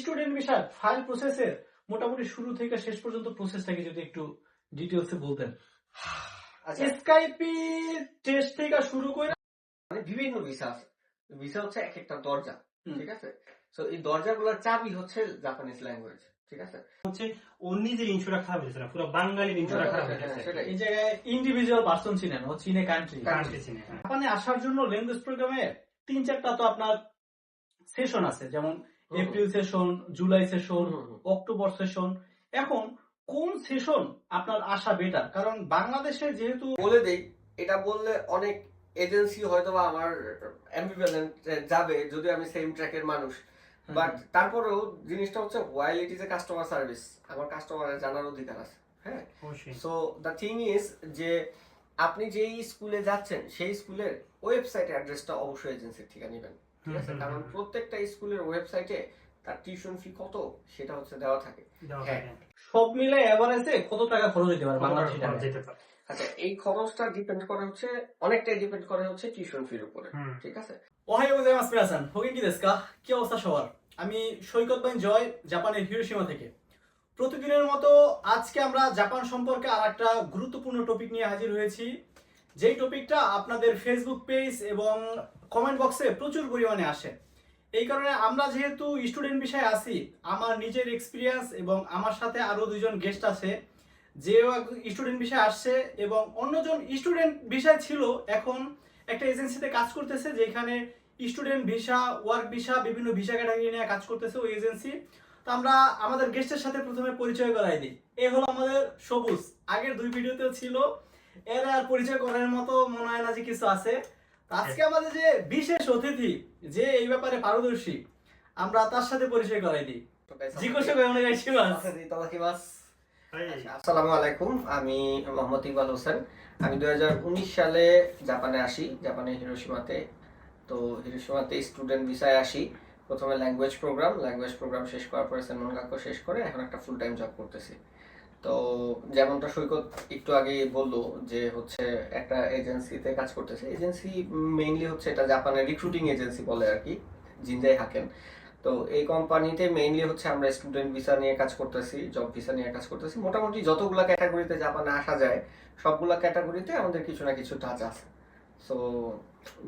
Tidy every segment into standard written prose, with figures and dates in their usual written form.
Student ভিসার file প্রসেসের মোটামুটি শুরু থেকে শেষ পর্যন্ত প্রসেসটাকে যদি একটু ডিটেইলসে বলতেন। আচ্ছা, স্কাইপি টেস্ট থেকে শুরু করে মানে বিভিন্ন ভিসা আছে। ভিসা হচ্ছে এক একটা দরজা, ঠিক আছে? সো এই দরজাগুলোর চাবি হচ্ছে জাপানিজ ল্যাঙ্গুয়েজ, ঠিক আছে? ওর নিজের ইনশোরা খারাপ হয়েছে না, পুরো বাঙালির ইনশোরা খারাপ হয়েছে। সেটাই। এই জায়গায় ইন্ডিভিজুয়াল পার্সন চিনেন, ও চীনে কান্ট্রি। কান্ট্রি চিনে, হ্যাঁ। জাপানে আসার জন্য ল্যাঙ্গুয়েজ প্রোগ্রামে 3-4টা তো আপনার সেশন আছে, যেমন April session, July session, October session. এখন কোন সেশন আপনার আসা বেটার? কারণ বাংলাদেশে যেহেতু বলে দেই, এটা বললে অনেক এজেন্সি হয়তো বা আমার অ্যাম্বিভ্যালেন্ট যাবে, যদি আমি সেম ট্র্যাকের মানুষ। বাট তারপরেও জিনিসটা হচ্ছে while it is a customer service, আমার কাস্টমারের জানার অধিকার আছে, হ্যাঁ। সো দ্য থিং ইজ যে আপনি যেই স্কুলে যাচ্ছেন সেই স্কুলের ওয়েবসাইট অ্যাড্রেসটা অবশ্যই এজেন্সির থেকে নেবেন, ঠিক আছে? কারণ প্রত্যেকটা স্কুলের ওয়েবসাইটে তার টিউশন ফি কত সেটা হচ্ছে দেওয়া থাকে। হ্যাঁ, সব মিলে এভারেজে কত টাকা খরচ হতে পারে বাংলাদেশে টাকা? আচ্ছা, এই খরচটা ডিপেন্ড করে হচ্ছে, অনেকটাই ডিপেন্ড করে হচ্ছে টিউশন ফির উপরে, ঠিক আছে? ওহাইও গোজাইমাসু মিনাসান, হোগেনকি দেসু কা? কি অবস্থা সবার? আমি সৈকত ভাই জয়, জাপানের হিরোশিমা থেকে। প্রতিদিনের মতো আজকে আমরা জাপান সম্পর্কে আরেকটা গুরুত্বপূর্ণ টপিক নিয়ে হাজির হয়েছি, যেই টপিকটা আপনাদের ফেসবুক পেজ এবং কমেন্ট বক্সে প্রচুর পরিমাণে আসে। এই কারণে আমরা যেহেতু স্টুডেন্ট বিষয়ে আছি, আমার নিজের এক্সপিরিয়েন্স এবং আমার সাথে আরো দুজন গেস্ট আছে, যেও স্টুডেন্ট বিষয়ে আসছে এবং অন্যজন স্টুডেন্ট বিষয় ছিল, এখন একটা এজেন্সিতে কাজ করতেছে, যেখানে স্টুডেন্ট ভিসা, ওয়ার্ক ভিসা, বিভিন্ন ভিসা ক্যাটাগরি নিয়ে কাজ করতেছে ওই এজেন্সি। তো আমরা আমাদের গেস্টের সাথে প্রথমে পরিচয় করাই দিই। এ হলো আমাদের সবুজ, আগের 2 ভিডিওতেও ছিল, এর আর পরিচয় করার মতো মনে হয় না যে কিছু আছে। আজকে আমাদের যে বিশেষ অতিথি, যে এই ব্যাপারে পারদর্শী, আমরা তার সাথে পরিচয় করাই দিই। আসসালামু আলাইকুম, আমি মোহাম্মদ ইকবাল হোসেন। আমি 2019 সালে জাপানে আসি, জাপানের হিরোশিমাতে। তো হিরোশিমাতে স্টুডেন্ট ভিসায় আসি। প্রথমে ল্যাঙ্গুয়েজ প্রোগ্রাম শেষ করার পরে সেনমনগাক্কো শেষ করে এখন একটা ফুল টাইম জব করতেছি। তো যেমনটা সৈকত একটু আগে বললো যে হচ্ছে একটা এজেন্সিতে কাজ করতেছে। এজেন্সি মেইনলি হচ্ছে এটা জাপানের রিক্রুটিং এজেন্সি বলে আর কি, জিনজাই হাকেন। তো এই কোম্পানিতে মেইনলি হচ্ছে আমরা স্টুডেন্ট ভিসা নিয়ে কাজ করতেছি, জব ভিসা নিয়ে কাজ করতেছি। মোটামুটি যতগুলা ক্যাটাগরিতে জাপানে আসা যায় সবগুলা ক্যাটাগরিতে আমাদের কিছু না কিছু টাচ আছে। সো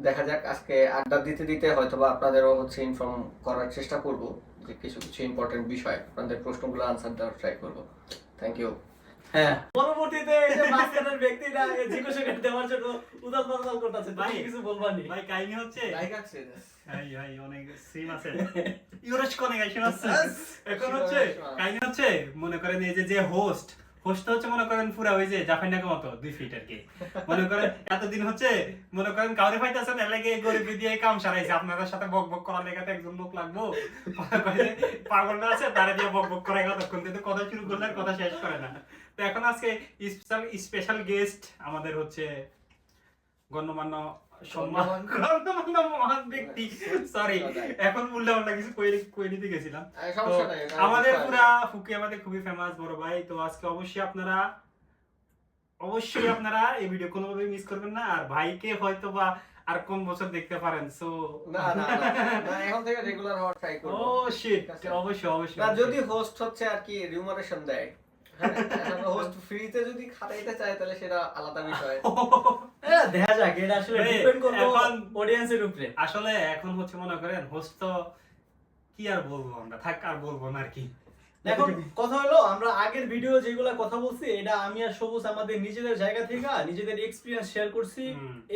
দেখা যাক, আজকে আড্ডা দিতে দিতে হয়তোবা আপনাদেরও হচ্ছে ইনফর্ম করার চেষ্টা করব যে কিছু কিছু ইম্পর্টেন্ট বিষয়, আপনাদের প্রশ্নগুলো আনসার দেওয়ার ট্রাই করব। Thank you. হ্যাঁ, পরবর্তীতে এই যে মাঝখানের ব্যক্তিরা জিজ্ঞাসা করে দেওয়ার জন্য উদাল পাতাল করতেছে, ভাই কিছু বলবানি? ভাই কাহিনী হচ্ছে লাইক আছে ভাই অনেক সিম আছে ইউরোশকো নেগাইশন আছে। এখন হচ্ছে কাহিনী হচ্ছে, মনে করেন এই যে হোস্ট হচ্ছে মনে করেন পুরা ওই যে জাপানিয়াকে মতো 2 ফিট আর কি। মনে করেন এতদিন হচ্ছে মনে করেন কাউরে পাইতেছেন, এর লাগে গরিব দিয়ে কাম সারাইছে। আপনাদের সাথে বক বক করার লেগাতে একজন লোক লাগবো, পাগলটা আছে তারা দিয়ে বক বক করে কতক্ষণ, কিন্তু কথা শুরু করলে কথা শেষ করে না। তো এখন আজকে স্পেশাল গেস্ট আমাদের হচ্ছে গণ্যমান্য গণ্যমান্য মহান ব্যক্তি। সরি, এখন উল্টা কিছু কই নিতে গেছিলাম। আমাদের পুরা ফুকি আমাদের খুবই ফেমাস বড় ভাই। তো আজকে অবশ্যই আপনারা এই ভিডিও কোনোভাবে মিস করবেন না। আর ভাইকে হয়তো বা আর কোন বছর দেখতে পারেন। সো না এখন থেকে রেগুলার হওয়ার ট্রাই করব। ও শিট, অবশ্যই না, যদি হোস্ট হচ্ছে আর কি রিমুনারেশন দেয়, হোস্ট ফ্রিতে যদি খাটাইতে চায় তাহলে সেটা আলাদা বিষয়। হ্যাঁ, দেখা যাক, এটা আসলে ডিপেন্ড করবে এখন অডিয়েন্সের উপরে। আসলে এখন হচ্ছে মনে করেন হোস্ট তো কি আর বলবো, আমরা থাক আর বলবো না আর কি। এখন কথা হলো, আমরা আগের ভিডিও যেগুলা কথা বলছি, এটা আমি আর সবুজ আমাদের নিজেদের জায়গা থেকে নিজেদের এক্সপিরিয়েন্স শেয়ার করছি।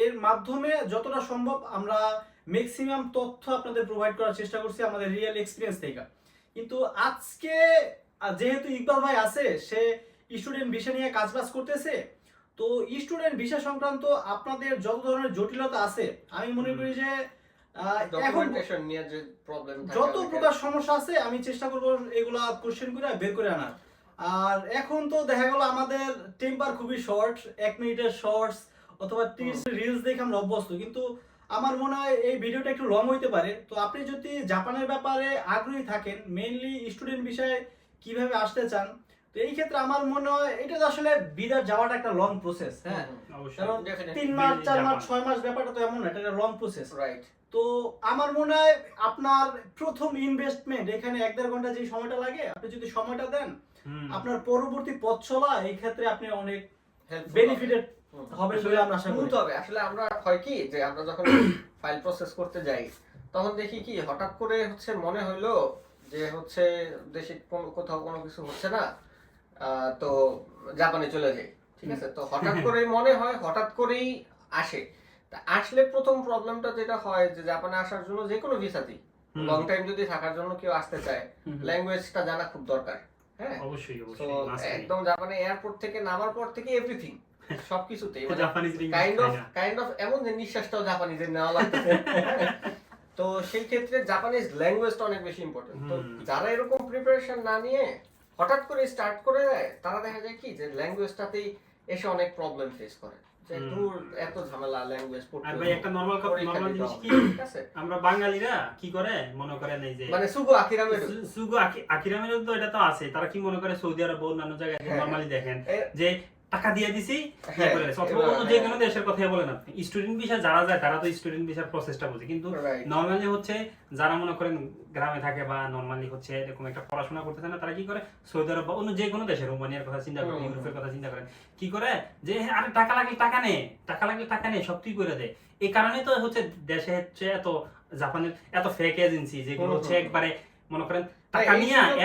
এর মাধ্যমে যতটা সম্ভব আমরা ম্যাক্সিমাম তথ্য আপনাদের প্রোভাইড করার চেষ্টা করছি আমাদের রিয়েল এক্সপিরিয়েন্স থেকে। কিন্তু আজকে যেহেতু ইকবাল ভাই আছে, সে স্টুডেন্ট ভিসা নিয়ে কাজবাজ করতেছে, তো স্টুডেন্ট ভিসা সংক্রান্ত আপনাদের যত ধরনের জটিলতা আছে, আমি মনে করি যে ডকুমেন্টেশন নিয়ে যে প্রবলেম থাকে, যত প্রকার সমস্যা আছে আমি চেষ্টা করব এগুলা কোশ্চেন করে বের করে আনার। আর এখন তো দেখা গেল আমাদের টেম্পার খুবই শর্ট, 1 মিনিটের শর্টস অথবা 30 রিলস দেখে আমরা অভ্যস্ত, কিন্তু আমার মনে হয় এই ভিডিওটা একটু লং হইতে পারে। তো আপনি যদি জাপানের ব্যাপারে আগ্রহী থাকেন, মেইনলি স্টুডেন্ট বিষয়ে কিভাবে আসতে চান, তো এই ক্ষেত্রে আমার মনে হয় এটা তো আসলে বিদেশ যাওয়াটা একটা লং প্রসেস, হ্যাঁ, অবশ্যই। কারণ Definitely. 3 মাস 4 মাস জাপান। 6 মাস ব্যাপারটা তো এমন না, এটা একটা লং প্রসেস। রাইট। তো আমার মনে হয় আপনার প্রথম ইনভেস্টমেন্ট এখানে 1-1.5 ঘন্টা যে সময়টা লাগে, আপনি যদি সময়টা দেন, হুম। আপনার পরবর্তী পথ চলা এই ক্ষেত্রে আপনি অনেক Helpful বেনিফিটেড হবে। হবে বলে আমরা আশা করি। স্মুথ হবে। আসলে আমরা হয় কি যে আমরা যখন ফাইল প্রসেস করতে যাই তখন দেখি কি হঠাৎ করে হচ্ছে মনে হইলো যে হচ্ছে দেশে কোথাও কোনো কিছু হচ্ছে না, তো জাপানে চলে যাই, ঠিক আছে। তো হঠাৎ করেই মনে হয়, হঠাৎ করেই আসে। তা আসলে প্রথম প্রবলেমটা যেটা হয় যে জাপানে আসার জন্য যে কোনো ভিসাতেই হুম। লং টাইম যদি থাকার জন্য কেউ আসতে চায়, হুম। ল্যাঙ্গুয়েজটা জানা খুব দরকার। হ্যাঁ, অবশ্যই তো অবশ্যই must be। একদম জাপানে এয়ারপোর্ট থেকে নামার পর থেকে এভরিথিং সবকিছুতেই জাপানিজ কাইন্ড অফ এমন যে নিঃশ্বাসটাও জাপানিজের নেওয়া লাগতেছে। তো সেই ক্ষেত্রে জাপানিজ ল্যাঙ্গুয়েজটা অনেক বেশি ইম্পর্টেন্ট। তো যারা এরকম প্রিপারেশন না নিয়ে হঠাৎ করে স্টার্ট করে দেয়, তারা দেখা যায় কি যে ল্যাঙ্গুয়েজটাতেই এসে অনেক প্রবলেম ফেস করে, যে দূর এত ঝামেলা ল্যাঙ্গুয়েজ পড়তে। আর ভাই একটা নরমাল জিনিস কি, ঠিক আছে, আমরা বাঙালিরা কি করে মনে করেন এই যে মানে সুগো আকিরামের সুগো আকিরামের তো এটা তো আছে, তারা কি মনে করে সৌদি আরব অন্যান্য জায়গায় হ্যাঁ। নরমালি দেখেন এ- যে টাকা দিয়ে দিছি হ্যাঁ, অথবা অন্য এবার যে কোনো দেশের কথাই বলেন আপনি, স্টুডেন্ট ভিসা যারা যায় তারা তো স্টুডেন্ট ভিসার প্রসেসটা বুঝে, কিন্তু Right. নরমালি হচ্ছে যারা মনে করেন গ্রামে থাকে বা নরমালি হচ্ছে এরকম একটা পড়াশোনা করতেছে না, তারা কি করে সৌদি আরব বা অন্য যে কোনো দেশের, রোমানিয়ার কথা চিন্তা করেন, ইউরোপের কথা চিন্তা করেন, কি করে যে আরে টাকা লাগলে টাকা নে সব তুই করে দে। এই কারণে তো হচ্ছে দেশে হচ্ছে এত জাপানের এত ফেক এজেন্সি যেগুলো হচ্ছে একবারে মনে করেন টাকা এই নিয়ে, সুযোগটাই-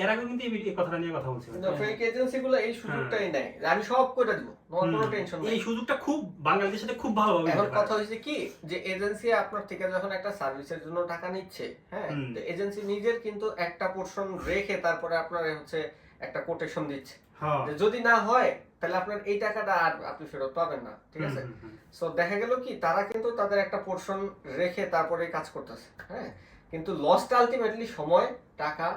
এর আগেও কিন্তু এই কথাটা নিয়ে কথা বলছি। ফেক এজেন্সিগুলো এই সুযোগটাই নেয় যে আমি সব করে দিব, কোনো টেনশন নাই। এই সুযোগটা খুব বাংলাদেশের সাথে খুব ভালোভাবে এখন নিতে কথা পারে। হয়েছে কি যে এজেন্সি আপনার থেকে যখন একটা সার্ভিসের জন্য টাকা নিচ্ছে, হ্যাঁ, হুম। তো এজেন্সি নিজের কিন্তু একটা পোর্শন রেখে তারপরে আপনার হচ্ছে একটা কোটেশন দিচ্ছে, হ্যাঁ। যে যদি না হয় তাহলে আপনার এই টাকাটা আর আপনি ফেরত পাবেন না, ঠিক আছে। সো দেখা গেল কি তারা কিন্তু তাদের একটা পোর্শন রেখে তারপরে কাজ করতেছে, হ্যাঁ, কিন্তু লসটা আলটিমেটলি সময়, টাকা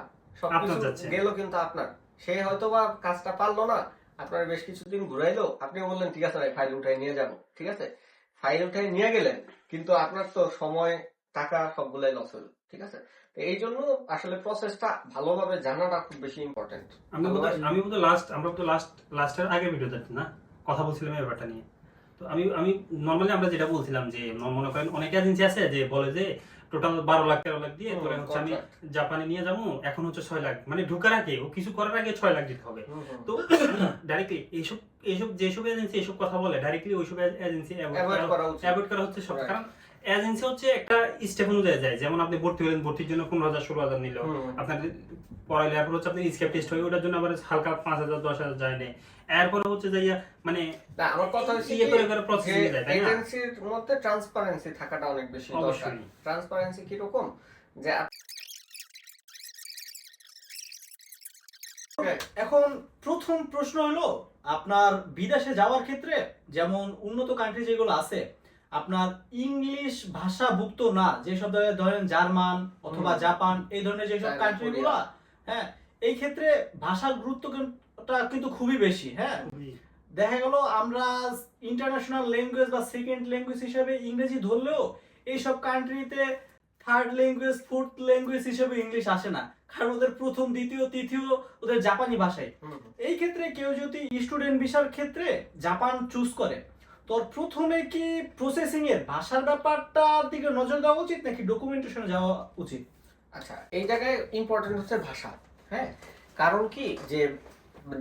সবকিছু আপনার যাচ্ছে। গেল কিন্তু আপনার। সে হয়তো বা কাজটা পারলো না, আপনার বেশ কিছুদিন ঘুরাইলো, আপনি বললেন ঠিক আছে ভাই ফাইল উঠাই নিয়ে যাব, ঠিক আছে, ফাইল উঠাই নিয়ে গেলেন, কিন্তু আপনার তো সময়, টাকা সবগুলাই লস হলো, ঠিক আছে। তো এই জন্য আসলে প্রসেসটা ভালোভাবে জানাটা খুব বেশি ইম্পর্টেন্ট। আমরা তো লাস্টের আগের ভিডিওতে না কথা বলছিলাম এই ব্যাপারটা নিয়ে। তো আমি নরমালি আমরা যেটা বলছিলাম যে মনে করেন অনেক এজেন্সি আছে যে বলে যে টোটাল 12 লাখ 13 লাখ দিয়ে তোরে হচ্ছে আমি জাপানে নিয়ে যাবো, এখন হচ্ছে 6 লাখ, মানে ঢোকার আগে ও কিছু করার আগে 6 লাখ দিতে হবে। তো ডাইরেক্টলি এইসব যেসব এজেন্সি এইসব কথা বলে ডাইরেক্টলি ওইসব এজেন্সি অ্যাভয়েড করা হচ্ছে সব। কারণ এজেন্সি হচ্ছে একটা স্টেপ অনুযায়ী যায়, যেমন আপনি ভর্তি হলেন, ভর্তির জন্য 15,000 16,000 নিল, আপনার পড়াইলে এরপর হচ্ছে আপনার স্কেপ টেস্ট হয়, ওটার জন্য আবার হালকা 5,000 10,000 যায় না, এরপরে হচ্ছে যাইয়া মানে না, আমার কথা হচ্ছে ইয়ে করে প্রসেস নিয়ে যায়, তাই না? এজেন্সির মধ্যে ট্রান্সপারেন্সি থাকাটা অনেক বেশি দরকার। অবশ্যই। ট্রান্সপারেন্সি কি রকম যে এখন প্রথম প্রশ্ন হলো আপনার বিদেশে যাওয়ার ক্ষেত্রে, যেমন উন্নত কান্ট্রি যেগুলো আছে আপনার ইংলিশ ভাষাভুক্ত না, যেসব ধরেন জার্মান অথবা জাপান এই ধরনের যেসব চায়না, কান্ট্রিগুলো, হ্যাঁ, এই ক্ষেত্রে ভাষার গুরুত্বটা কিন্তু খুবই বেশি। হ্যাঁ, দেখা গেল আমরা ইন্টারন্যাশনাল ল্যাঙ্গুয়েজ বা সেকেন্ড ল্যাঙ্গুয়েজ হিসেবে ইংরেজি ধরলেও এইসব কান্ট্রিতে থার্ড ল্যাঙ্গুয়েজ ফোর্থ ল্যাঙ্গুয়েজ হিসেবে ইংলিশ আসে না, কারণ ওদের প্রথম দ্বিতীয় তৃতীয় ওদের জাপানি ভাষায়। এই ক্ষেত্রে কেউ যদি স্টুডেন্ট ভিসার ক্ষেত্রে জাপান চুজ করে, তো প্রথমে কি প্রসেসিং এর ভাষার ব্যাপারটার দিকে নজর দেওয়া উচিত নাকি ডকুমেন্টেশনে যাওয়া উচিত? আচ্ছা, এই জায়গায় ইম্পর্টেন্ট হচ্ছে ভাষা। হ্যাঁ, কারণ কি যে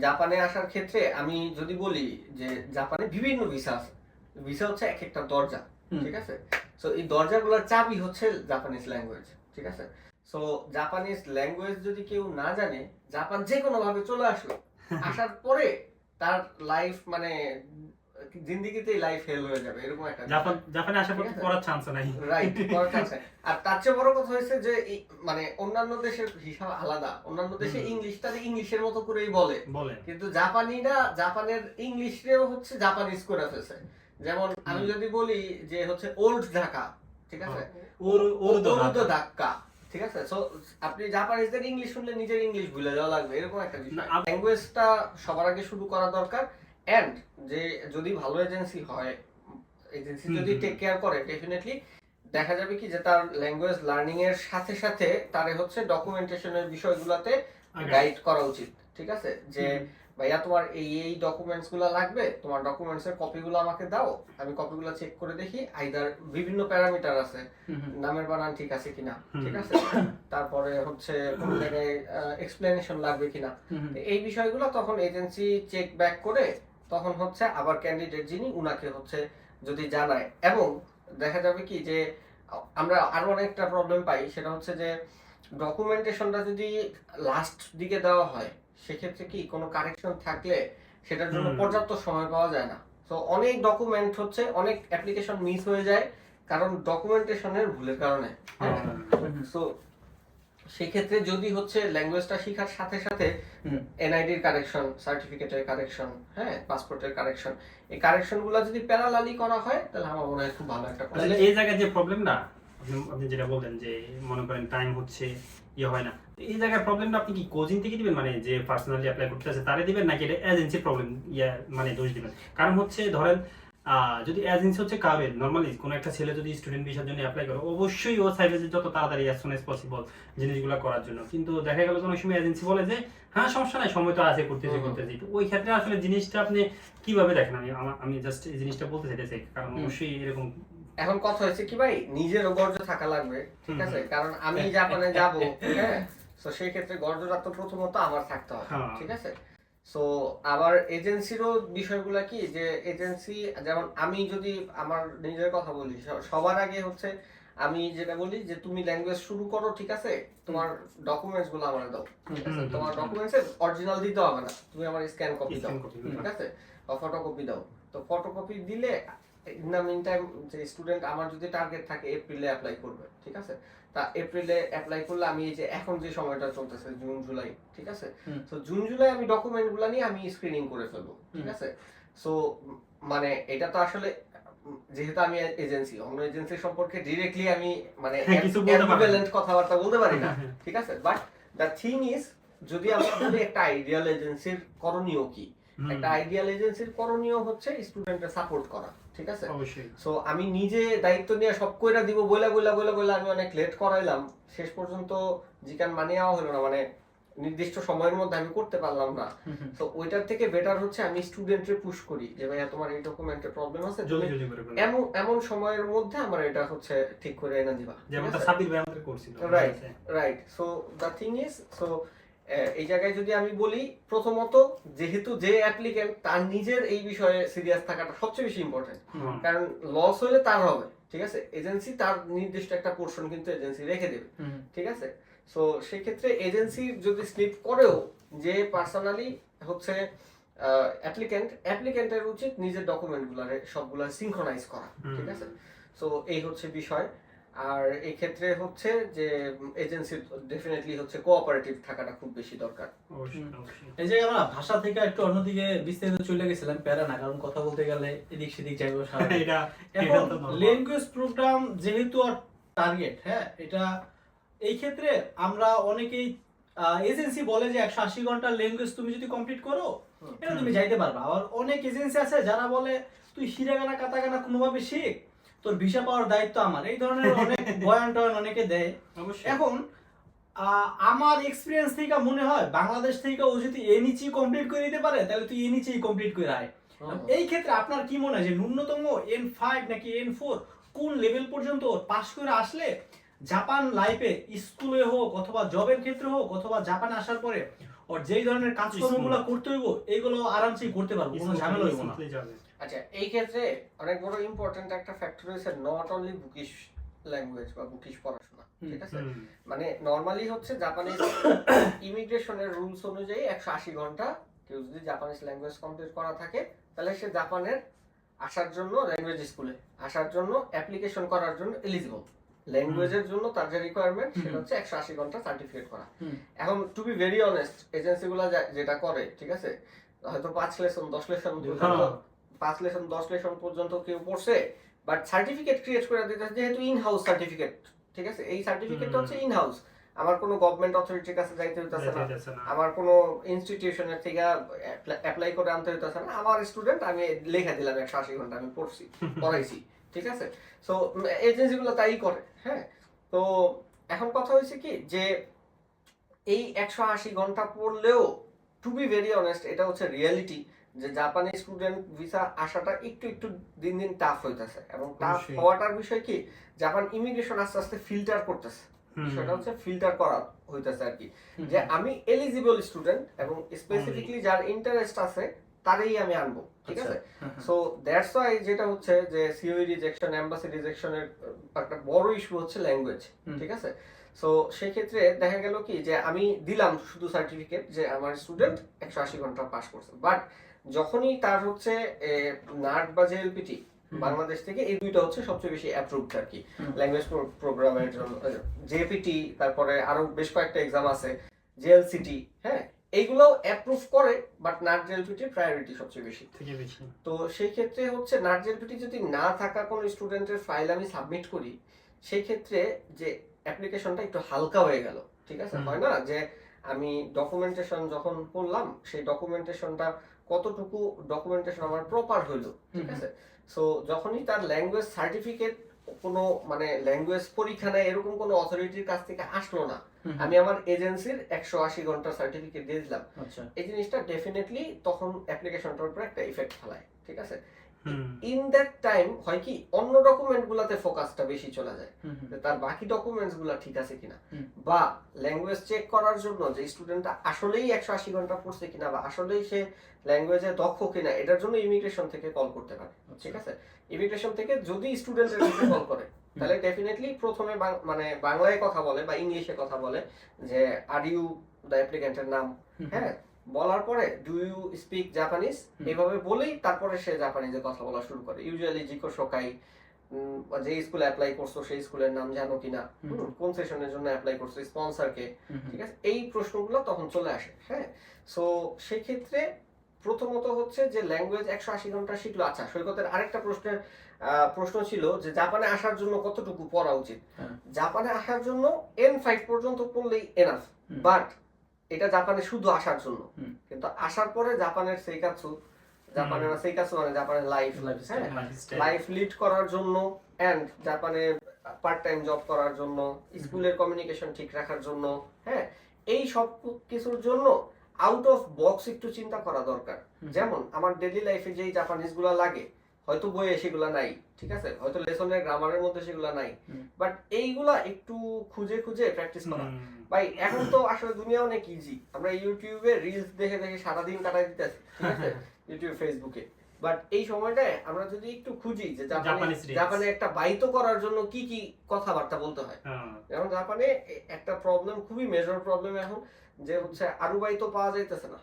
জাপানে আসার ক্ষেত্রে আমি যদি বলি যে জাপানে বিভিন্ন ভিসা আছে, ভিসা হচ্ছে এক একটা দরজা, ঠিক আছে। সো এই দরজাগুলোর চাবি হচ্ছে জাপানিজ ল্যাঙ্গুয়েজ, ঠিক আছে। সো জাপানিজ ল্যাঙ্গুয়েজ যদি কেউ না জানে, জাপান যে কোনো ভাবে চলে আসলো, আসার পরে তার লাইফ মানে জিন্দেগিতেই লাইফ ফেল হয়ে যাবে, এরকম একটা জাপানে আসার পর পড়ার চান্স নাই, রাইট, করার চান্স নাই। আর তার চেয়ে বড় কথা হয়েছে যে মানে অন্যান্য দেশের হিসাব আলাদা, অন্যান্য দেশে ইংলিশটা ইংলিশের মতো করেই বলে, কিন্তু জাপানিরা জাপানের ইংলিশরেও হচ্ছে জাপানিজ করে ফেলছে। যেমন আমি যদি বলি যে হচ্ছে ওল্ড ঢাকা, ঠিক আছে, উর্দু ঢাকা, ঠিক আছে। সো আপনি জাপানিজদের ইংলিশ শুনলে নিজের ইংলিশ ভুলে যাওয়া লাগবে, এরকম একটা বিষয়। ল্যাঙ্গুয়েজটা সবার আগে শুরু করা দরকার। এন্ড যে যদি ভালো এজেন্সি হয়, এজেন্সি যদি টেক কেয়ার করে, ডেফিনেটলি দেখা যাবে কি যে তার ল্যাঙ্গুয়েজ লার্নিং এর সাথে সাথে তার হচ্ছে ডকুমেন্টেশনের বিষয়গুলোতে গাইড করা উচিত, ঠিক আছে, যে ভাইয়া তোমার এই এই ডকুমেন্টস গুলো লাগবে, তোমার ডকুমেন্টস এর কপিগুলো আমাকে দাও, আমি কপিগুলো চেক করে দেখি আইদার বিভিন্ন প্যারামিটার আছে, নামের বানান ঠিক আছে কিনা, ঠিক আছে, তারপরে হচ্ছে কোন জায়গায় এক্সপ্লেনেশন লাগবে কিনা, এই বিষয়গুলো তখন এজেন্সি চেক ব্যাক করে তখন হচ্ছে আবার ক্যান্ডিডেট যিনি উনাকে হচ্ছে যদি জানায়। এবং দেখা যাবে কি যে আমরা আরো অনেকটা প্রবলেম পাই, সেটা হচ্ছে যে ডকুমেন্টেশনটা যদি লাস্ট দিকে দেওয়া হয় সেক্ষেত্রে কি কোনো কারেকশন থাকলে সেটার জন্য পর্যাপ্ত সময় পাওয়া যায় না। তো অনেক ডকুমেন্ট হচ্ছে অনেক অ্যাপ্লিকেশন মিস হয়ে যায় কারণ ডকুমেন্টেশনের ভুলের কারণে। সো সেক্ষেত্রে যদি হচ্ছে ল্যাঙ্গুয়েজটা শেখার সাথে সাথে এনআইডির কারেকশন, সার্টিফিকেটের কারেকশন, হ্যাঁ, পাসপোর্টের কারেকশন, এই কারেকশনগুলো যদি প্যারালালি করা হয় তাহলে আমার মনে হয় খুব ভালো একটা তাহলে এই জায়গায় যে প্রবলেমটা আপনি যেটা বললেন যে মনে করেন টাইম হচ্ছে ইয়ে হয় না, এই জায়গায় প্রবলেমটা আপনি কি কোচিং থেকে দিবেন, মানে যে পার্সোনালি অ্যাপ্লাই করতে আছে তারে দিবেন, নাকি এটা এজেন্সির প্রবলেম মানে দোষ দিবেন? কারণ হচ্ছে ধরেন যদি এজেন্সি হচ্ছে কারোর নর্মালি কোনো একটা ছেলে যদি স্টুডেন্ট ভিসার জন্য অ্যাপ্লাই করে অবশ্যই ও চাইবে যে যত তাড়াতাড়ি অ্যাজ সুন অ্যাজ পসিবল জিনিসগুলো করার জন্য, কিন্তু দেখা গেল কোনো সময় এজেন্সি বলে যে হ্যাঁ সমস্যা নাই, সময় তো আছে, করতেছি। তো ওই ক্ষেত্রে আসলে জিনিসটা আপনি কিভাবে দেখেন? আমি জাস্ট এই জিনিসটা বলতে চাইতেছি, কারণ অবশ্যই এরকম এখন কথা হচ্ছে কি ভাই, নিজের গর্জ থাকা লাগবে, ঠিক আছে, কারণ আমি জাপানে যাব, হ্যাঁ, তো সেই ক্ষেত্রে গর্জটা তো প্রথমত আমার থাকতে হবে, ঠিক আছে। সো আবার এজেন্সিরও বিষয়গুলো কি যে এজেন্সি, যেমন আমি যদি আমার নিজের কথা বলি, সবার আগে হচ্ছে আমি যেটা বলি যে তুমি ল্যাঙ্গুয়েজ শুরু করো, ঠিক আছে, তোমার ডকুমেন্টস গুলো আমার দাও, ঠিক আছে, তোমার ডকুমেন্টস এর অরিজিনাল দিতে হবে না, তুমি আমার স্ক্যান কপি দাও, ঠিক আছে, বা ফটোকপি দাও। তো ফটোকপি দিলে ইন দ্য মিন টাইম যে স্টুডেন্ট আমার যদি টার্গেট থাকে এপ্রিলে অ্যাপ্লাই করবে, ঠিক আছে, তা এপ্রিলে অ্যাপ্লাই করলে আমি এই যে এখন যে সময়টা চলতেছে জুন জুলাই, ঠিক আছে, তো জুন জুলাই আমি ডকুমেন্টগুলো নিয়ে আমি স্ক্রিনিং করে ফেলবো, ঠিক আছে। সো মানে এটা তো আসলে যেহেতু আমি এজেন্সি, অন্য এজেন্সি সম্পর্কে ডিরেক্টলি আমি মানে অ্যাম্বিভ্যালেন্ট কথাবার্তা বলতে পারি না, ঠিক আছে, বাট দ্য থিং ইজ যদি আমরা বলি একটা আইডিয়াল এজেন্সির করণীয় কি, একটা আইডিয়াল এজেন্সির করণীয় হচ্ছে স্টুডেন্টের সাপোর্ট করা, ঠিক আছে। সো আমি নিজে দায়িত্ব নিয়ে সব কইরা দিব বইলা বইলা বইলা বইলা আমি অনেক লেট করাইলাম, শেষ পর্যন্ত জিকান মানিয়ে হলো না, মানে নির্দিষ্ট সময়ের মধ্যে আমি করতে পারলাম না। তো ওইটার থেকে বেটার হচ্ছে আমি স্টুডেন্টকে পুশ করি যে ভাইয়া তোমার এই ডকুমেন্টের প্রবলেম আছে, এমন সময়ের মধ্যে আমার এটা হচ্ছে ঠিক করে এনে দিবা, যেমনটা সাবির ভাই আমাদের করছিল। Right. So the thing is, so এই জায়গায় যদি আমি বলি, প্রথমত যেহেতু যে অ্যাপ্লিকেন্ট তার নিজের এই বিষয়ে সিরিয়াস থাকাটা সবচেয়ে বেশি ইম্পর্টেন্ট, কারণ লস হলে তার হবে, ঠিক আছে, এজেন্সি তার নির্দিষ্ট একটা পোর্শন কিন্তু এজেন্সি রেখে দেবে, ঠিক আছে। সো সেই ক্ষেত্রে এজেন্সি যদি স্লিপ করেও যে পার্সোনালি হচ্ছে অ্যাপ্লিকেন্টের উচিত নিজের ডকুমেন্টগুলোরে সবগুলো সিনক্রোনাইজ করা, ঠিক আছে। সো এই হচ্ছে বিষয়। আর এই ক্ষেত্রে হচ্ছে যে এজেন্সি ডেফিনেটলি হচ্ছে কোঅপারেটিভ থাকাটা খুব বেশি দরকার। এই যে আমরা ভাষা থেকে একটু অন্যদিকে বিস্তারিত চলে গেছিলাম, প্যারা না, কারণ কথা বলতে গেলে এদিক সেদিক যাইবো। এখন ল্যাঙ্গুয়েজ প্রোগ্রাম যেহেতু টার্গেট, হ্যাঁ, এটা এই ক্ষেত্রে আমরা অনেকেই এজেন্সি বলে যে 180 ঘন্টার ল্যাঙ্গুয়েজ তুমি যদি কমপ্লিট করো এটা তুমি যাইতে পারবা। আবার অনেক এজেন্সি আছে যারা বলে তুই হিরাগানা কাতাগানা কোনোভাবে শিখ, তোর ভিসা পাওয়ার দায়িত্ব আমার, এই ধরনের অনেক বয়ান টয়ান অনেকে দেয়। এখন আমার এক্সপিরিয়েন্স থেকে মনে হয় বাংলাদেশ থেকে ও যদি এনইচি কমপ্লিট করে দিতে পারে তাহলে তুই এনইচি কমপ্লিট করে আয়। এই ক্ষেত্রে আপনার কি মনে হয় যে ন্যূনতম N5 নাকি N4 কোন লেভেল পর্যন্ত পাস করে আসলে জাপান লাইফে, স্কুলে হোক অথবা জবের ক্ষেত্রে হোক অথবা জাপানে আসার পরে ওর যেই ধরনের কাজকর্মগুলো করতে হইব এইগুলো আরামসেই করতে পারবো, কোনো ঝামেলা হইব না। আচ্ছা, এই ক্ষেত্রে অনেক বড় ইম্পর্টেন্ট একটা ফ্যাক্টর হচ্ছে নট অনলি বুকিশ ল্যাঙ্গুয়েজ বা বুকিশ পড়াশোনা, ঠিক আছে। মানে নরমালি হচ্ছে জাপানিজ ইমিগ্রেশনের রুলস অনুযায়ী 180 ঘন্টা কেউ যদি জাপানিজ ল্যাঙ্গুয়েজ কমপ্লিট করা থাকে তাহলে সে জাপানের আসার জন্য, ল্যাঙ্গুয়েজ স্কুলে আসার জন্য, অ্যাপ্লিকেশন করার জন্য এলিজিবল। ল্যাঙ্গুয়েজের জন্য তার যে রিকোয়ারমেন্ট সেটা হচ্ছে 180 ঘন্টা সার্টিফিকেট করা। এখন টু বি ভেরি অনেস্ট, এজেন্সিগুলো যেটা করে, ঠিক আছে, হয়তো 5 লেসন 10 লেসন 5 লেসন 10 লেসন পর্যন্ত কেউ পড়ছে, বাট সার্টিফিকেট ক্রিয়েট করে দিতে, যেহেতু ইন হাউস সার্টিফিকেট, ঠিক আছে, এই সার্টিফিকেটটা হচ্ছে ইন হাউস, আমার কোনো গভর্নমেন্ট অথরিটির কাছে যাইতে হইতাছে না, আমার কোনো ইনস্টিটিউশনের থেকে অ্যাপ্লাই করে আনতে হইতাছে না, আমার স্টুডেন্ট আমি লেখা দিলাম 180 ঘন্টা আমি পড়ছি, পড়াইছি, ঠিক আছে। সো এজেন্সিগুলো তাই করে, হ্যাঁ। তো এখন কথা হয়েছে কি যে এই 180 ঘন্টা পড়লেও টু বি ভেরি অনেস্ট এটা হচ্ছে রিয়েলিটি যে জাপানি স্টুডেন্ট ভিসা আসাটা একটু একটু দিন দিন টাফ হইতেছে, এবং টাফ অবশ্যই। হওয়াটার বিষয় কি জাপান ইমিগ্রেশন আস্তে আস্তে ফিল্টার করতেছে, সেটা হচ্ছে ফিল্টার করা হইতেছে আর কি, যে আমি এলিজিবল স্টুডেন্ট এবং স্পেসিফিকলি যার ইন্টারেস্ট আছে তারই আমি আনবো, ঠিক আছে। সো দ্যাটস ওয়াই যেটা হচ্ছে যে সিওই রিজেকশন, এমবাসি রিজেকশনের একটা বড় ইস্যু হচ্ছে ল্যাঙ্গুয়েজ, ঠিক আছে। সো সেই ক্ষেত্রে দেখা গেল কি যে আমি দিলাম শুধু সার্টিফিকেট যে আমার স্টুডেন্ট 180 ঘন্টা পাস করছে, বাট যখনই তার হচ্ছে নার্ড বা জেএলপিটি বাংলাদেশ থেকে, এই দুইটা হচ্ছে সবচেয়ে বেশি অ্যাপ্রুভড আর কি ল্যাঙ্গুয়েজ প্রোগ্রামের জন্য। জেপিটি, তারপরে আরো বেশ কয়েকটা এক্সাম আছে, জেএলসিটি, হ্যাঁ, এইগুলো অ্যাপ্রুভ করে, বাট নার্ড জেএলপিটির প্রায়োরিটি সবচেয়ে বেশি। তো সেই ক্ষেত্রে হচ্ছে নার্ড জেএলপিটি যদি না থাকা কোনো স্টুডেন্টের ফাইল আমি সাবমিট করি, সেই ক্ষেত্রে যে অ্যাপ্লিকেশনটা একটু হালকা হয়ে গেল, ঠিক আছে। হয় না যে আমি ডকুমেন্টেশন যখন করলাম সেই ডকুমেন্টেশনটা কতটুকু ডকুমেন্টেশন আমার প্রপার হইলো, ঠিক আছে। সো যখনই তার ল্যাঙ্গুয়েজ সার্টিফিকেট কোনো মানে ল্যাঙ্গুয়েজ পরীক্ষা নেয় এরকম কোনো অথরিটির কাছ থেকে আসলো না, আমি আমার এজেন্সির 180 ঘন্টা সার্টিফিকেট দিয়ে দিলাম, এই জিনিসটা ডেফিনেটলি তখন অ্যাপ্লিকেশনটার উপর একটা ইফেক্ট ফেলায়, ঠিক আছে। ইন দ্যাট টাইম হয় কি অন্য ডকুমেন্ট গুলাতে ফোকাসটা বেশি চলে যায়, তার বাকি ডকুমেন্টস গুলা ঠিক আছে কিনা, বা ল্যাঙ্গুয়েজ চেক করার জন্য যে স্টুডেন্টটা আসলেই 180 ঘন্টা পড়ছে কিনা বা আসলেই সে ল্যাঙ্গুয়েজে দক্ষ কিনা, এটার জন্য ইমিগ্রেশন থেকে কল করতে পারে, ঠিক আছে। ইমিগ্রেশন থেকে যদি স্টুডেন্টের কাছে কল করে তাহলে ডেফিনেটলি প্রথমে মানে বাংলায় কথা বলে বা ইংলিশে কথা বলে যে আর ইউ দ্য অ্যাপ্লিক্যান্টের নাম, হ্যাঁ, বলার পরে ডু ইউ স্পিক জাপানিজ, এইভাবে বলেই তারপরে সে জাপানিজে কথা বলা শুরু করে। ইউজুয়ালি জিকো শোকাই, যে স্কুলে অ্যাপ্লাই করছো সেই স্কুলের নাম জানো কিনা, কোন সেশনের জন্য অ্যাপ্লাই করছো, স্পন্সর কে, ঠিক আছে, এই প্রশ্নগুলো তখন চলে আসে। হ্যাঁ, সো সেই ক্ষেত্রে প্রথমত হচ্ছে যে ল্যাঙ্গুয়েজ 180 ঘন্টা শিখলো। আচ্ছা, সৈকতের আরেকটা প্রশ্ন ছিল যে জাপানে আসার জন্য কতটুকু পড়া উচিত। জাপানে আসার জন্য N5 পর্যন্ত পড়লেই এনাফ, বাট এটা জাপানে শুধু আসার জন্য, কিন্তু আসার পরে জাপানের সেইকাৎসু, জাপানের সেইকাৎসু মানে জাপানের লাইফ লিড করার জন্য, এন্ড জাপানে পার্ট টাইম জব করার জন্য, স্কুলের কমিউনিকেশন ঠিক রাখার জন্য, হ্যাঁ, এই সব কিছুর জন্য আউট অফ বক্স একটু চিন্তা করা দরকার। যেমন আমার ডেইলি লাইফে যেই জাপানিজ গুলা লাগে হয়তো বইয়ে সেগুলা নাই, ঠিক আছে, হয়তো লেসনের গ্রামারের মধ্যে সেগুলা নাই, বাট এইগুলা একটু খুঁজে খুঁজে প্র্যাকটিস করা। ভাই এখন তো আসলে দুনিয়া অনেক ইজি, আমরা ইউটিউবে রিলস দেখে দেখে সারাদিন কাটাই দিতেছি, ঠিক আছে, ইউটিউব ফেসবুকে, বাট এই সময়টায় আমরা যদি একটু খুঁজি যে জাপানে একটা বাইতো করার জন্য কি কি কথাবার্তা বলতে হয়। যেমন জাপানে একটা প্রবলেম, খুবই মেজর প্রবলেম এখন, যে হচ্ছে আরুবাইতো পাওয়া যাইতেছে না,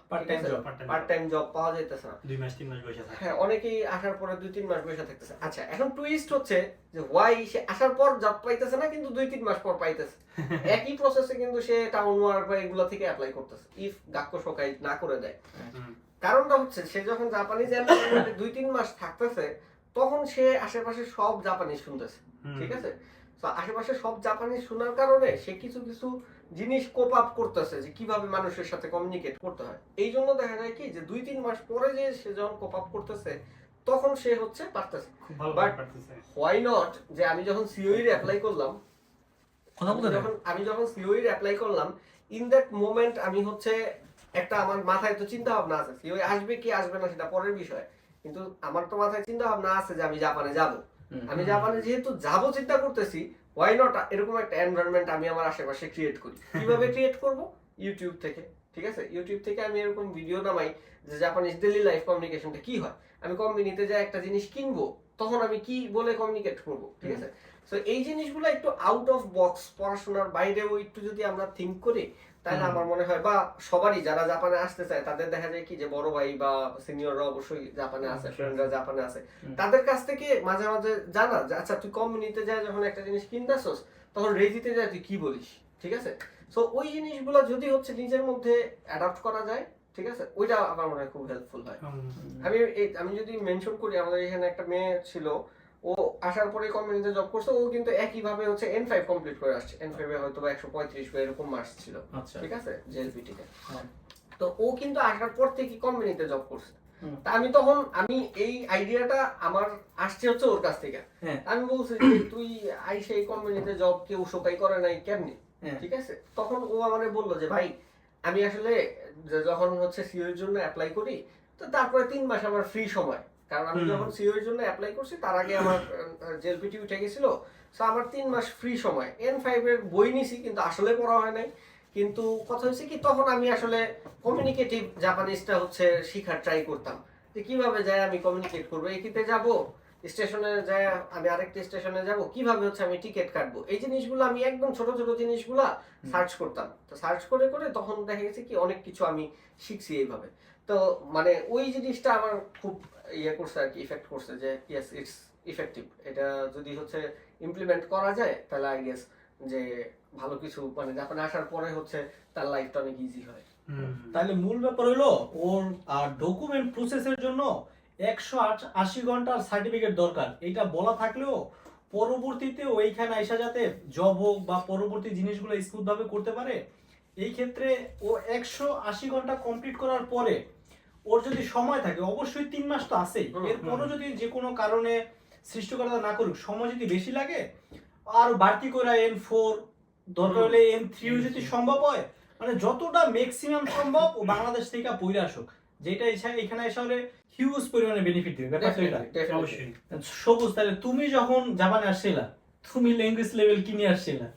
পার্ট টাইম জব পাওয়া যাইতেছে না, 2 মাস 3 মাস বসে থাকে। হ্যাঁ, অনেকেই আসার পরে 2-3 মাস বসে থাকতেছে। আচ্ছা, এখন টুইস্ট হচ্ছে যে ওয়াই সে আসার পর জব পাইতেছে না কিন্তু 2-3 মাস পর পাইতেছে। একই প্রসেসে কিন্তু সে টাউন ওয়ার্ক বা এগুলা থেকে অ্যাপ্লাই করতেছে, ইফ গাক্কো শোকাই না করে দেয়। কারণটা হচ্ছে সে যখন জাপানিজ এনভায়রনমেন্টে 2-3 মাস থাকতেছে তখন সে আশেপাশে সব জাপানিজ শুনতেছে, ঠিক আছে। তো আশেপাশে সব জাপানিজ শোনার কারণে সে কিছু কিছু জিনিস কোপ আপ করতেছে যে কিভাবে মানুষের সাথে কমিউনিকেট করতে হয়। এই জন্য দেখা যায় কি যে 2-3 মাস পরে যে সে যখন কোপ আপ করতেছে তখন সে হচ্ছে পারতেছে। বাট হোয়াই নট যে আমি যখন সিওই এর অ্যাপ্লাই করলাম, আমি যখন সিওই এর অ্যাপ্লাই করলাম, ইন দ্যাট মোমেন্ট আমি হচ্ছে একটা আমার মাথায় তো চিন্তা ভাবনা আছে সিওই আসবে কি আসবে না সেটা পরের বিষয়, কিন্তু আমার তো মাথায় চিন্তা ভাবনা আছে যে আমি জাপানে যাব। আমি জাপানে যেহেতু যাব চিন্তা করতেছি, হোয়াই নট এরকম একটা এনভায়রনমেন্ট আমি আমার আশেপাশে ক্রিয়েট করি। কিভাবে ক্রিয়েট করব? ইউটিউব থেকে, ঠিক আছে। ইউটিউব থেকে আমি এরকম ভিডিও নামাই যে জাপানিজ ডেইলি লাইফ কমিউনিকেশনটা কি হয়, আমি কোম্পানিতে যাই একটা জিনিস কিনবো তখন আমি কি বলে কমিউনিকেট করব, ঠিক আছে। সো এই জিনিসগুলো একটু আউট অফ বক্স, পড়াশোনার বাইরেও একটু যদি আমরা থিঙ্ক করি তাহলে আমার মনে হয়, বা সবারই যারা জাপানে আসতে চায় তাদের দেখা যায় কি যে বড় ভাই বা সিনিয়ররা অবশ্যই জাপানে আছে, ফ্রেন্ডরা জাপানে আছে, তাদের কাছ থেকে মাঝে মাঝে জানা যে আচ্ছা তুই কোম্পানিতে যায় যখন একটা জিনিস কিনতেছস তখন রেজিতে যায় তুই কি বলিস, ঠিক আছে। সো ওই জিনিসগুলো যদি হচ্ছে নিজের মধ্যে অ্যাডাপ্ট করা যায়, ঠিক আছে, ওইটা আমার মনে হয় খুব হেল্পফুল হয়। আমি যদি মেনশন করি, আমাদের এখানে একটা মেয়ে ছিল, ও আসার পরে কোম্পানিতে জব করছে, ও কিন্তু একই ভাবে হচ্ছে N5 কমপ্লিট করে আসছে। N5 এ হয়তো 135 বা এরকম মার্কস ছিল, ঠিক আছে, জেএলপিটি তে। তো ও কিন্তু আসার পর থেকে কোম্পানিতে জব করছে। তা আমি এই আইডিয়াটা আমার আসছে হচ্ছে ওর কাছ থেকে। আমি বলছি যে তুই আইসা এই কোম্পানিতে জব কেউ শোকাই করে নাই কেমনি, হ্যাঁ। ঠিক আছে, তখন ও আমাকে বললো যে ভাই আমি আসলে যখন হচ্ছে সিও এর জন্য অ্যাপ্লাই করি, তো তারপরে 3 মাস আমার ফ্রি সময়, কারণ আমি যখন সিও এর জন্য অ্যাপ্লাই করছি তার আগে আমার জেএলপিটি উঠে গেছিল, সো আমার 3 মাস ফ্রি সময়, N5 এর বই নিছি কিন্তু আসলে পড়া হয় নাই। কিন্তু কথা হচ্ছে কি, তখন আমি আসলে কমিউনিকেটিভ জাপানিজটা হচ্ছে শেখার ট্রাই করতাম, যে কিভাবে যায় আমি কমিউনিকেট করবো, একিতে যাব, স্টেশনে যায় আমি আরেকটা স্টেশনে যাব, কিভাবে হচ্ছে আমি টিকিট কাটবো, এই জিনিসগুলো আমি একদম ছোট ছোট জিনিসগুলা সার্চ করতাম। তো সার্চ করে করে তখন দেখা গেছে কি অনেক কিছু আমি শিখছি এইভাবে। তো মানে ওই জিনিসটা আমার খুব ইয়ে করছে আর কি, ইফেক্ট করছে যে ইয়েস ইটস ইফেক্টিভ, এটা যদি হচ্ছে ইমপ্লিমেন্ট করা যায় তাহলে আই গেস যে ভালো কিছু, মানে জাপানে আসার পরে হচ্ছে তার লাইফটা অনেক ইজি হয়। তাহলে মূল ব্যাপার হলো ওর ডকুমেন্ট প্রসেসের জন্য 180 ঘন্টার সার্টিফিকেট দরকার, এটা বলা থাকলেও পরবর্তীতে ওইখানে আইসা যাতে জব হোক বা পরবর্তী জিনিসগুলো স্মুথ ভাবে করতে পারে, এই ক্ষেত্রে ও 180 ঘন্টা কমপ্লিট করার পরে ওর যদি সময় থাকে, অবশ্যই 3 মাস তো আছেই, এরপরও যদি যে কোনো কারণে সৃষ্টিকর্তা না করুক, সময় যদি বেশি লাগে আর বাড়তি করে N4 দরকার হলে N3 যদি সম্ভব হয়, মানে যতটা ম্যাক্সিমাম সম্ভব ও বাংলাদেশ থেকে পড়ে আসুক, যেটা এখানে এসে হলে হিউজ পরিমাণে বেনিফিট দিবে ব্যাপারটা এটা। অবশ্যই। সবুজ, তাহলে তুমি যখন জাপানে আসছিলা, তুমি ল্যাঙ্গুয়েজ লেভেল কি নিয়ে আসছিলা?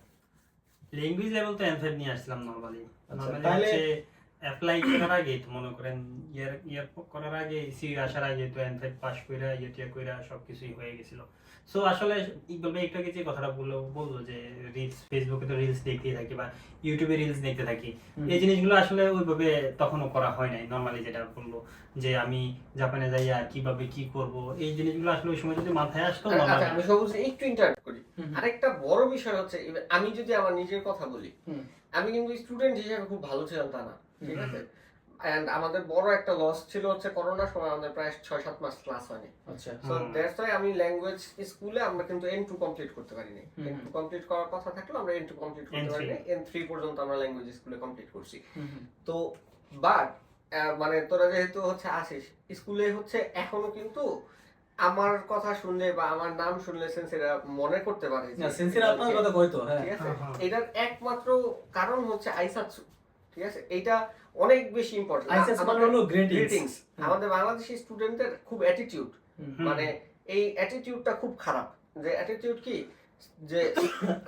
ল্যাঙ্গুয়েজ লেভেল তো N5 নিয়ে আসলাম নরমালি। নরমালি তাহলে হচ্ছে অ্যাপ্লাই করার আগে তো মনে করেন ইয়ার করার আগে সিই আসার আগে তো N5 পাস কইরা ইয়ে কইরা সবকিছুই হয়ে গেছিল। সো আসলে ইকবাল ভাই একটু আগে যে কথাটা বললো যে রিলস, ফেসবুকে তো রিলস দেখতেই থাকি বা ইউটিউবে রিলস দেখতে থাকি, এই জিনিসগুলো আসলে ওইভাবে তখনও করা হয় নাই। নরমালি যেটা বললো যে আমি জাপানে যাই আর কিভাবে কি করব, এই জিনিসগুলো আসলে ওই সময় যদি মাথায় আসতো। আচ্ছা, আমি সবুজ একটু ইন্টারাপ্ট করি। আরেকটা বড় বিষয় হচ্ছে, আমি যদি আমার নিজের কথা বলি, আমি কিন্তু স্টুডেন্ট হিসেবে খুব ভালো ছিলাম তা না, ঠিক আছে, এন্ড আমাদের বড় একটা লস ছিল হচ্ছে করোনার সময় আমাদের প্রায় 6-7 মাস ক্লাস হয়নি। আচ্ছা, সো দ্যাটস ওয়াই আমি ল্যাঙ্গুয়েজ স্কুলে আমরা কিন্তু N2 কমপ্লিট করতে পারিনি। N2 কমপ্লিট করার কথা থাকলো, আমরা N2 কমপ্লিট করতে পারিনি, N3 পর্যন্ত আমরা ল্যাঙ্গুয়েজ স্কুলে কমপ্লিট করছি। তো বাট মানে তোরা যেহেতু হচ্ছে আসিস স্কুলে, হচ্ছে এখনো কিন্তু আমার কথা শুনলে বা আমার নাম শুনলে সেন্সেরা মনে করতে পারে না সেন্সের আপনার কথা কইতো, হ্যাঁ ঠিক আছে। এটার একমাত্র কারণ হচ্ছে আইসাৎসু, ঠিক আছে, এটা অনেক বেশি ইম্পর্টেন্ট। আইসাৎসু মানে হলো গ্রিটিংস। আমাদের বাংলাদেশি স্টুডেন্টদের খুব অ্যাটিটিউড, মানে এই অ্যাটিটিউডটা খুব খারাপ। যে অ্যাটিটিউড কি, যে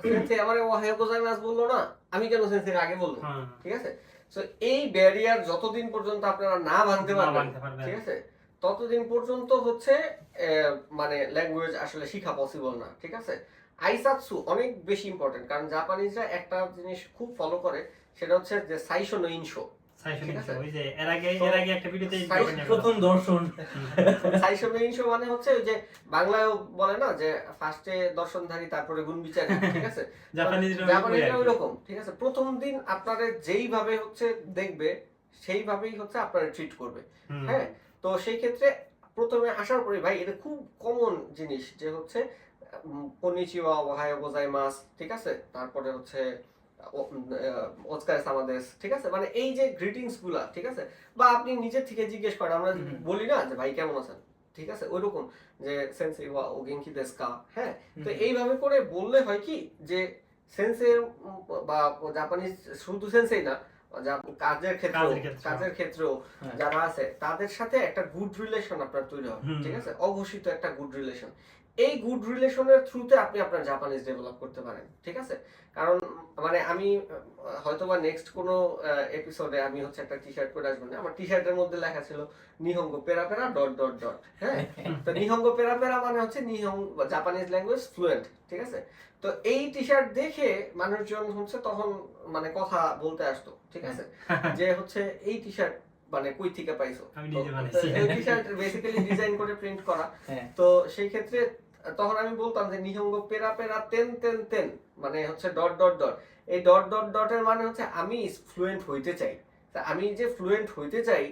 সেন্সে আমারে ওহাইও গোজাইমাস বললো না, আমি কেন সেন্সের আগে বলবো, ঠিক আছে। সো এই ব্যারিয়ার যতদিন পর্যন্ত আপনারা না ভাঙতে পারবেন, ঠিক আছে, ততদিন পর্যন্ত হচ্ছে মানে ল্যাঙ্গুয়েজ আসলে শেখা পসিবল না, ঠিক আছে। আইসাৎসু অনেক বেশি ইম্পর্টেন্ট, কারণ জাপানিজরা একটা জিনিস খুব ফলো করে, সেটা হচ্ছে যে সাইশো নো ইনশো। ওই যে এর আগে একটা ভিডিওতে প্রথম দর্শন, সাইশো নো ইনশো মানে হচ্ছে ওই যে বাংলায়ও বলে না যে ফার্স্টে দর্শনধারী তারপরে গুণ বিচারী, ঠিক আছে, জাপানিজরা ওইরকম, ঠিক আছে। প্রথম দিন আপনারা যেইভাবে হচ্ছে দেখবে সেইভাবেই হচ্ছে আপনারা ট্রিট করবে, হ্যাঁ। তো সেই ক্ষেত্রে প্রথমে আসার পরে ভাই এটা খুব কমন জিনিস যে হচ্ছে কনিচিওয়া, ওহাইও গোজাইমাস, ঠিক আছে, তারপরে হচ্ছে ওৎকারে সামাদেস, ঠিক আছে, মানে এই যে গ্রিটিংস গুলা, ঠিক আছে, বা আপনি নিজের থেকে জিজ্ঞেস করেন, আমরা বলি না যে ভাই কেমন আছেন, ঠিক আছে, ওইরকম যে সেন্সেই ওয়া ও গেনকি দেসু কা, হ্যাঁ। তো এইভাবে করে বললে হয় কি যে সেন্সের বা জাপানিজ শুধু সেন্সেই না, কাজের ক্ষেত্রেও যারা আছে তাদের সাথে একটা গুড রিলেশন আপনার তৈরি হবে, ঠিক আছে, অঘোষিত একটা গুড রিলেশন। এই গুড রিলেশনের থ্রুতে আপনি আপনার জাপানিজ ডেভেলপ করতে পারেন, ঠিক আছে। কারণ মানে আমি হয়তোবা নেক্সট কোনো এপিসোডে আমি হচ্ছে একটা টি শার্ট করে আসবো না, আমার টি শার্টের মধ্যে লেখা ছিল নিহঙ্গো পেরা পেরা ডট ডট ডট, হ্যাঁ। তো নিহঙ্গো পেরা পেরা মানে হচ্ছে জাপানিজ ল্যাঙ্গুয়েজ ফ্লুয়েন্ট, ঠিক আছে। তো এই টি শার্ট দেখে মানুষজন হচ্ছে তখন মানে কথা বলতে আসতো, ঠিক আছে, যে হচ্ছে এই টি শার্ট মানে কই থেকে পাইছো, এই টি শার্ট বেসিক্যালি ডিজাইন করে প্রিন্ট করা। তো সেই ক্ষেত্রে তখন আমি বলতাম যে নিহঙ্গো পেরা পেরা তেন তেন তেন মানে হচ্ছে ডট ডট ডট, এই ডট ডট ডটের মানে হচ্ছে আমি ফ্লুয়েন্ট হইতে চাই। তা আমি যে ফ্লুয়েন্ট হইতে চাই,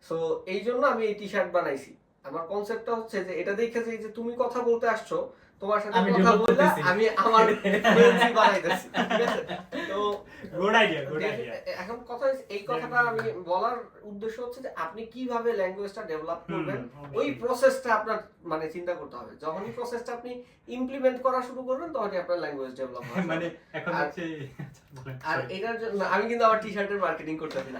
সো এই জন্য আমি এই টি শার্ট বানাইছি। আমার কনসেপ্টটা হচ্ছে যে এটা দেখে যে তুমি কথা বলতে আসছো, তোমার সাথে আমি কথা develop বললে করতেছি। আমি আমার fluency বাড়াইতেছি, ঠিক আছে? তো গুড আইডিয়া, গুড আইডিয়া। এখন কথা হচ্ছে, এই কথাটা আমি বলার উদ্দেশ্য হচ্ছে যে আপনি কিভাবে ল্যাঙ্গুয়েজটা ডেভেলপ করবেন, ওই প্রসেসটা আপনার মানে চিন্তা করতে হবে। যখনই প্রসেসটা আপনি ইমপ্লিমেন্ট করা শুরু করবেন তখনই আপনার ল্যাঙ্গুয়েজ ডেভেলপ হবে। মানে এখন আর- হচ্ছে আর এটার জন্য আমি কিন্তু আমার টি-শার্টের মার্কেটিং করতেছি না।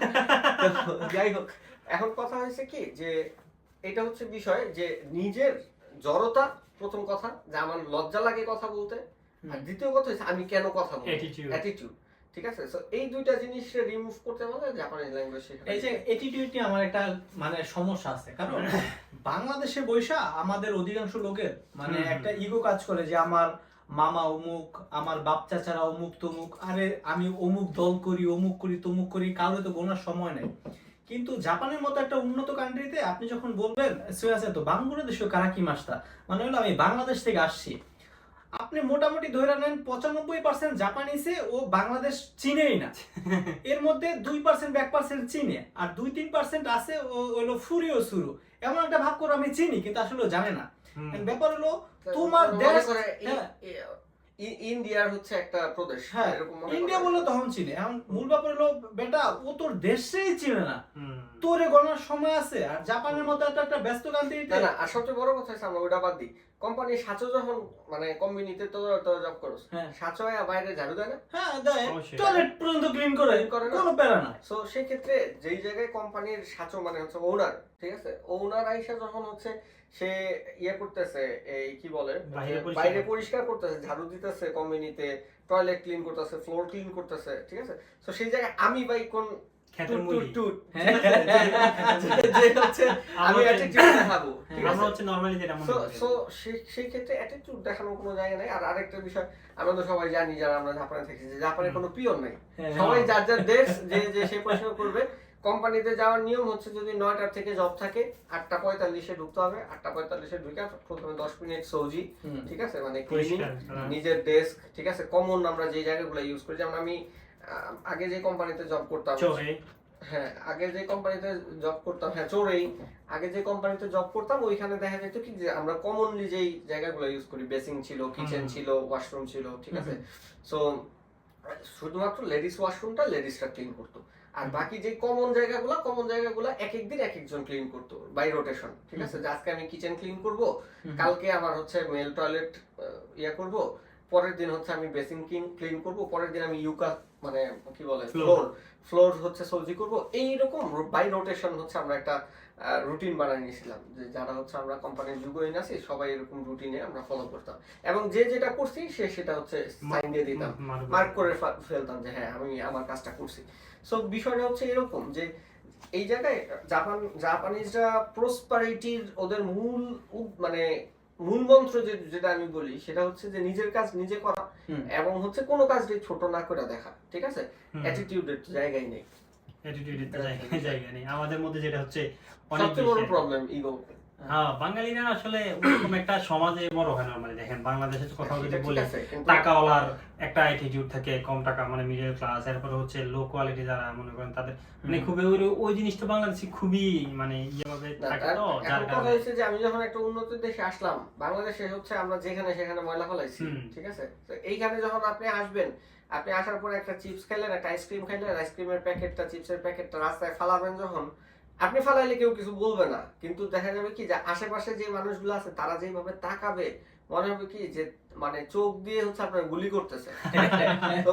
তো যাই হোক, এখন কথা হয়েছে কি যে এটা হচ্ছে বিষয় যে নিজের জড়তা, প্রথম কথা যে আমার লজ্জা লাগে কথা বলতে, আর দ্বিতীয় কথা হচ্ছে আমি কেন কথা বলবো, Attitude. অ্যাটিটিউড, ঠিক আছে? সো এই দুইটা জিনিস রিমুভ করতে পারলে জাপানিজ ল্যাঙ্গুয়েজ শেখা এই যে অ্যাটিটিউড নিয়ে আমার একটা মানে সমস্যা আছে, কারণ বাংলাদেশে বৈশা আমাদের অধিকাংশ লোকের মানে একটা ইগো কাজ করে যে আমার মামা অমুক, আমার বাপ চাচারা অমুক তমুক, আরে আমি অমুক দল করি, অমুক করি, তমুক করি, কারোর তো গোনার সময় নেই। কিন্তু জাপানের মতো একটা উন্নত কান্ট্রিতে আপনি যখন বলবেন আছে তো বাংলাদেশীয় কারাকি মাস্তা, মানে হলো আমি বাংলাদেশ থেকে আসছি, আপনি মোটামুটি ধরে নেন 95% জাপানিসে ও বাংলাদেশ চিনেই না। এর মধ্যে 2% 1% চিনে, আর 2-3% আছে ও হলো ফুরিও শুরু, এমন একটা ভাব করে আমি চিনি কিন্তু আসলে ও জানে না। ব্যাপার হলো তোমার দেশ, হ্যাঁ, ইন্ডিয়ার হচ্ছে একটা প্রদেশ, হ্যাঁ, এরকম মনে ইন্ডিয়া করে। বললে তখন চিনে। এখন মূল ব্যাপার হলো বেটা ও তোর দেশেই চিনে না, হুম। তোরে গণার সময় আছে। আর জাপানের মতো একটা ব্যস্ত কান্ট্রিতে না না, আর সবচেয়ে বড় কথা হচ্ছে আমরা ওটা বাদ দিই, কোম্পানির সাচো যখন মানে কোম্পানিতে তো জব করছ, হ্যাঁ। সাচো বাইরে ঝাড়ু দেয় না? হ্যাঁ দেয়, অবশ্যই। টয়লেট পর্যন্ত ক্লিন করে, করে না? কোনো প্যারা নাই। সো সেই ক্ষেত্রে যেই জায়গায় কোম্পানির সাচো মানে হচ্ছে ওনার, ঠিক আছে, ওনার আইসা যখন হচ্ছে সে ইয়ে করতেছে, এই কি বলে, বাইরে পরিষ্কার করতেছে, ঝাড়ু দিতেছে কোম্পানিতে, টয়লেট ক্লিন করতেছে, ফ্লোর ক্লিন করতেছে, ঠিক আছে? সো সেই জায়গায় আমি ভাই কোন খ্যাতের টুট মুলি। টুট ঠিক আছে? যে হচ্ছে আমি অ্যাটিটিউড দেখাবো, ঠিক আমরা আছে? হচ্ছে নরমালি যেটা মনে করি। সো সেই ক্ষেত্রে অ্যাটিটিউড দেখানোর কোনো জায়গা নাই। আর আরেকটা বিষয়, আমরা তো সবাই জানি যারা আমরা জাপানে থাকি যে জাপানে কোনো পিয়ন নাই, হ্যাঁ, সবাই যার যার দেশ, যে সে পড়াশোনা করবে। কোম্পানিতে যাওয়ার নিয়ম হচ্ছে যদি 9টার থেকে জব থাকে 8:45-এ ঢুকতে হবে, 8:45-এ ঢুকে প্রথমে 10 মিনিট সৌজি, হুম। ঠিক আছে, মানে ক্লিনিং, পরিষ্কার, হ্যাঁ। নিজের ডেস্ক, ঠিক আছে, কমন আমরা যে জায়গাগুলো ইউজ করি, যেমন আমি আগে যে কোম্পানিতে জব করতাম, চোরে। হ্যাঁ আগে যে কোম্পানিতে জব করতাম, হ্যাঁ চোরেই, আগে যে কোম্পানিতে জব করতাম ওইখানে দেখা যেত কি যে আমরা কমনলি যেই জায়গাগুলো ইউজ করি, বেসিং ছিল, কিচেন ছিল, ওয়াশরুম ছিল, ঠিক আছে? সো শুধুমাত্র লেডিস ওয়াশরুমটা লেডিসরা ক্লিন করতো, আর বাকি যে কমন জায়গাগুলো এক এক দিন এক একজন ক্লিন করতো বাই রোটেশন, ঠিক আছে? যে আজকে আমি কিচেন ক্লিন করব, কালকে আবার হচ্ছে মেল টয়লেট ইয়া করব, পরের দিন হচ্ছে আমি বেসিন ক্লিন করব, পরের দিন আমি ইউকা মানে কি বলে ফ্লোর হচ্ছে সবজি করব। এইরকম বাই রোটেশন হচ্ছে আমরা একটা রুটিন বানিয়ে নিয়েছিলাম, যে যারা হচ্ছে আমরা কোম্পানির যুগইন আছি সবাই এরকম রুটিনে আমরা ফলো করতাম, এবং যে যেটা করছি সেটা হচ্ছে সাইন দিয়ে দিতাম, মার্ক করে ফেলতাম যে হ্যাঁ আমি আমার কাজটা করছি। সো বিষয়টা হচ্ছে এরকম যে এই জায়গায় জাপানিজরা প্রসপারিটির ওদের মানে মূল মন্ত্র যেটা আমি বলি সেটা হচ্ছে যে নিজের কাজ নিজে করা, এবং হচ্ছে কোনো কাজকে ছোট না করে দেখা, ঠিক আছে? অ্যাটিটিউডের জায়গায় নেই, অ্যাটিটিউডের জায়গা নেই আমাদের মধ্যে, যেটা হচ্ছে অনেক সবচেয়ে বড় প্রবলেম ইগো। হ্যাঁ, বাঙালিরা আসলে ওরকম একটা সমাজে বড় হয় নরমালি। দেখেন বাংলাদেশের কথা যদি সেটা ঠিক বলি, আছে, কিন্তু টাকাওয়ালার একটা অ্যাটিটিউড থাকে, কম টাকা মানে মিডল ক্লাস, এরপরে হচ্ছে লো কোয়ালিটি যারা মনে করেন তাদের মানে খুবই ওই জিনিসটা বাংলাদেশে খুবই মানে ইয়েভাবে থাকে, তো যার এখন কথা কারণে হচ্ছে যে আমি যখন একটা উন্নত দেশে আসলাম, বাংলাদেশে হচ্ছে আমরা যেখানে সেখানে ময়লা ফেলাইছি, ঠিক আছে? তো এইখানে যখন আপনি আসবেন, আপনি আসার পরে একটা চিপস খাইলেন, একটা আইসক্রিম খাইলেন, আইসক্রিমের প্যাকেটটা, চিপসের প্যাকেটটা রাস্তায় ফালাবেন, যখন আপনি ফালাইলে কেউ কিছু বলবে না, কিন্তু দেখা যাবে কি যে আশেপাশে যে মানুষগুলো আছে তারা যেভাবে তাকাবে, মনে হবে কি যে মানে চোখ দিয়ে হচ্ছে আপনার গুলি করতেছে। তো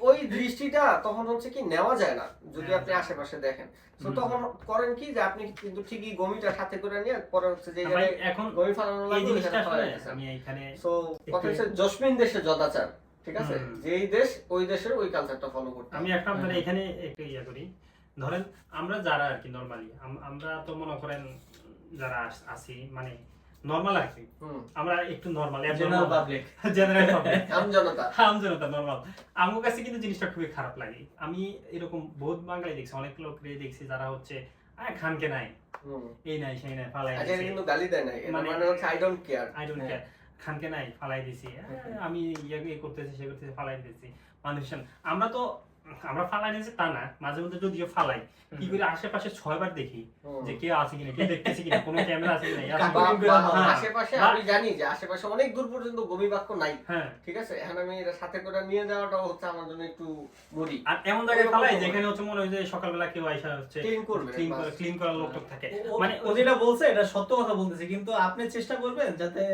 ওই দৃষ্টিটা তখন হচ্ছে কি নেওয়া যায় না যদি আপনি আশেপাশে দেখেন। তো তখন করেন কি যে আপনি কিন্তু ঠিকই গমিটা সাথে করে নিয়ে পরে হচ্ছে যে ভাই এখন গমি ফালানো এই লাগবে জিনিসটা ওইখানে আসলে ফালাইতেছে। আমি এখানে সো কথা হচ্ছে জসমিন দেশে যদাচার, ঠিক আছে? যেই দেশ ওই দেশের ওই কালচারটা ফলো করতে আমি একটা আপনার এখানে একটু ইয়া করি। ধরেন আমরা যারা আর কি নরমালি, আমরা তো মনে করেন যারা আছি মানে নরমাল আর কি, আমরা একটু normal general public, general public, আমজনতা নরমাল, আমার কাছে কিন্তু জিনিসটা খুবই খারাপ লাগে। আমি এরকম বহুত বাঙালি দেখছি, অনেক লোক দেখছি যারা হচ্ছে খানকে নাই, এই নাই সেই নাই, ফালাই আচ্ছা কিন্তু গালি দেয় না, মানে হচ্ছে আই ডোন্ট কেয়ার, খানকে নাই ফালাই দিছি, আমি ইয়ে করতেছি সে করতেছি ফালাই দিতেছি মানুষ। আমরা তো আমরা ফালাই নিয়েছি তা না, মাঝে মধ্যে যদিও ফালাই, কি করে আশেপাশে 6 বার দেখি যে কেউ আছে কিনা, কেউ দেখতেছে কিনা, কোনো ক্যামেরা আছে কিনা। আশেপাশে আমি জানি যে আশেপাশে অনেক দূর পর্যন্ত বমি বাক্য নাই, হ্যাঁ ঠিক আছে, এখন আমি এটা সাথে করে নিয়ে যাওয়াটাও হচ্ছে আমার জন্য একটু মুড়ি। আর এমন জায়গায় ফালাই যেখানে হচ্ছে মনে হয় যে সকালবেলা কেউ আইসা হচ্ছে ক্লিন করবে, ক্লিন করার লোক টোক থাকে। মানে ও যেটা বলছে এটা সত্য কথা বলতেছে, কিন্তু আপনি চেষ্টা করবেন যাতে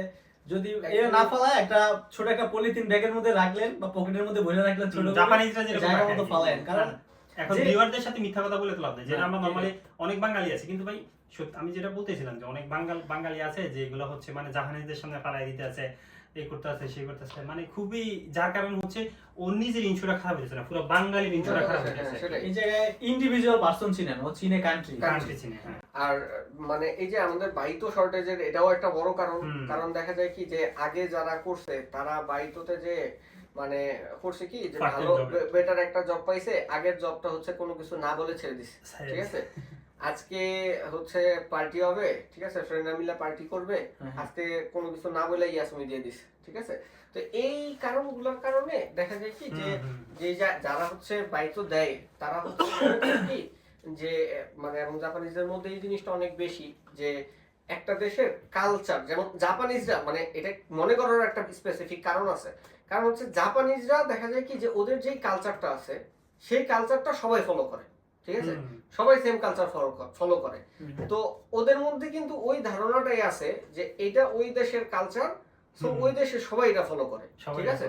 যদি এ না ফালায় একটা ছোট একটা পলিথিন ব্যাগের মধ্যে রাখলেন বা পকেটের মধ্যে ভরে রাখলেন, ছোট জাপানিজরা যেরকম জায়গা রাখে মতো আর কি। ফালায়েন। কারণ এখন যে- ভিউয়ারদের সাথে মিথ্যা কথা বলে তো লাভ নেই, যেটা আমরা হ্যাঁ, নরমালি অনেক বাঙালি আছে, কিন্তু ভাই সত্যি আমি যেটা বলতেছিলাম যে অনেক বাঙালি আছে যেগুলো হচ্ছে মানে জাপানিজদের সামনে পালাই দিতে আছে, এই করতে আছে সেই করতে আছে, মানে খুবই, যার কারণে হচ্ছে ওর নিজের ইনশোরা খারাপ হয়েছে না, পুরো বাঙালির ইনশোরা খারাপ হয়েছে। সেটাই। এই জায়গায় ইন্ডিভিজুয়াল পারসন চিনেন, ও চিনে কান্ট্রি। কান্ট্রি চিনে, হ্যাঁ। আর মানে এই যে আমাদের বাইতো শর্টেজের এটাও একটা বড় কারণ। কারণ দেখা যায় কি যে আগে যারা করছে তারা বাইতোতে যে মানে করছে কি যে ভালো বেটার একটা জব পাইছে, আগের জবটা হচ্ছে কোনো কিছু না বলে ছেড়ে দিছে, ঠিক আছে, আজকে হচ্ছে পার্টি হবে, ঠিক আছে, ফ্রেন্ডরা মিলে পার্টি করবে, আজকে কোনো কিছু না বলে ইয়াসমি দিয়ে দিছে, ঠিক আছে। তো এই কারণগুলোর কারণে দেখা যায় কি যে যারা হচ্ছে বাইতো দেয় তারা হচ্ছে কি যে মানে এবং জাপানিজদের মধ্যে এই জিনিসটা অনেক বেশি যে একটা দেশের কালচার, যেমন জাপানিজরা মানে এটা মনে করার একটা স্পেসিফিক কারণ আছে। কারণ হচ্ছে জাপানিজরা দেখা যায় কি যে ওদের যেই কালচারটা আছে সেই কালচারটা সবাই ফলো করে, ঠিক আছে, সবাই সেম কালচার ফলো করে। তো ওদের মধ্যে কিন্তু ওই ধারণাটাই আছে যে এটা ওই দেশের কালচার, সো ওই দেশে সবাই এটা ফলো করে, ঠিক আছে।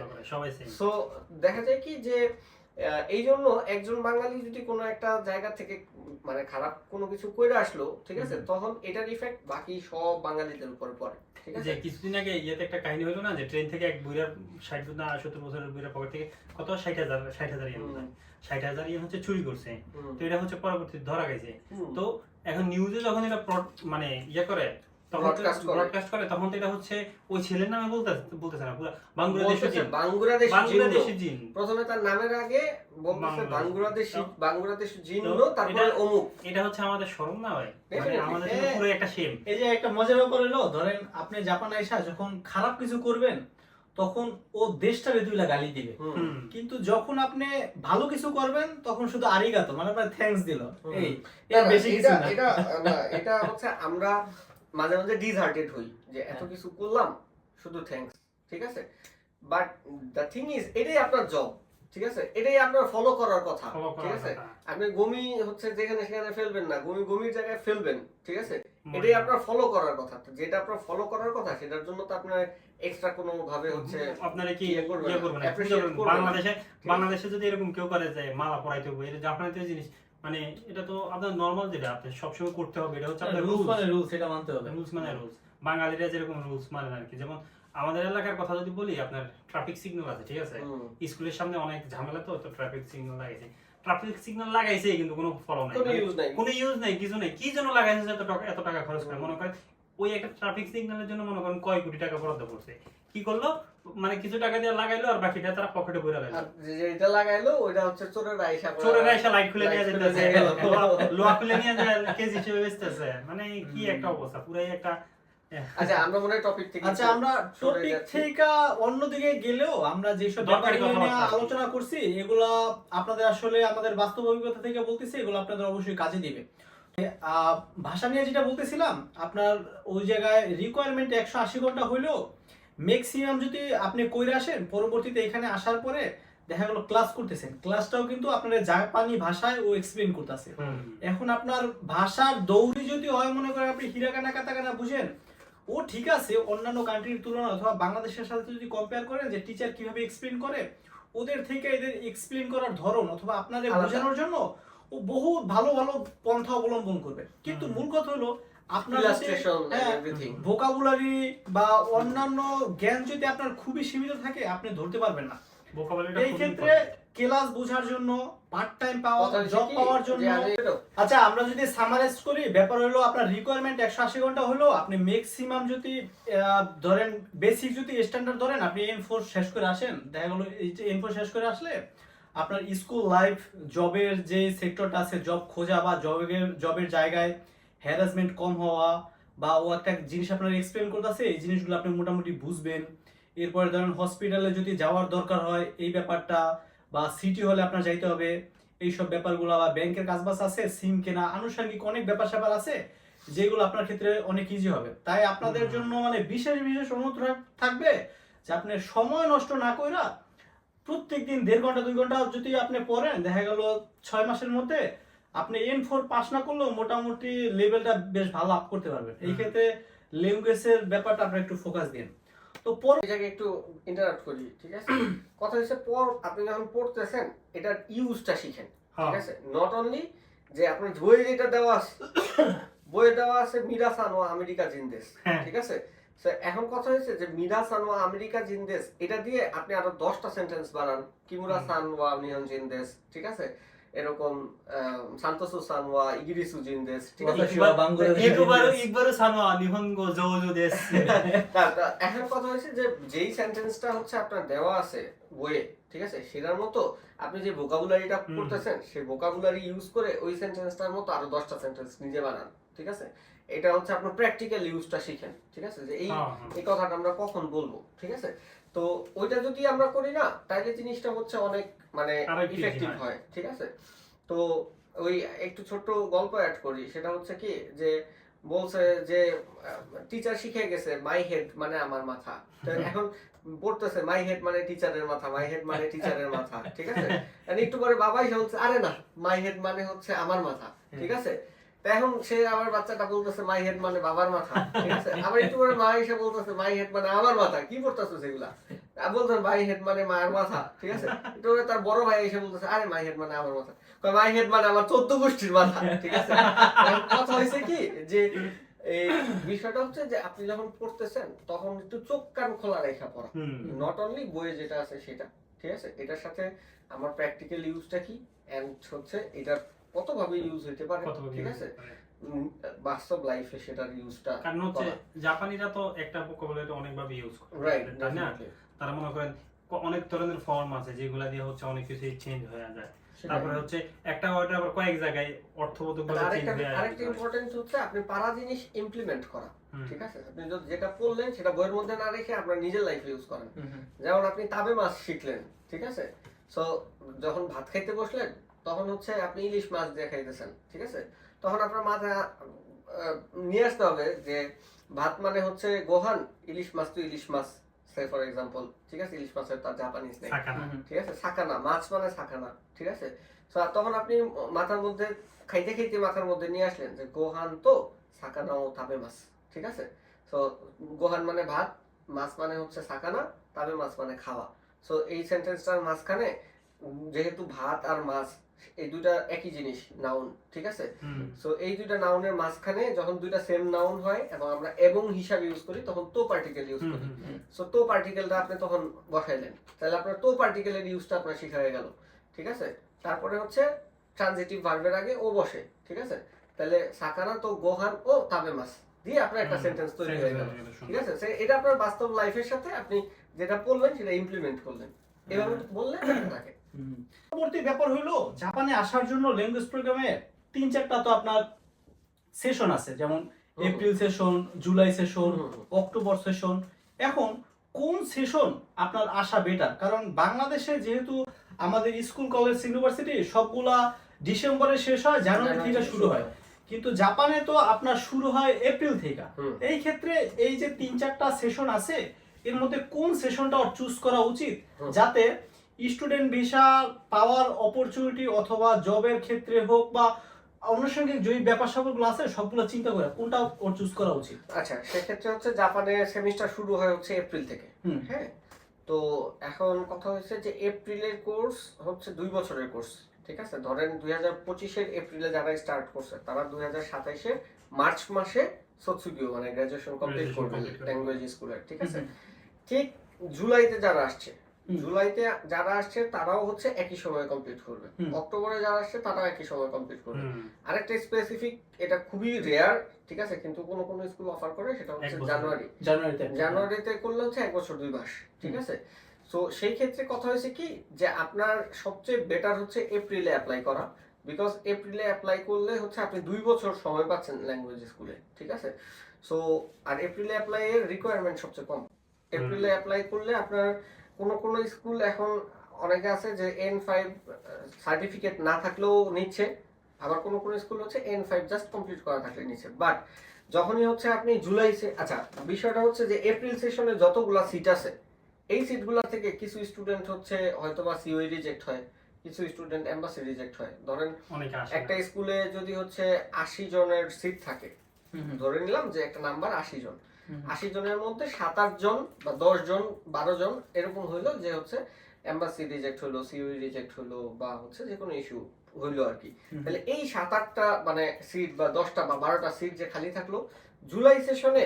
সো দেখা যায় কি যে এই জন্য একজন বাঙালি যদি কোনো একটা জায়গা থেকে মানে খারাপ কোনো কিছু কইরা আসলো, ঠিক আছে, তখন এটার ইফেক্ট বাকি সব বাঙালিদের উপর পড়ে, ঠিক আছে। যে কিছুদিন আগে ইয়েতে একটা কাহিনী হলো না, যে ট্রেন থেকে এক বুড়ার 60 না 70 বছরের বুড়ার পকেট থেকে কত 60,000 ইয়েন, 60,000 ইয়েন হচ্ছে চুরি করছে। তো এটা হচ্ছে পরবর্তীতে ধরা গেছে। তো এখন নিউজে যখন এটা মানে ইয়ে করে ব্রডকাস্ট করে তখন তো এটা হচ্ছে ওই ছেলের নামে বলতেছে না, পুরো বাংলাদেশি জিন। প্রথমে তার নামের আগে বলতেছে বাংলাদেশি জিন, তারপরে অমুক। এটা হচ্ছে আমাদের শরম না হয়, মানে আমাদের জন্য পুরো একটা শেম। এই যে একটা মজার ব্যাপার হলো, ধরেন আপনি জাপান আইসা যখন খারাপ কিছু করবেন তখন ও দেশটারে দুইলা গালি দিবে, কিন্তু যখন আপনি ভালো কিছু করবেন তখন শুধু আরিগাতো মানে আপনার থ্যাঙ্কস দিল। এই বেশি কিছু না। এটা হচ্ছে আমরা মাঝে মাঝে ডিসহার্টেড হই যে এত কিছু করলাম শুধু থ্যাঙ্কস, ঠিক আছে, বাট দ্য থিং ইজ এটাই আপনার জব, ঠিক আছে, এটাই আপনার ফলো করার কথা, ঠিক আছে। আপনি গমি হচ্ছে যেখানে সেখানে ফেলবেন না, গমির জায়গায় ফেলবেন, ঠিক আছে, এটাই আপনার ফলো করার কথা। যেটা আপনার ফলো করার কথা সেটার জন্য তো আপনার এক্সট্রা কোনো ভাবে হচ্ছে আপনারা কি ইয়ে করবেন বাংলাদেশে যদি এরকম কেউ করে যায় মালা পরাইতে হবে, এটা জাপানিতে জিনিস মানে এটা তো আপনার নরমাল, যেটা আপনি সবসময় করতে হবে, এটা হচ্ছে আপনার রুলস মানে রুলস, এটা মানতে হবে। রুলস মানে রুলস, বাঙালিরা যেরকম রুলস মানে আর কি। যেমন আমাদের এলাকার কথা যদি বলি, আপনার ট্রাফিক সিগন্যাল আছে, ঠিক আছে, স্কুলের সামনে অনেক ঝামেলা, তো ট্রাফিক সিগন্যাল লাগাইছে, কিন্তু কোনো ফলো নাই, কোনো ইউজ নাই, কিছু নাই, কি জন্য লাগাইছে এত টাকা খরচ করে, মনে করেন ওই একটা ট্রাফিক সিগন্যালের জন্য মনে করেন কয় কোটি টাকা বরাদ্দ করছে, কি করলো মানে কিছু টাকা দিয়ে লাগাইলো আর বাকিটা তারা পকেটে ভরে রাখলো। যেটা লাগাইলো ওইটা হচ্ছে চোরেরা আইসা লাইট খুলে নিয়ে যেতেছে, লোহা খুলে নিয়ে যায় কেজি হিসেবে বেচতেছে, মানে কি একটা অবস্থা, পুরাই একটা। আচ্ছা আমরা মনে হয় টপিক থেকে অন্যদিকে গেলেও আমরা যেসব ব্যাপারগুলো নিয়ে আলোচনা করছি এগুলা আপনাদের আসলে আমাদের বাস্তব অভিজ্ঞতা থেকে বলতেছি, এগুলো আপনাদের অবশ্যই কাজে দিবে। ভাষা নিয়ে যেটা বলতেছিলাম, আপনার ওই জায়গায় রিকোয়ারমেন্ট 180 ঘন্টা হইলেও ম্যাক্সিমাম যদি আপনি কইরা আসেন, পরবর্তীতে এখানে আসার পরে দেখা গেল ক্লাস করতেছেন, ক্লাসটাও কিন্তু আপনার জাপানি ভাষায় ও এক্সপ্লেইন করতেছে। এখন আপনার ভাষার দৌড়ি যদি হয়, মনে করেন আপনি হিরাকানা কাতাকানা বুঝেন, ও ঠিক আছে, অন্যান্য কান্ট্রির তুলনায় অথবা বাংলাদেশের সাথে যদি কম্পেয়ার করেন যে টিচার কিভাবে এক্সপ্লেইন করে, ওদের থেকে এদের এক্সপ্লেইন করার ধরন অথবা আপনাদের বোঝানোর জন্য ও বহু ভালো ভালো পন্থা অবলম্বন করবে। কিন্তু মূল কথা হলো আপনার ভোকাবুলারি বা অন্যান্য জ্ঞান যদি আপনার খুবই সীমিত থাকে, আপনি ধরতে পারবেন না। এই ক্ষেত্রে ক্লাস বোঝার জন্য, পার্ট টাইম পাওয়া, জব পাওয়ার জন্য, আচ্ছা আমরা যদি সামারাইজ করি, ব্যাপার হলো আপনার রিকোয়ারমেন্ট 180 ঘন্টা হলো, আপনি ম্যাক্সিমাম যদি ধরেন বেসিক যদি স্ট্যান্ডার্ড ধরেন, আপনি N4 শেষ করে আসেন, দেখা গেল এই যে N4 শেষ করে আসলে আপনার স্কুল লাইফ, জবের যে সেক্টরটা আছে, জব খোঁজা বা জবের জায়গায় হ্যারাসমেন্ট কম হওয়া, বা ও একটা জিনিস আপনার এক্সপ্লেন করতেছে, এই জিনিসগুলো আপনি মোটামুটি বুঝবেন। এরপরে ধরেন হসপিটালে যদি যাওয়ার দরকার হয় এই ব্যাপারটা, বা সিটি হলে আপনার যাইতে হবে, এইসব ব্যাপারগুলো, বা ব্যাংকের কাজবাজ আছে, সিম কেনা, আনুষঙ্গিক অনেক ব্যাপার স্যাপার আছে যেগুলো আপনার ক্ষেত্রে অনেক ইজি হবে। তাই আপনাদের জন্য মানে বিশেষ বিশেষ অনুরোধ থাকবে যে আপনি সময় নষ্ট না কইরা প্রত্যেকদিন 1.5 ঘন্টা 2 ঘন্টা যদি আপনি পড়েন, দেখা গেল 6 মাসের মধ্যে আপনি N4 পাস না করলেও মোটামুটি লেভেলটা বেশ ভালো আপ করতে পারবেন। এই ক্ষেত্রে ল্যাঙ্গুয়েজের ব্যাপারটা আপনি একটু ফোকাস দিন। তো এই জায়গায় একটু ইন্টারাপ্ট করি, ঠিক আছে? কথা হচ্ছে আপনি যখন পড়তেছেন এটার ইউজটা শিখেন, ঠিক আছে? নট অনলি যে আপনার বইয়ে যেটা দেওয়া আছে, বইয়ে দেওয়া আছে মিরাসান ও আমেরিকা জিন্দেস, ঠিক আছে? এখন কথা হয়েছে যে মিরাসান ও আমেরিকা জিন্দেস এটা দিয়ে আপনি আরো 10টা সেন্টেন্স বানান, কিমুরা সান ওয়া নিহন জিন্দেস, ঠিক আছে? এরকম সান্তোসু সান ওয়া ইগিরিসু জিন্দেস, ঠিক আছে? একবারও সানো নিহনগো জোজো দেশ। এখন কথা হচ্ছে যে যেই সেন্টেন্সটা হচ্ছে আপনার দেওয়া আছে বইয়ে, ঠিক আছে, সেটার মতো আপনি যে ভোকাবুলারিটা করতেছেন সেই ভোকাবুলারি ইউজ করে ওই সেন্টেন্সটার মতো আরো 10টা সেন্টেন্স নিজে বানান, ঠিক আছে? এটা হচ্ছে আপনার প্র্যাকটিক্যাল ইউজটা শিখেন, ঠিক আছে? যে এই কথাটা আমরা কখন বলবো, ঠিক আছে? তো ওইটা যদি আমরা করি না তাহলে জিনিসটা হচ্ছে অনেক মানে ইফেক্টিভ হয়, ঠিক আছে? তো ওই একটু ছোট্ট গল্প অ্যাড করি, সেটা হচ্ছে কি যে বলছে যে টিচার শিখে গেছে মাই হেড মানে আমার মাথা, তো এখন পড়তেছে মাই হেড মানে টিচারের মাথা, মাই হেড মানে টিচারের মাথা, ঠিক আছে? একটু পরে বাবাই বলছে আরে না, মাই হেড মানে হচ্ছে আমার মাথা, ঠিক আছে? তো এখন সে আবার বাচ্চাটা বলতেছে মাই হেড মানে বাবার মাথা, ঠিক আছে? আবার একটু পরে মা এসে বলতেছে মাই হেড মানে আমার মাথা, কি পড়তেছো সেগুলা? বলতেন মাই হেড মানে মায়ের মাথা, ঠিক আছে? একটু পরে তার বড় ভাই এসে বলতেছে আরে মাই হেড মানে আমার মাথা, মাই হেড মানে আমার 14 গোষ্ঠীর মাথা, ঠিক আছে? কথা হয়েছে কি যে এই বিষয়টা হচ্ছে যে আপনি যখন পড়তেছেন তখন একটু চোখ কান খোলা রেখা পড়া, নট অনলি বইয়ে যেটা আছে সেটা, ঠিক আছে? এটার সাথে আমার প্র্যাকটিক্যাল ইউজটা কি এন্ড হচ্ছে এটা কতভাবে ইউজ হতে পারে, ঠিক আছে? বাস্তব লাইফে সেটার ইউজটা, কারণ হচ্ছে জাপানিরা তো একটা ভোকাবুলারি অনেকভাবে ইউজ করে, রাইট? তাই না? তারা মনে করেন অনেক ধরনের ফর্ম আছে যেগুলা দিয়ে হচ্ছে অনেক কিছু চেঞ্জ হয়ে যায়। তারপরে হচ্ছে একটা ওয়ার্ড আবার কয়েক জায়গায় অর্থবোধক ভাবে চেঞ্জ হয়ে যায়। আরেকটা ইম্পর্টেন্ট হচ্ছে আপনি পারা জিনিস ইমপ্লিমেন্ট করা, ঠিক আছে? আপনি যেটা পড়লেন সেটা বইয়ের মধ্যে না রেখে আপনার নিজের লাইফে ইউজ করেন। যেমন আপনি তাবে মাছ শিখলেন, ঠিক আছে? সো যখন ভাত খাইতে বসলেন তখন হচ্ছে আপনি ইলিশ মাছ দিয়ে খাইতেছেন, ঠিক আছে? তখন আপনার মাথা নিয়ে আসতে হবে যে ভাত মানে হচ্ছে গোহান, ইলিশ মাছ তো ইলিশ মাছ, সে ফর এক্সাম্পল, ঠিক আছে? ইলিশ মাছের তার জাপানিজ নেই, ঠিক আছে? সাকানা, মাছ মানে সাকানা, ঠিক আছে? তখন আপনি মাথার মধ্যে খাইতে খাইতে মাথার মধ্যে নিয়ে আসলেন যে গোহান তো সাকানা ও তাবে মাছ, ঠিক আছে? তো গোহান মানে ভাত, মাছ মানে হচ্ছে সাকানা, তাবে মাছ মানে খাওয়া। সো এই সেন্টেন্সটার মাঝখানে যেহেতু ভাত আর মাছ এই দুইটা একই জিনিস, নাউন, ঠিক আছে? সো এই দুইটা নাউনের মাঝখানে যখন দুইটা সেম নাউন হয় এবং আমরা এবং হিসাবে ইউজ করি তখন তো পার্টিকেল ইউজ করি। সো তো পার্টিকেলটা আপনি তখন বসাইলেন, তাহলে আপনার তো পার্টিকেলের ইউজটা আপনার শেখা হয়ে গেল, ঠিক আছে? তারপরে হচ্ছে ট্রানজিটিভ ভার্বের আগে ও বসে, ঠিক আছে? তাহলে সাকানা তো গোহান ও তাবে মাছ দিয়ে আপনার একটা সেন্টেন্স তৈরি হয়ে গেল, ঠিক আছে? এটা আপনার বাস্তব লাইফের সাথে আপনি যেটা পড়লেন সেটা ইমপ্লিমেন্ট করলেন, এভাবে বললে থাকে। পরবর্তী ব্যাপার হলো জাপানে আসার জন্য ল্যাঙ্গুয়েজ প্রোগ্রামে 3-4টা তো আপনার সেশন আছে, যেমন April session, July session, October session. এখন কোন সেশন আপনার আসা বেটার? কারণ বাংলাদেশে যেহেতু আমাদের স্কুল, কলেজ, ইউনিভার্সিটি সবগুলা ডিসেম্বরে শেষ হয়, জানুয়ারি থেকে শুরু হয়, কিন্তু জাপানে তো আপনার শুরু হয় এপ্রিল থেকে। এই ক্ষেত্রে এই যে 3-4টা সেশন আছে এর মধ্যে কোন সেশনটা চুজ করা উচিত যাতে স্টুডেন্ট ভিসা পাওয়ার অপরচুনিটি অথবা জবের ক্ষেত্রে হোক বা আনুষঙ্গিক যে ব্যাপার স্যাপারগুলো আছে সবগুলো চিন্তা করে কোনটা ওর চুজ করা উচিত? আচ্ছা, সেক্ষেত্রে হচ্ছে জাপানের সেমিস্টার শুরু হয় হচ্ছে এপ্রিল থেকে, হ্যাঁ? তো এখন কথা হচ্ছে যে এপ্রিলের কোর্স হচ্ছে 2 বছরের কোর্স, ঠিক আছে? ধরেন 2025-এর এপ্রিলে যারা স্টার্ট করছে তারা 2027-এর মার্চ মাসে সোৎসুগিও মানে গ্রাজুয়েশন কমপ্লিট করবে ল্যাঙ্গুয়েজ স্কুলের, ঠিক আছে? ঠিক জুলাইতে যারা আসছে, তারাও হচ্ছে একই সময়ে কমপ্লিট করবে। অক্টোবরে যারা আসছে তারাও একই সময়ে কমপ্লিট করবে। আরেকটা স্পেসিফিক, এটা খুবই রেয়ার, ঠিক আছে? কিন্তু কোন কোন স্কুল অফার করে, সেটা হচ্ছে জানুয়ারিতে করলে হচ্ছে 1 বছর 2 মাস, ঠিক আছে? সো সেই ক্ষেত্রে কথা হয়েছে কি যে আপনার সবচেয়ে বেটার হচ্ছে এপ্রিলে অ্যাপ্লাই করা, বিকজ এপ্রিলে অ্যাপ্লাই করলে হচ্ছে আপনি 2 বছর সময় পাচ্ছেন ল্যাঙ্গুয়েজ স্কুলে, ঠিক আছে? সো আর এপ্রিলে অ্যাপ্লাই এর রিকোয়ারমেন্ট সবচেয়ে কম। এপ্রিলে অ্যাপ্লাই করলে আপনার কোন স্কুল এখন অনেকে আছে যে N5 সার্টিফিকেট না থাকলেও নিচ্ছে, আবার কোন কোন স্কুল হচ্ছে N5 জাস্ট কমপ্লিট করা থাকলে নিচ্ছে। বাট যখনই হচ্ছে আপনি আচ্ছা বিষয়টা হচ্ছে যে এপ্রিল সেশনে যতগুলা সিট আছে এই সিটগুলা থেকে কিছু স্টুডেন্ট হচ্ছে হয়তোবা সিওই রিজেক্ট হয়, কিছু স্টুডেন্ট এমবাসি রিজেক্ট হয়। ধরেন অনেকে আসে একটা না। স্কুলে যদি হচ্ছে 80 জনের সিট থাকে, ধরে নিলাম যে একটা নাম্বার 80 জন, 80 জনের মধ্যে 7-8 জন বা 10 জন 12 জন এরকম হইলো যে হচ্ছে এমবাসি রিজেক্ট হলো, সিওই রিজেক্ট হলো, বা হচ্ছে যে কোনো ইস্যু হইলো আর কি। তাহলে এই 7-8টা মানে সিট বা 10টা বা 12টা সিট যে খালি থাকলো, জুলাই সেশনে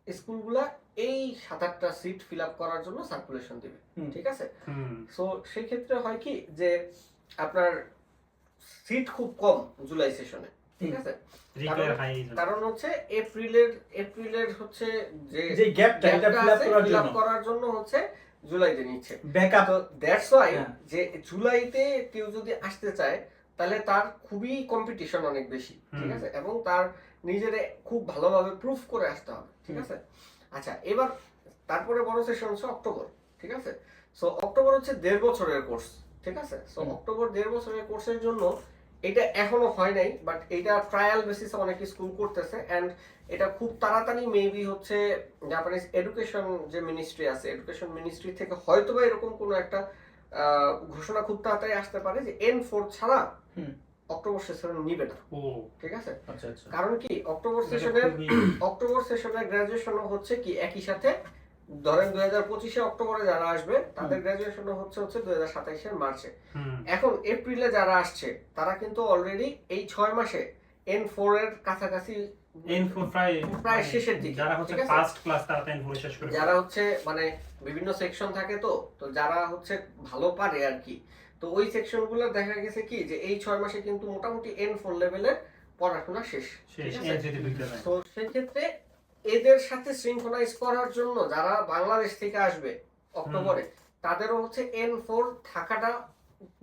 স্কুলগুলা এই 7-8টা সিট ফিল আপ করার জন্য সার্কুলেশন দিবে, ঠিক আছে? সো সেই ক্ষেত্রে হয় কি যে আপনার সিট খুব কম জুলাই সেশনে, ঠিক আছে? কারণ হচ্ছে এপ্রিলের হচ্ছে যে গ্যাপটা এটা ফিল আপ করার জন্য হচ্ছে জুলাইতে নিচ্ছে ব্যাকআপ। তো দ্যাটস ওয়াই যে জুলাইতে কেউ যদি আসতে চায় তাহলে তার খুবই কম্পিটিশন অনেক বেশি, ঠিক আছে? এবং তার নিজের খুব ভালোভাবে প্রুফ করে আসতে হবে, ঠিক আছে? আচ্ছা, এবার তারপরে বড় সেশন হচ্ছে অক্টোবর, ঠিক আছে? সো অক্টোবর হচ্ছে 1.5 বছরের কোর্স, ঠিক আছে? সো অক্টোবর 1.5 বছরের কোর্সের জন্য এটা এখনো হয় নাই, বাট এটা ট্রায়াল বেসিসে অনেক স্কুল করতেছে। এন্ড এটা খুব তাড়াতাড়ি মেবি হচ্ছে জাপানিজ এডুকেশন যে মিনিস্ট্রি আছে, এডুকেশন মিনিস্ট্রি থেকে হয়তোবা এরকম কোনো একটা ঘোষণা খুব তাড়াতাড়ি আসতে পারে যে N4 ছাড়া অক্টোবর সেশন নিবে না, ঠিক আছে? আচ্ছা আচ্ছা। কারণ কি অক্টোবর সেশনের গ্রাজুয়েশন হচ্ছে কি একই সাথে, ধরেন 2025-এ অক্টোবরে যারা আসবে তাদের গ্রাজুয়েশন হচ্ছে 2027-এর মার্চে। এখন এপ্রিলে যারা আসছে তারা কিন্তু অলরেডি এই 6 মাসে N4 এর কাছাকাছি, N4 প্রায় শেষের দিকে, যারা হচ্ছে ফার্স্ট ক্লাস তারা N4 শেষ করে, যারা হচ্ছে মানে বিভিন্ন সেকশন থাকে তো যারা হচ্ছে ভালো পারে আর কি। তো ওই সেকশনগুলো দেখা গেছে কি যে এই 6 মাসে কিন্তু মোটামুটি N4 লেভেলের পড়াশোনা শেষ, ঠিক আছে? তো সেই ক্ষেত্রে এদের সাথে সিনক্রোনাইজ করার জন্য যারা বাংলাদেশ থেকে আসবে অক্টোবরে, তাদেরও হচ্ছে N4 থাকাটা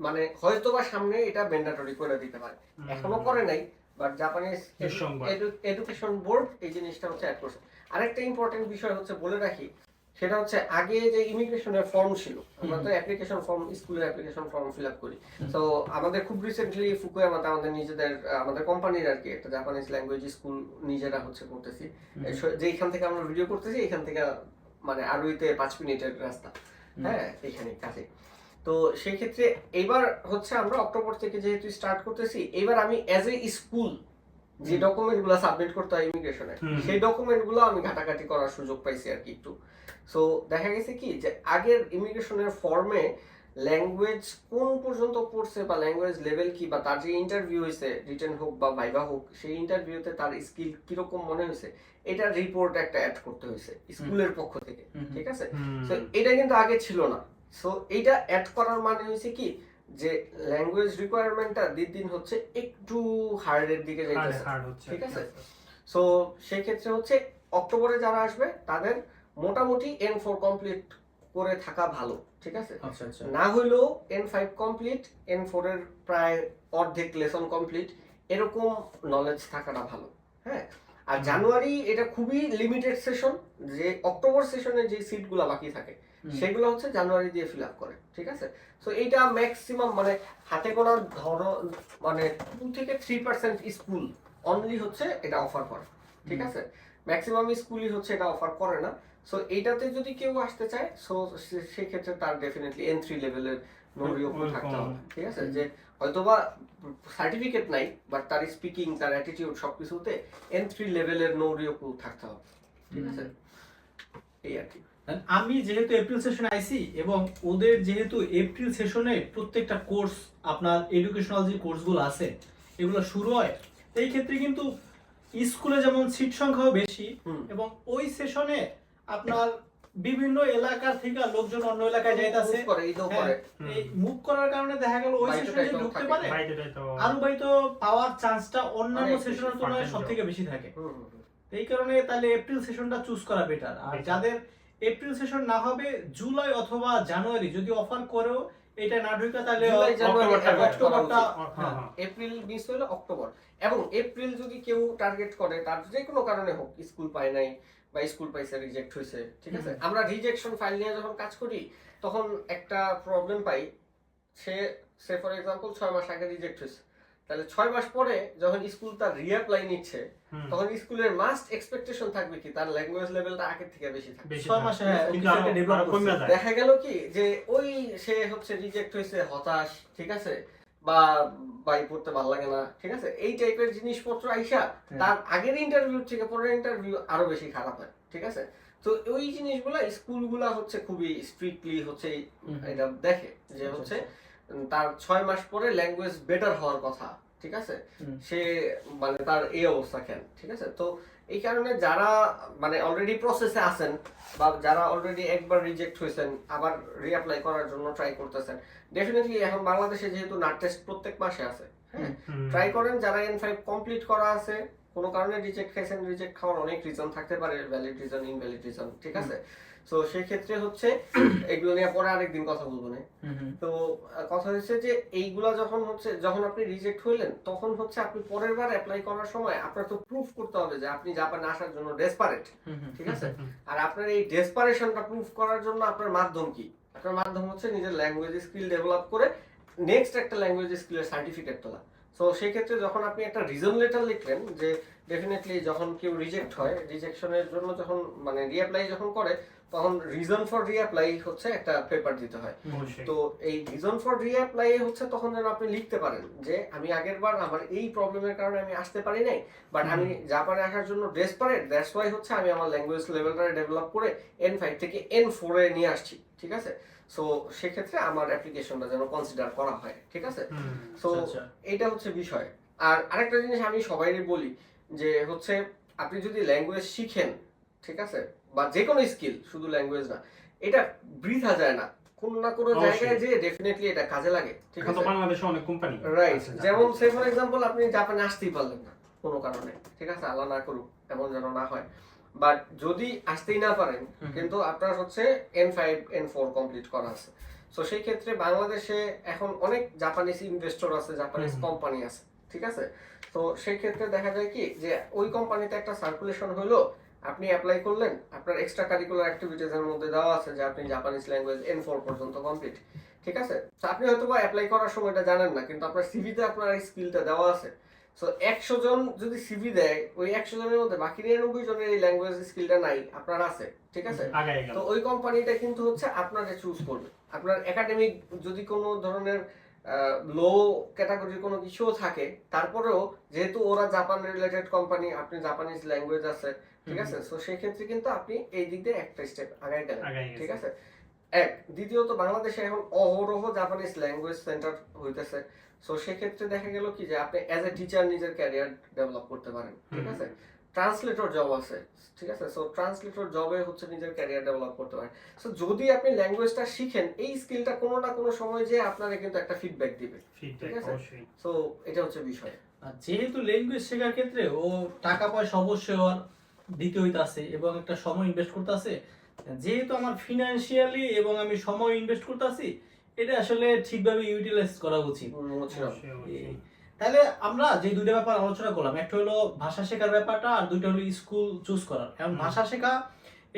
মানে হয়তোবা সামনে এটা ম্যান্ডেটরি করে দিতে পারে, এখনো করে নাই, বাট জাপানিজ এডুকেশন বোর্ড এই জিনিসটা হচ্ছে অ্যাড করছে। আরেকটা ইম্পর্টেন্ট বিষয় হচ্ছে বলে রাখি, সেটা হচ্ছে আগে যে ইমিগ্রেশনের ফর্ম ছিল, আমরা তো অ্যাপ্লিকেশন ফর্ম, স্কুলের অ্যাপ্লিকেশন ফর্ম ফিল আপ করি। তো আমাদের খুব রিসেন্টলি ফুকুয়ামাতে আমাদের নিজেদের আমাদের কোম্পানির আর কি একটা জাপানিজ ল্যাঙ্গুয়েজ স্কুল নিজেরা হচ্ছে করতেছি, যেখান থেকে আমরা ভিডিও করতেছি এখান থেকে মানে আরুইতে 5 মিনিটের রাস্তা, হ্যাঁ এখানে কাছে। তো সেই ক্ষেত্রে এবার হচ্ছে আমরা অক্টোবর থেকে যেহেতু স্টার্ট করতেছি, এবার আমি অ্যাজ এ স্কুল যে ডকুমেন্টগুলো সাবমিট করতে হয় ইমিগ্রেশনে, সেই ডকুমেন্টগুলো আমি ঘাটাঘাটি করার সুযোগ পাইছি আর কি একটু। সো দেখা গেছে কি যে আগের ইমিগ্রেশনের ফর্মে ল্যাঙ্গুয়েজ কোন পর্যন্ত পড়ছে বা ল্যাঙ্গুয়েজ লেভেল কি, বা তার যে ইন্টারভিউ হয়েছে রিটেন হোক বা ভাইভা হোক, সেই ইন্টারভিউতে তার স্কিল কিরকম মনে হয়েছে এটা রিপোর্ট একটা অ্যাড করতে হয়েছে স্কুলের পক্ষ থেকে, ঠিক আছে? সো এটা কিন্তু আগে ছিল না। সো এইটা অ্যাড করার মানে হয়েছে কি যে ল্যাঙ্গুয়েজ রিকোয়ারমেন্টটা দিন হচ্ছে একটু হার্ডের দিকে যাইতেছে, ঠিক আছে? সো সেই ক্ষেত্রে হচ্ছে অক্টোবরে যারা আসবে তাদের মোটামুটি N4 কমপ্লিট করে থাকা ভালো, ঠিক আছে? আচ্ছা আচ্ছা। না হইলেও N5 কমপ্লিট, N4 এর প্রায় অর্ধেক লেসন কমপ্লিট, এরকম নলেজ থাকাটা ভালো, হ্যাঁ? আর জানুয়ারি এটা খুবই লিমিটেড সেশন, যে অক্টোবর সেশনে যে সিটগুলো বাকি থাকে সেগুলো হচ্ছে জানুয়ারি দিয়ে ফিল আপ করে, ঠিক আছে? সো এইটা ম্যাক্সিমাম মানে হাতে গোনা ধরো মানে 2 থেকে 3% স্কুল অনলি হচ্ছে এটা অফার করে, ঠিক আছে? ম্যাক্সিমাম স্কুলই হচ্ছে এটা অফার করে না। সো এইটাতে যদি কেউ আসতে চায় সো সেই ক্ষেত্রে তার ডেফিনেটলি N3 লেভেলের নোরিওকুল থাকতে হবে, ঠিক আছে? যে হয়তোবা সার্টিফিকেট নাই বাট তার স্পিকিং, তার অ্যাটিটিউড সবকিছুতে N3 লেভেলের নোরিওকুল থাকতে হবে, ঠিক আছে? এই আর কি। আমি যেহেতু এপ্রিল সেশনে আইছি এবং ওদের যেহেতু এপ্রিল সেশনে প্রত্যেকটা কোর্স আপনার এডুকেশনাল যে কোর্সগুলো আছে এগুলো শুরু হয়, এই ক্ষেত্রে কিন্তু স্কুলে যেমন সিট সংখ্যাও বেশি এবং ওই সেশনে আপনার বিভিন্ন এলাকা থেকে লোকজন অন্য এলাকায় যাইতাছে, এই মুভ করার কারণে দেখা গেল ওই সেশনে যে ঢুকতে পারে আরো বাইতো পাওয়ার চান্সটা অন্যান্য সেশনের তুলনায় সবথেকে বেশি থাকে। এই কারণে তাহলে এপ্রিল সেশনটা চুজ করা বেটার। আর যাদের এপ্রিল সেশন না হবে জুলাই অথবা জানুয়ারি যদি অফার করেও এটা না ঢুকে তাহলে অক্টোবরটা, এপ্রিল মিস হলো অক্টোবর। এবং এপ্রিল যদি কেউ টার্গেট করে তার যে কোনো কারণে হোক, স্কুল পায় নাই বা স্কুল পাইছে রিজেক্ট হয়েছে, ঠিক আছে? আমরা রিজেকশন ফাইল নিয়ে যখন কাজ করি তখন একটা problem pi, say for example 6 মাস আগে রিজেক্ট হয়েছে, তাহলে 6 মাস পরে যখন স্কুল তার রিঅ্যাপ্লাই নিচ্ছে তখন স্কুলের মাস্ট এক্সপেকটেশন থাকবে কি তার ল্যাঙ্গুয়েজ লেভেলটা আগের থেকে বেশি থাকবে। 6 মাসে হ্যাঁ কিন্তু কিছু একটা ডেভেলপ কমে করছে। যায়। দেখা গেল কি যে ওই সে হচ্ছে রিজেক্ট হয়েছে, হতাশ, ঠিক আছে, বা বাই পড়তে ভালো লাগে না, ঠিক আছে, এই টাইপের জিনিসপত্র আইসা তার আগের ইন্টারভিউ থেকে পরের ইন্টারভিউ আরো বেশি খারাপ হয়, ঠিক আছে। তো ওই জিনিসগুলা স্কুলগুলা হচ্ছে খুবই স্ট্রিক্টলি হচ্ছে এটা দেখে যে হচ্ছে তার 6 মাস পরে ল্যাঙ্গুয়েজ বেটার হওয়ার কথা, ঠিক আছে, সে মানে তার এই অবস্থা কেন, ঠিক আছে। তো এই কারণে যারা মানে অলরেডি প্রসেসে আছেন বা যারা অলরেডি একবার রিজেক্ট হয়েছেন আবার রিঅ্যাপ্লাই করার জন্য ট্রাই করতেছেন, ডেফিনেটলি এখন বাংলাদেশে যেহেতু নাট টেস্ট প্রত্যেক মাসে আছে, হ্যাঁ, ট্রাই করেন। যারা N5 কমপ্লিট করা আছে, কোনো কারণে রিজেক্ট খাইছেন, রিজেক্ট খাওয়ার অনেক রিজন থাকতে পারে, ভ্যালিড রিজন, ইনভ্যালিড রিজন, ঠিক আছে। তো সেই ক্ষেত্রে হচ্ছে এগুলো নিয়ে পরে আরেকদিন কথা বলবো না। তো কথা হচ্ছে যে এইগুলা যখন আপনি রিজেক্ট হইলেন তখন হচ্ছে আপনি পরের বার অ্যাপ্লাই করার সময় আপনার তো প্রুফ করতে হবে যে আপনি জাপানে আসার জন্য ডেসপারেট, ঠিক আছে। আর আপনার এই ডেসপারেশনটা প্রুফ করার জন্য আপনার মাধ্যম কি? আপনার মাধ্যম হচ্ছে নিজের ল্যাঙ্গুয়েজ স্কিল ডেভেলপ করে নেক্সট একটা ল্যাঙ্গুয়েজ স্কিলের সার্টিফিকেট তোলা। তো সেই ক্ষেত্রে যখন আপনি একটা রিজন লেটার লিখলেন যে ডেফিনেটলি যখন কেউ রিজেক্ট হয়, রিজেকশনের জন্য যখন মানে রিঅ্যাপ্লাই যখন করে তখন রিজন ফর রিঅ্যাপ্লাই হচ্ছে একটা পেপার দিতে হয়। তো এই রিজন ফর রিঅ্যাপ্লাই হচ্ছে তখন যেন আপনি লিখতে পারেন যে আমি আগের বার আমার এই প্রবলেমের কারণে আমি আসতে পারি নাই, বাট আমি জাপানে আসার জন্য ডেসপারেট, দ্যাটস ওয়াই হচ্ছে আমি আমার ল্যাঙ্গুয়েজ লেভেলটা ডেভেলপ করে N5 থেকে N4 এ নিয়ে আসছি, ঠিক আছে। সো সেক্ষেত্রে আমার অ্যাপ্লিকেশনটা যেন কনসিডার করা হয়, ঠিক আছে। সো এটা হচ্ছে বিষয়। আর আরেকটা জিনিস আমি সবাইকে বলি যে হচ্ছে আপনি যদি ল্যাঙ্গুয়েজ শিখেন, ঠিক আছে, বা যে কোনো স্কিল, শুধু ল্যাঙ্গুয়েজ না, এটা বৃথা যায় না, কোনো না কোনো জায়গায় যে ডেফিনেটলি এটা কাজে লাগে, ঠিক আছে। বাংলাদেশে অনেক কোম্পানি রাইট, যেমন সে ফর এক্সাম্পল আপনি জাপানে আসতেই পারলেন না কোনো কারণে, ঠিক আছে, আল্লাহ না করুক এমন যেন না হয়, বাট যদি আসতেই না পারেন কিন্তু আপনার হচ্ছে N5 N4 কমপ্লিট করা আছে, সো সেই ক্ষেত্রে বাংলাদেশে এখন অনেক জাপানিজ ইনভেস্টর আছে, জাপানিজ কোম্পানি আছে, ঠিক আছে। তো সেই ক্ষেত্রে দেখা যায় কি যে ওই কোম্পানিতে একটা সার্কুলেশন হলো, আপনি অ্যাপ্লাই করলেন, আপনার এক্সট্রা কারিকুলার অ্যাক্টিভিটিজ এর মধ্যে দেওয়া আছে যে আপনি জাপানিজ ল্যাঙ্গুয়েজ N4 পর্যন্ত কমপ্লিট, ঠিক আছে। তো আপনি হয়তো বা অ্যাপ্লাই করার সময় এটা জানেন না, কিন্তু আপনার সিভিতে আপনার এই স্কিলটা দেওয়া আছে। সো 100 জন যদি সিভি দেয়, ওই 100 জনের মধ্যে বাকি 99 জনের এই ল্যাঙ্গুয়েজ স্কিলটা নাই, আপনার আছে, ঠিক আছে। তো ওই কোম্পানিটা কিন্তু হচ্ছে আপনাকে চুজ করবে। আপনার একাডেমিক যদি কোনো ধরনের লো ক্যাটাগরির কোনো কিছুও থাকে, তারপরেও যেহেতু ওরা জাপান রিলেটেড কোম্পানি, আপনি জাপানিজ ল্যাঙ্গুয়েজ আছে, ঠিক আছে, সো সেই ক্ষেত্রে কিন্তু আপনি এই দিক দিয়ে একটা স্টেপ আগায় গেলেন, ঠিক আছে। দ্বিতীয়ত বাংলাদেশে এখন অহরহ জাপানিজ ল্যাঙ্গুয়েজ সেন্টার হইতেছে, সো সেক্ষেত্রে দেখা গেল কি যে আপনি অ্যাজ এ টিচার নিজের ক্যারিয়ার ডেভেলপ করতে পারেন, ঠিক আছে। ট্রান্সলেটর জব আছে, ঠিক আছে, সো ট্রান্সলেটর জবে হচ্ছে নিজের ক্যারিয়ার ডেভেলপ করতে পারেন। সো যদি আপনি ল্যাঙ্গুয়েজটা শিখেন, এই স্কিলটা কোনো না কোনো সময় যে আপনাকে কিন্তু একটা ফিডব্যাক দিবে, ঠিক আছে। সো এটা হচ্ছে বিষয়। আর যেহেতু ল্যাঙ্গুয়েজ শেখার ক্ষেত্রে ও টাকা পয়সা অবশ্যই ওর দিতে হইতাছে এবং একটা সময় ইনভেস্ট করতেছে, যেহেতু আমার ফিনান্সিয়ালি এবং আমি সময় ইনভেস্ট করতেছি, এটা আসলে ঠিকভাবে ইউটিলাইজ করা উচিত। তাহলে আমরা যে দুইটা ব্যাপার আলোচনা করলাম, একটা হলো ভাষা শেখার ব্যাপারটা, আর দুইটা হলো স্কুল চুজ করার। এখন ভাষা শেখা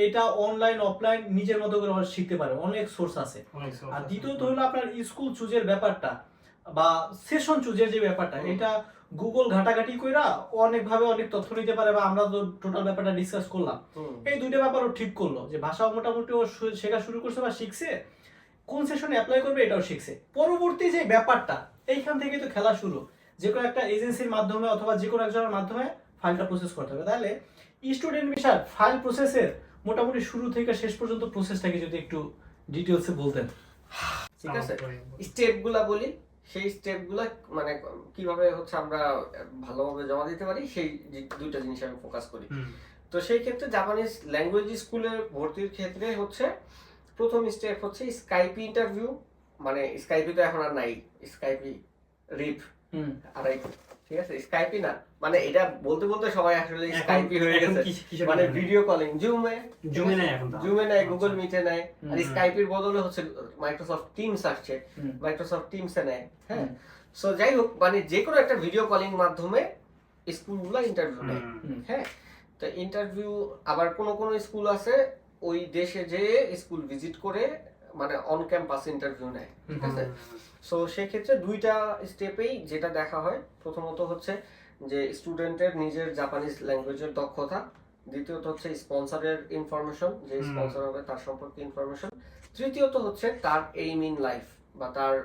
এটা অনলাইন অফলাইন নিজের মতো করে আমরা শিখতে পারে, অনেক সোর্স আছে। আর দ্বিতীয়ত হলো আপনার স্কুল চুজের ব্যাপারটা বা সেশন চুজের যে ব্যাপারটা, এটা গুগল ঘাটাঘাটি কইরা অনেকভাবে অনেক তথ্য নিতে পারে, বা আমরা তো টোটাল ব্যাপারটা ডিসকাস করলাম। এই দুইটা ব্যাপারও ঠিক করলো যে ভাষা মোটামুটি ও শেখা শুরু করছে বা শিখছে, কোন সেশনে অ্যাপ্লাই করবে এটাও শিখছে। পরবর্তী যে ব্যাপারটা, এইখান থেকে তো খেলা শুরু, যে কোনো একটা এজেন্সির মাধ্যমে অথবা যে কোনো একজনের মাধ্যমে ফাইলটা প্রসেস করতে হবে। তাহলে স্টুডেন্ট ভিসার ফাইল প্রসেসের মোটামুটি শুরু থেকে শেষ পর্যন্ত প্রসেসটাকে যদি একটু ডিটেইলসে বলতেন। ঠিক আছে, স্টেপগুলা বলি, সেই স্টেপগুলা মানে কিভাবে হচ্ছে আমরা ভালোভাবে জমা দিতে পারি, সেই দুইটা জিনিস আমি ফোকাস করি। তো সেই ক্ষেত্রে জাপানিজ ল্যাঙ্গুয়েজ স্কুলে ভর্তির ক্ষেত্রে হচ্ছে প্রথম স্টেপ হচ্ছে স্কাইপি ইন্টারভিউ। মানে স্কাইপি তো এখন আর নাই, স্কাইপি রিপ আড়াই, ঠিক আছে, স্কাইপি না, মানে এটা বলতে বলতে সবাই আসলে স্কাইপি হয়ে গেছে, মানে ভিডিও কলিং, জুমে নেয়, গুগল মিটে নেয়, আর স্কাইপির বদলে হচ্ছে মাইক্রোসফট টিমস আসছে, মাইক্রোসফট টিমসে নেয়। হ্যাঁ, সো যাই হোক, মানে যে কোনো একটা ভিডিও কলিং মাধ্যমে স্কুলগুলো ইন্টারভিউ নেয়। হ্যাঁ, তো ইন্টারভিউ আবার কোন কোন স্কুল আছে ওই দেশে যে স্কুল ভিজিট করে মানে অন ক্যাম্পাস ইন্টারভিউ নেয়, ঠিক আছে। সো সেক্ষেত্রে দুইটা স্টেপেই যেটা দেখা হয়, প্রথমত হচ্ছে যে স্টুডেন্টের নিজের জাপানিজ ল্যাঙ্গুয়েজের দক্ষতা, দ্বিতীয়ত হচ্ছে স্পন্সরের ইনফরমেশন, যে স্পন্সর হবে তার সম্পর্কে ইনফরমেশন, তৃতীয়ত হচ্ছে তার এইম ইন লাইফ বা তার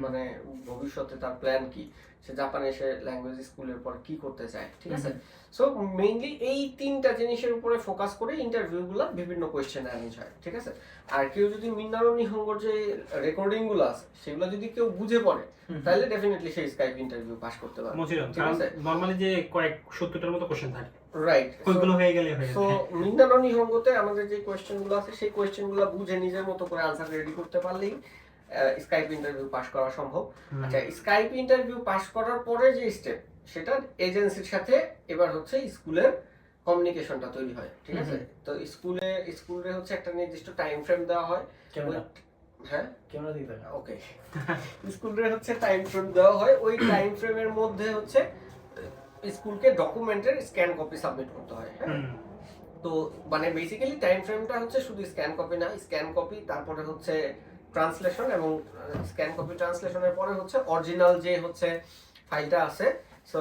মানে ভবিষ্যতে তার প্ল্যান কি, সে জাপানে এসে ল্যাঙ্গুয়েজ স্কুলের পর কি করতে চায়, ঠিক আছে। সো মেইনলি এই তিনটা জিনিসের উপরে ফোকাস করে ইন্টারভিউগুলো বিভিন্ন কোয়েশ্চেন অ্যারেঞ্জ হয়, ঠিক আছে। আর কেউ যদি মিন্নারো নিহঙ্গোর যে রেকর্ডিং গুলো আছে সেগুলো যদি কেউ বুঝে পড়ে তাহলে ডেফিনেটলি সেই স্কাইপ ইন্টারভিউ পাস করতে পারবে, ঠিক আছে। নরমালি যে কয়েক 70টার মতো কোশ্চেন থাকে, রাইট, ওইগুলো হয়ে গেলে হয়ে সো যায়। মিন্নারো নিহঙ্গোতে আমাদের যে কোয়েশ্চেন গুলো আছে সেই কোয়েশ্চেন গুলো বুঝে নিজের মতো করে আনসার রেডি করতে পারলেই স্কাইপ ইন্টারভিউ পাস করা সম্ভব। আচ্ছা, স্কাইপ ইন্টারভিউ পাস করার পরে যে স্টেপ, সেটা এজেন্সির সাথে এবার হচ্ছে স্কুলের কমিউনিকেশনটা তৈরি হয়, ঠিক আছে। তো স্কুলে হচ্ছে একটা নির্দিষ্ট টাইম ফ্রেম দেওয়া হয়। হ্যাঁ, ক্যামেরা দিকে তাকা। ওকে, স্কুলের হচ্ছে টাইম ফ্রেম দেওয়া হয়, ওই টাইম ফ্রেমের মধ্যে হচ্ছে স্কুলকে ডকুমেন্টের স্ক্যান কপি সাবমিট করতে হয়, হ্যাঁ। তো মানে বেসিক্যালি টাইম ফ্রেমটা হচ্ছে শুধু স্ক্যান কপি না, স্ক্যান কপি, তারপরে হচ্ছে ট্রান্সলেশন, এবং স্ক্যান কপি ট্রান্সলেশনের পরে হচ্ছে অরিজিনাল যে হচ্ছে ফাইলটা আছে, সো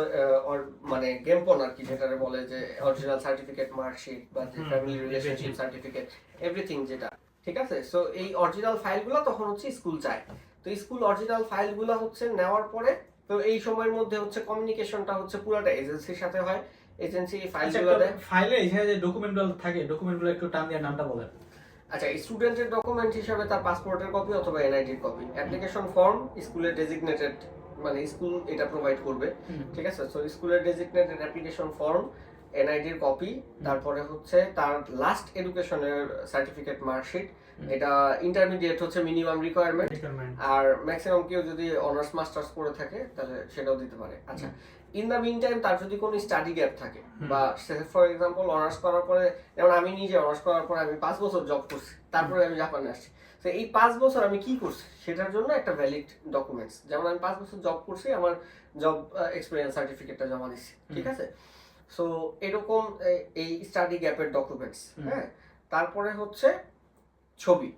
মানে গেমপন আর কি, যেটারে বলে যে অরিজিনাল সার্টিফিকেট, মার্কশিট বা ফ্যামিলি রিলেশনশিপ সার্টিফিকেট, এভরিথিং যেটা, ঠিক আছে। সো এই অরিজিনাল ফাইলগুলো তখন হচ্ছে স্কুল চায়। তো স্কুল অরিজিনাল ফাইলগুলো হচ্ছে নেওয়ার পরে, তো এই সময়ের মধ্যে হচ্ছে কমিউনিকেশনটা হচ্ছে পুরোটা এজেন্সির সাথে হয়। এজেন্সি এই ফাইলগুলো দেয়। ফাইলে এখানে যে ডকুমেন্টগুলো থাকে, ডকুমেন্টগুলো একটু টান দিয়ে নামটা বলেন। আচ্ছা, স্টুডেন্টের ডকুমেন্ট হিসেবে তার পাসপোর্টের কপি অথবা এনআইডির কপি, অ্যাপ্লিকেশন ফর্ম স্কুলের ডেজিগনেটেড, মানে স্কুল এটা প্রোভাইড করবে, ঠিক আছে। সো স্কুলের ডেজিগনেটেড অ্যাপ্লিকেশন ফর্ম, এনআইডির কপি, তারপরে হচ্ছে তার লাস্ট এডুকেশনের সার্টিফিকেট, মার্কশিট, এটা ইন্টারমিডিয়েট হচ্ছে মিনিমাম রিকোয়ারমেন্ট, আর ম্যাক্সিমাম কেউ যদি অনার্স মাস্টার্স করে থাকে তাহলে সেটাও দিতে পারে। আচ্ছা, ইন দ্য মিন টাইম তার যদি কোনো স্টাডি গ্যাপ থাকে, বা ফর এক্সাম্পল অনার্স করার পরে, যেমন আমি নিজে অনার্স করার পরে আমি 5 বছর জব করছি, তারপরে আমি জাপানে আসছি, তো এই 5 বছর আমি কি করছি সেটার জন্য একটা ভ্যালিড ডকুমেন্টস, যেমন আমি 5 বছর জব করছি, আমার জব এক্সপিরিয়েন্স সার্টিফিকেটটা জমা দিচ্ছি, ঠিক আছে। সো এরকম এই স্টাডি গ্যাপের ডকুমেন্টস, হ্যাঁ। তারপরে হচ্ছে ছবি,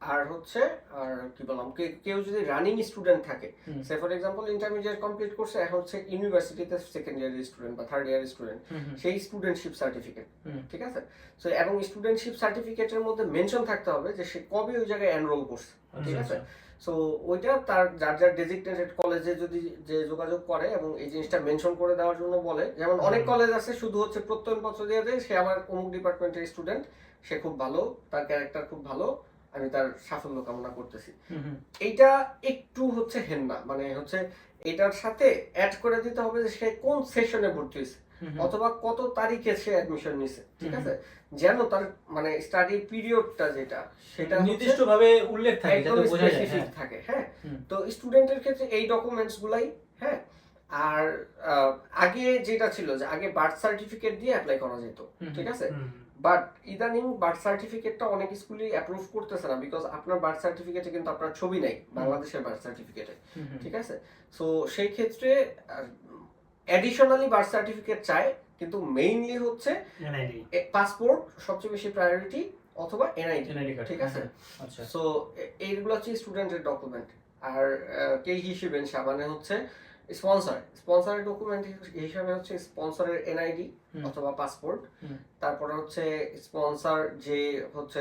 আর হচ্ছে আর কি বললাম, কেউ যদি রানিং স্টুডেন্ট থাকে, সে ফর এক্সাম্পল ইন্টারমিডিয়েট কমপ্লিট করছে, এখন হচ্ছে ইউনিভার্সিটিতে সেকেন্ড ইয়ার স্টুডেন্ট বা থার্ড ইয়ার স্টুডেন্ট, সেই স্টুডেন্টশিপ সার্টিফিকেট, ঠিক আছে। সো এবং স্টুডেন্টশিপ সার্টিফিকেটের মধ্যে মেনশন থাকতে হবে যে সে কবে ওই জায়গায় এনরোল করছে, ঠিক আছে। সো ওইটা তার যার ডেজিগনেটেড কলেজে যদি যে যোগাযোগ করে এবং এই জিনিসটা মেনশন করে দেওয়ার জন্য বলে, যেমন অনেক কলেজ আছে শুধু হচ্ছে প্রত্যয়নপত্র দিয়ে দেয়, সে আমার অমুক ডিপার্টমেন্টের স্টুডেন্ট, সে খুব ভালো, তার ক্যারেক্টার খুব ভালো, আমি তার সাফল্য কামনা করতেছি। এইটা একটু হচ্ছে হেন্না, মানে হচ্ছে এটার সাথে অ্যাড করে দিতে হবে যে সে কোন সেশনে ভর্তি হয়েছে অথবা কত তারিখে সে অ্যাডমিশন নিছে, ঠিক আছে, যেন তার মানে স্টাডি পিরিয়ডটা যেটা সেটা নির্দিষ্টভাবে উল্লেখ থাকে, যাতে বোঝা যায় থাকে, হ্যাঁ। তো স্টুডেন্টের ক্ষেত্রে এই ডকুমেন্টস গুলাই, হ্যাঁ। আর আগে যেটা ছিল যে আগে বার্থ সার্টিফিকেট দিয়ে অ্যাপ্লাই করা যেত, ঠিক আছে, বাট ইদানিং বার্থ সার্টিফিকেটটা অনেক স্কুলই অ্যাপ্রুভ করতেছে না, বিকজ আপনার বার্থ সার্টিফিকেটে কিন্তু আপনার ছবি নাই বাংলাদেশের বার্থ সার্টিফিকেটে, ঠিক আছে। সো সেই ক্ষেত্রে অ্যাডিশনালি বার্থ সার্টিফিকেট চায়, কিন্তু মেইনলি হচ্ছে পাসপোর্ট সবচেয়ে বেশি প্রায়োরিটি, অথবা এনআইডি, ঠিক আছে। আচ্ছা, সো এইগুলো হচ্ছে স্টুডেন্টের ডকুমেন্ট। আর কে হিসেবে মানে হচ্ছে স্পন্সরের ডকুমেন্ট হিসাবে হচ্ছে স্পন্সরের এনআইডি অথবা পাসপোর্ট, তারপরে হচ্ছে স্পন্সর যে হচ্ছে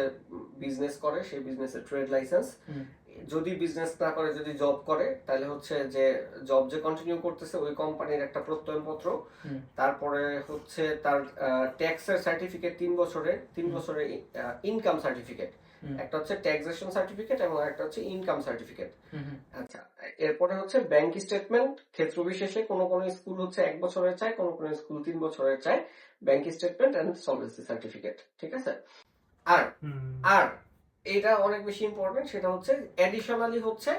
বিজনেস করে সেই বিজনেসের ট্রেড লাইসেন্স, যদি বিজনেস না করে, যদি জব করে তাহলে হচ্ছে যে জব যে কন্টিনিউ করতেছে ওই কোম্পানির একটা প্রত্যয়নপত্র, তারপরে হচ্ছে তার ট্যাক্সের সার্টিফিকেট 3 বছরের ইনকাম সার্টিফিকেট, একটা হচ্ছে ট্যাক্সেশন সার্টিফিকেট এবং একটা হচ্ছে ইনকাম সার্টিফিকেট। আচ্ছা, এরপরে হচ্ছে ব্যাংক স্টেটমেন্ট, ক্ষেত্র বিশেষে কোন স্কুল হচ্ছে 1 বছরের চায়, কোন স্কুল 3 বছরের চায়, bank statement and solvency certificate, ঠিক আছে। আর এটা অনেক বেশি ইম্পর্টেন্ট, সেটা হচ্ছে অ্যাডিশনালি হচ্ছে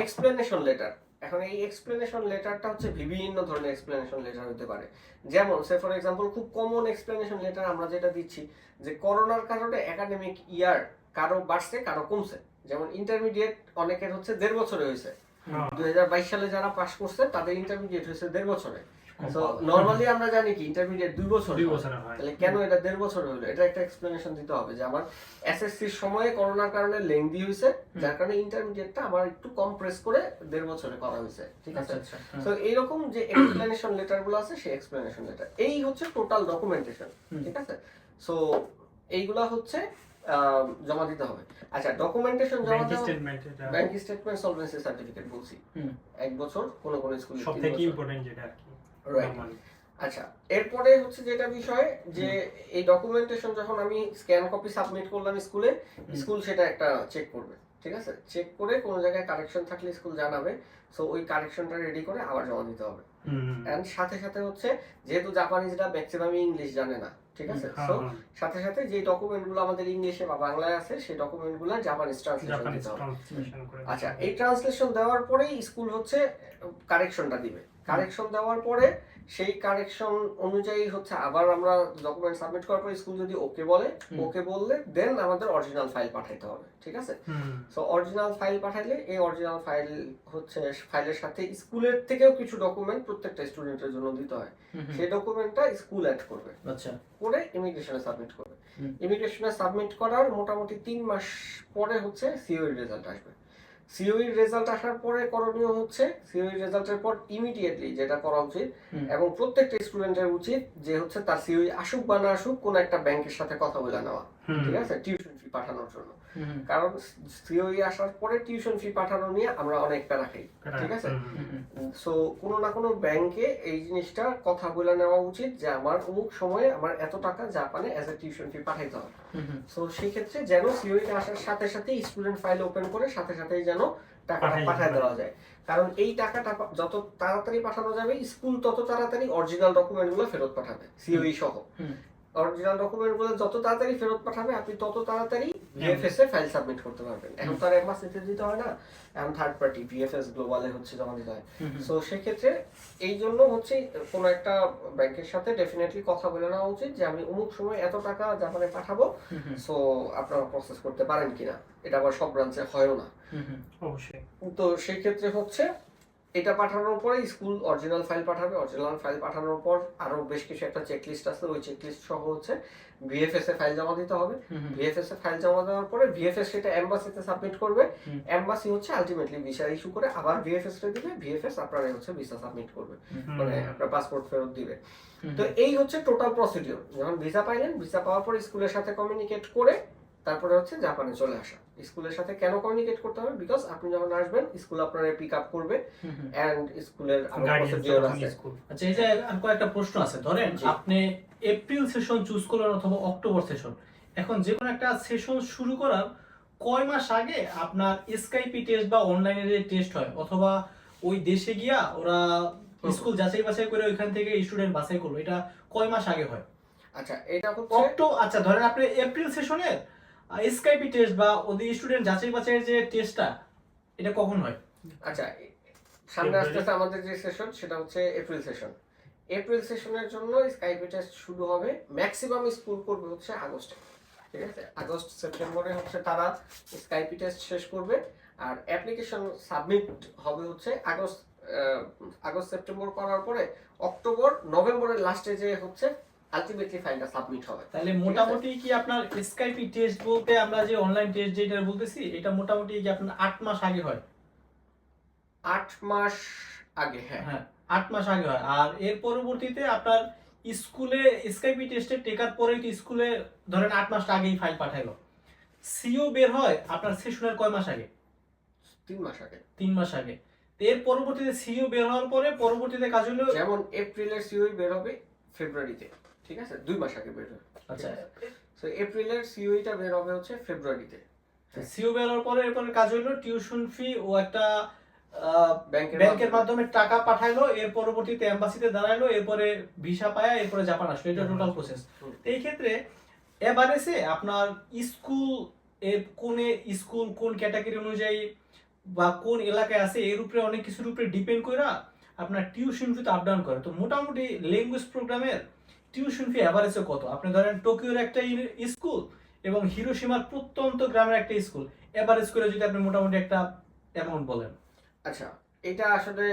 এক্সপ্লেনেশন লেটার। এখন এই এক্সপ্লেনেশন লেটারটা হচ্ছে বিভিন্ন ধরনের এক্সপ্লেনেশন লেটার হতে পারে, যেমন সে ফর এক্সাম্পল খুব কমন এক্সপ্লেনেশন লেটার আমরা যেটা দিচ্ছি যে করোনার কারণে একাডেমিক ইয়ার কারো বাড়ছে কারো কমছে, যেমন ইন্টারমিডিয়েট অনেকের হচ্ছে 1.5 বছরে হয়েছে, 2022 সালে যারা পাস করছে তাদের ইন্টারমিডিয়েট হয়েছে 1.5 বছরে, সো নরমালি আমরা জানি কি ইন্টারমিডিয়েট 2 বছর 2 বছরের হয়। তাহলে কেন এটা 1.5 বছর হলো? এটা একটা এক্সপ্লেনেশন দিতে হবে যে আমার এসএসসির সময়ে করোনার কারণে লেংদি হইছে, যার কারণে ইন্টারমিডিয়েটটা আমার একটু কমপ্রেস করে 1.5 বছরে করা হয়েছে, ঠিক আছে? আচ্ছা সো এইরকম যে এক্সপ্লেনেশন লেটার গুলো আছে সেই এক্সপ্লেনেশন লেটার, এই হচ্ছে টোটাল ডকুমেন্টেশন, ঠিক আছে? সো এইগুলা হচ্ছে জমা দিতে হবে। আচ্ছা, ডকুমেন্টেশন জমা ব্যাংক দেওয়া, স্টেটমেন্ট এটা ব্যাংক স্টেটমেন্ট, সলভেন্সি সার্টিফিকেট বলছি, 1 বছর, কোন কোন স্কুলে 3 সবথেকে বছর। ইম্পর্টেন্ট যেটা আর কি Right. normally। আচ্ছা, এরপরে হচ্ছে যেটা বিষয় যে এই ডকুমেন্টেশন যখন আমি স্ক্যান কপি সাবমিট করলাম স্কুলে, স্কুল সেটা একটা চেক করবে, ঠিক আছে? চেক করে কোন জায়গায় কারেকশন থাকলে স্কুল জানাবে, সো ওই কারেকশনটা রেডি করে আবার জমা দিতে হবে। এন্ড সাথে সাথে হচ্ছে যেহেতু জাপানিজরা ম্যাক্সিমামই ইংলিশ জানে না, ঠিক আছে? সো সাথে সাথে যে ডকুমেন্টগুলো আমাদের ইংলিশে বা বাংলায় আছে সেই ডকুমেন্টগুলো জাপানিজ ট্রান্সলেশন জাপানিজ দিতে হবে। ট্রান্সলেশন করে আচ্ছা, এই ট্রান্সলেশন দেওয়ার পরেই স্কুল হচ্ছে কারেকশনটা দিবে। কারেকশন দেওয়ার পরে সেই কারেকশন অনুযায়ী হচ্ছে আবার আমরা ডকুমেন্ট সাবমিট করার পর স্কুল যদি ওকে বলে, ওকে বললে দেন আমাদের অরিজিনাল ফাইল পাঠাইতে হবে, ঠিক আছে? সো অরিজিনাল ফাইল পাঠাইলে এই অরিজিনাল ফাইল হচ্ছে ফাইলের সাথে স্কুলের থেকেও কিছু ডকুমেন্ট প্রত্যেকটা স্টুডেন্টের জন্য দিতে হয়, সেই ডকুমেন্টটা স্কুল অ্যাড করবে, আচ্ছা, করে ইমিগ্রেশনে সাবমিট করবে। ইমিগ্রেশনে সাবমিট করার মোটামুটি 3 মাস পরে হচ্ছে সিওই রেজাল্ট আসবে। সিওই রেজাল্ট আসার পরে করণীয় হচ্ছে সিওই রেজাল্টের পর ইমিডিয়েটলি যেটা করা উচিত এবং প্রত্যেকটা স্টুডেন্টের উচিত যে হচ্ছে তার সিওই আসুক বা না আসুক কোন একটা ব্যাংকের সাথে কথা বলে নেওয়া, ঠিক আছে, টিউশন ফি পাঠানোর জন্য। কারণ সিওই আসার পরে টিউশন ফি পাঠানো নিয়ে আমরা অনেক প্যারা খাই, ঠিক আছে? সো কোনো না কোনো ব্যাংকে এই জিনিসটা কথা বলে নেওয়া উচিত যে আমার অমুক সময়ে আমার এত টাকা জাপানে অ্যাজ এ টিউশন ফি পাঠাইতে হবে। সো সেই ক্ষেত্রে যেন সিওইটা আসার সাথে সাথে স্টুডেন্ট ফাইল ওপেন করে সাথে সাথেই যেন টাকাটা পাঠায় দেওয়া যায়, কারণ এই টাকাটা যত তাড়াতাড়ি পাঠানো যাবে স্কুল তত তাড়াতাড়ি অরিজিনাল ডকুমেন্টগুলো ফেরত পাঠাবে সিওই সহ। অরিজিনাল ডকুমেন্টগুলো যত তাড়াতাড়ি ফেরত পাঠাবে আপনি তত তাড়াতাড়ি ভিএফএস এ ফাইল সাবমিট করতে পারবেন। এখন তো আর এমবাসিতে দিতে হয় না, এখন থার্ড পার্টি ভিএফএস গ্লোবালে হচ্ছে জমা দিতে হয়। সো সেক্ষেত্রে এই জন্য হচ্ছে কোনো একটা ব্যাংকের সাথে ডেফিনেটলি কথা বলে নেওয়া উচিত যে আমি অমুক সময় এত টাকা জাপানে পাঠাবো, সো আপনারা প্রসেস করতে পারেন কিনা। এটা আবার সব ব্রাঞ্চে হয়ও না অবশ্যই। তো সেই ক্ষেত্রে হচ্ছে এটা পাঠানোর পরে স্কুল অরিজিনাল ফাইল পাঠাবে। অরিজিনাল ফাইল পাঠানোর পর আরো বেশ কিছু একটা চেকলিস্ট আছে, ওই চেকলিস্ট সহ হচ্ছে ভিএফএস এ ফাইল জমা দিতে হবে। ভিএফএস এ ফাইল জমা দেওয়ার পরে ভিএফএস সেটা এমবাসিতে সাবমিট করবে। এমবাসি হচ্ছে আলটিমেটলি ভিসা ইস্যু করে আবার ভিএফএস রে দিবে, ভিএফএস আপনারা হচ্ছে ভিসা সাবমিট করবে, মানে আপনার পাসপোর্ট ফেরত দিবে। তো এই হচ্ছে টোটাল প্রসিডিউর। যখন ভিসা পাইলেন, ভিসা পাওয়ার পর স্কুলের সাথে কমিউনিকেট করে তারপরে হচ্ছে জাপানে চলে আসা। স্কুলের সাথে কেন কমিউনিকেট করতে হবে? বিকজ আপনি যখন আসবেন স্কুল আপনারে পিক আপ করবে এন্ড স্কুলের আরো প্রসিডিউর আছে। আচ্ছা, এই যে আর কয়েকটা প্রশ্ন আছে। ধরেন আপনি এপ্রিল সেশন চুজ করলেন অথবা অক্টোবর সেশন, এখন যে কোনো একটা সেশন শুরু করার কয় মাস আগে আপনার স্কাইপি টেস্ট বা অনলাইনে যে টেস্ট হয় অথবা ওই দেশে গিয়া ওরা স্কুল যাচাই বাছাই করে ওইখান থেকে স্টুডেন্ট বাছাই করলো, এটা কয় মাস আগে হয়? আচ্ছা, এটা হচ্ছে আচ্ছা ধরেন আপনি এপ্রিল সেশনে স্কাইপি টেস্ট বা ওদের স্টুডেন্ট যাচাই বাছাইয়ের যে টেস্টটা, এটা কখন হয়? আচ্ছা, সামনে আসতেছে আমাদের যে সেশন সেটা হচ্ছে এপ্রিল সেশন। এপ্রিল সেশনের জন্য স্কাইপি টেস্ট শুরু হবে। ম্যাক্সিমাম স্কুল করবে হচ্ছে আগস্টে, ঠিক আছে? আগস্ট সেপ্টেম্বরে হচ্ছে তারা স্কাইপি টেস্ট শেষ করবে আর অ্যাপ্লিকেশন সাবমিট হবে হচ্ছে আগস্ট সেপ্টেম্বর করার পরে অক্টোবর নভেম্বরের লাস্টে যে হচ্ছে আলটিমেটলি ফাইলটা সাবমিট হবে। তাহলে মোটামুটি কি আপনার স্কাইপি টেস্ট বলতে আমরা যে অনলাইন টেস্ট যেটা বলতেছি এটা মোটামুটি কি আপনার 8 মাস আগে হয়? 8 মাস আগে, হ্যাঁ 8 মাস আগে হয়। আর এর পরবর্তীতে আপনার স্কুলে স্কাইপি টেস্টে টেকার পরে কি স্কুলে ধরেন 8 মাস আগেই ফাইল পাঠাইলো, সিও বের হয় আপনার সেশনের কয় মাস আগে? 3 মাস আগে। 3 মাস আগে। এর পরবর্তীতে সিও বের হওয়ার পরে পরবর্তীতে কাজ হলো, যেমন এপ্রিলের সিওই বের হবে ফেব্রুয়ারিতে, ঠিক আছে? 2 মাস আগে বের হবে। আচ্ছা, সো এপ্রিলের সিওইটা বের হবে হচ্ছে ফেব্রুয়ারিতে। সিও বের হওয়ার পরে এরপরে কাজ হলো টিউশন ফি ও একটা ব্যাংকের মাধ্যমে টাকা পাঠাইলো, এর পরবর্তীতে এমবাসিতে দাঁড়াইলো, এরপরে ভিসা পায়া এরপরে জাপান আসলো, এটা টোটাল প্রসেস। এই ক্ষেত্রে এভারেজে আপনার স্কুল কোন ক্যাটাগরি অনুযায়ী বা কোন এলাকায় আছে এর উপরে অনেক কিছুর উপরে ডিপেন্ড করে আপনার টিউশন ফি তো আপ ডাউন করে। তো মোটামুটি ল্যাঙ্গুয়েজ প্রোগ্রামের টিউশন ফি এভারেজে কত? আপনি ধরেন টোকিওর একটা স্কুল এবং হিরোশিমার প্রত্যন্ত গ্রামের একটা স্কুল, এভারেজ করে যদি আপনি মোটামুটি একটা অ্যামাউন্ট বলেন। আচ্ছা, এটা আসলে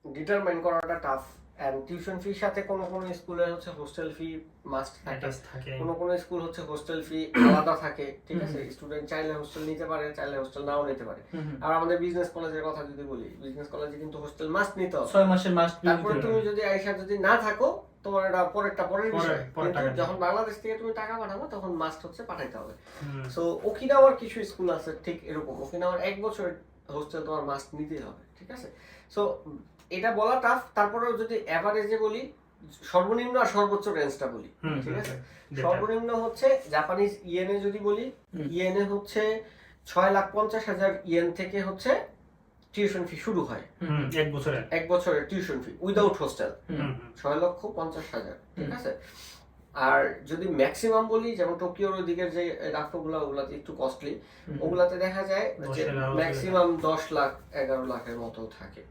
ডিটারমাইন করাটা টাফ। এন্ড টিউশন ফির সাথে কোনো কোনো স্কুলে হচ্ছে হোস্টেল ফি মাস্ট থাকে, Attach থাকে। কোনো কোনো স্কুল হচ্ছে হোস্টেল ফি আলাদা থাকে, ঠিক আছে? স্টুডেন্ট চাইলে হোস্টেল নিতে পারে, চাইলে হোস্টেল নাও নিতে পারে। আর আমাদের বিজনেস কলেজের কথা যদি বলি, বিজনেস কলেজে কিন্তু হোস্টেল মাস্ট নিতে হবে, 6 মাসের মাস্ট। তারপর তুমি যদি আইসা যদি না থাকো তোমার এটা পরের বিষয়, পরে কিন্তু টাকা যখন বাংলাদেশ থেকে তুমি টাকা পাঠাবো তখন মাস্ট হচ্ছে পাঠাইতে হবে। হুম। সো ওকিনাওয়ার কিছু স্কুল আছে ঠিক এরকম, ওকিনাওয়ার 1 বছরের হোস্টেল তোমার মাস্ট নিতেই হবে, ঠিক আছে? সো এটা বলা টাফ, তারপরেও যদি অ্যাভারেজে বলি, সর্বনিম্ন আর সর্বোচ্চ রেঞ্জটা বলি, ঠিক আছে? সর্বনিম্ন হচ্ছে জাপানিজ ইয়েনে যদি বলি, ইয়েনে হচ্ছে 6,50,000 ইয়েন থেকে হচ্ছে টিউশন ফি শুরু হয়, 1 বছরের। 1 বছরের টিউশন ফি উইদাউট হোস্টেল, হুম, 6,50,000, ঠিক আছে? আর যদি ম্যাক্সিমাম বলি, যেমন টোকিওর ওদিকের যে রাষ্ট্রগুলো, ওগুলাতে একটু কস্টলি, ওগুলাতে দেখা যায় যে 10,000 ম্যাক্সিমাম 10 লাখ 11 লাখের মতো থাকে।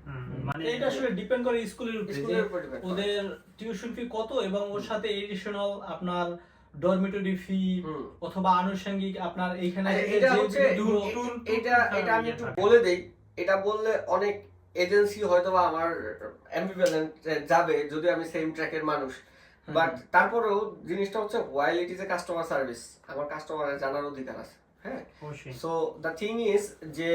মানে এটা আসলে ডিপেন্ড করে স্কুলের উপরে, যে স্কুলের উপর depend করে। ওদের টিউশন ফি কত এবং ওর সাথে এডিশনাল আপনার ডরমিটরি ফি হুম। অথবা আনুষঙ্গিক আপনার এইখানে আচ্ছা, এটা যে হচ্ছে দূর- এটা আমি একটু বলে দেই, এটা বললে অনেক এজেন্সি হয়তো বা আমার অ্যাম্বিভ্যালেন্ট যাবে যদি আমি সেম ট্র্যাকের মানুষ, বাট তারপরেও জিনিসটা হচ্ছে while it is a customer service, আমার কাস্টমারের জানার অধিকার আছে, হ্যাঁ? অবশ্যই। সো দ্য থিং ইজ যে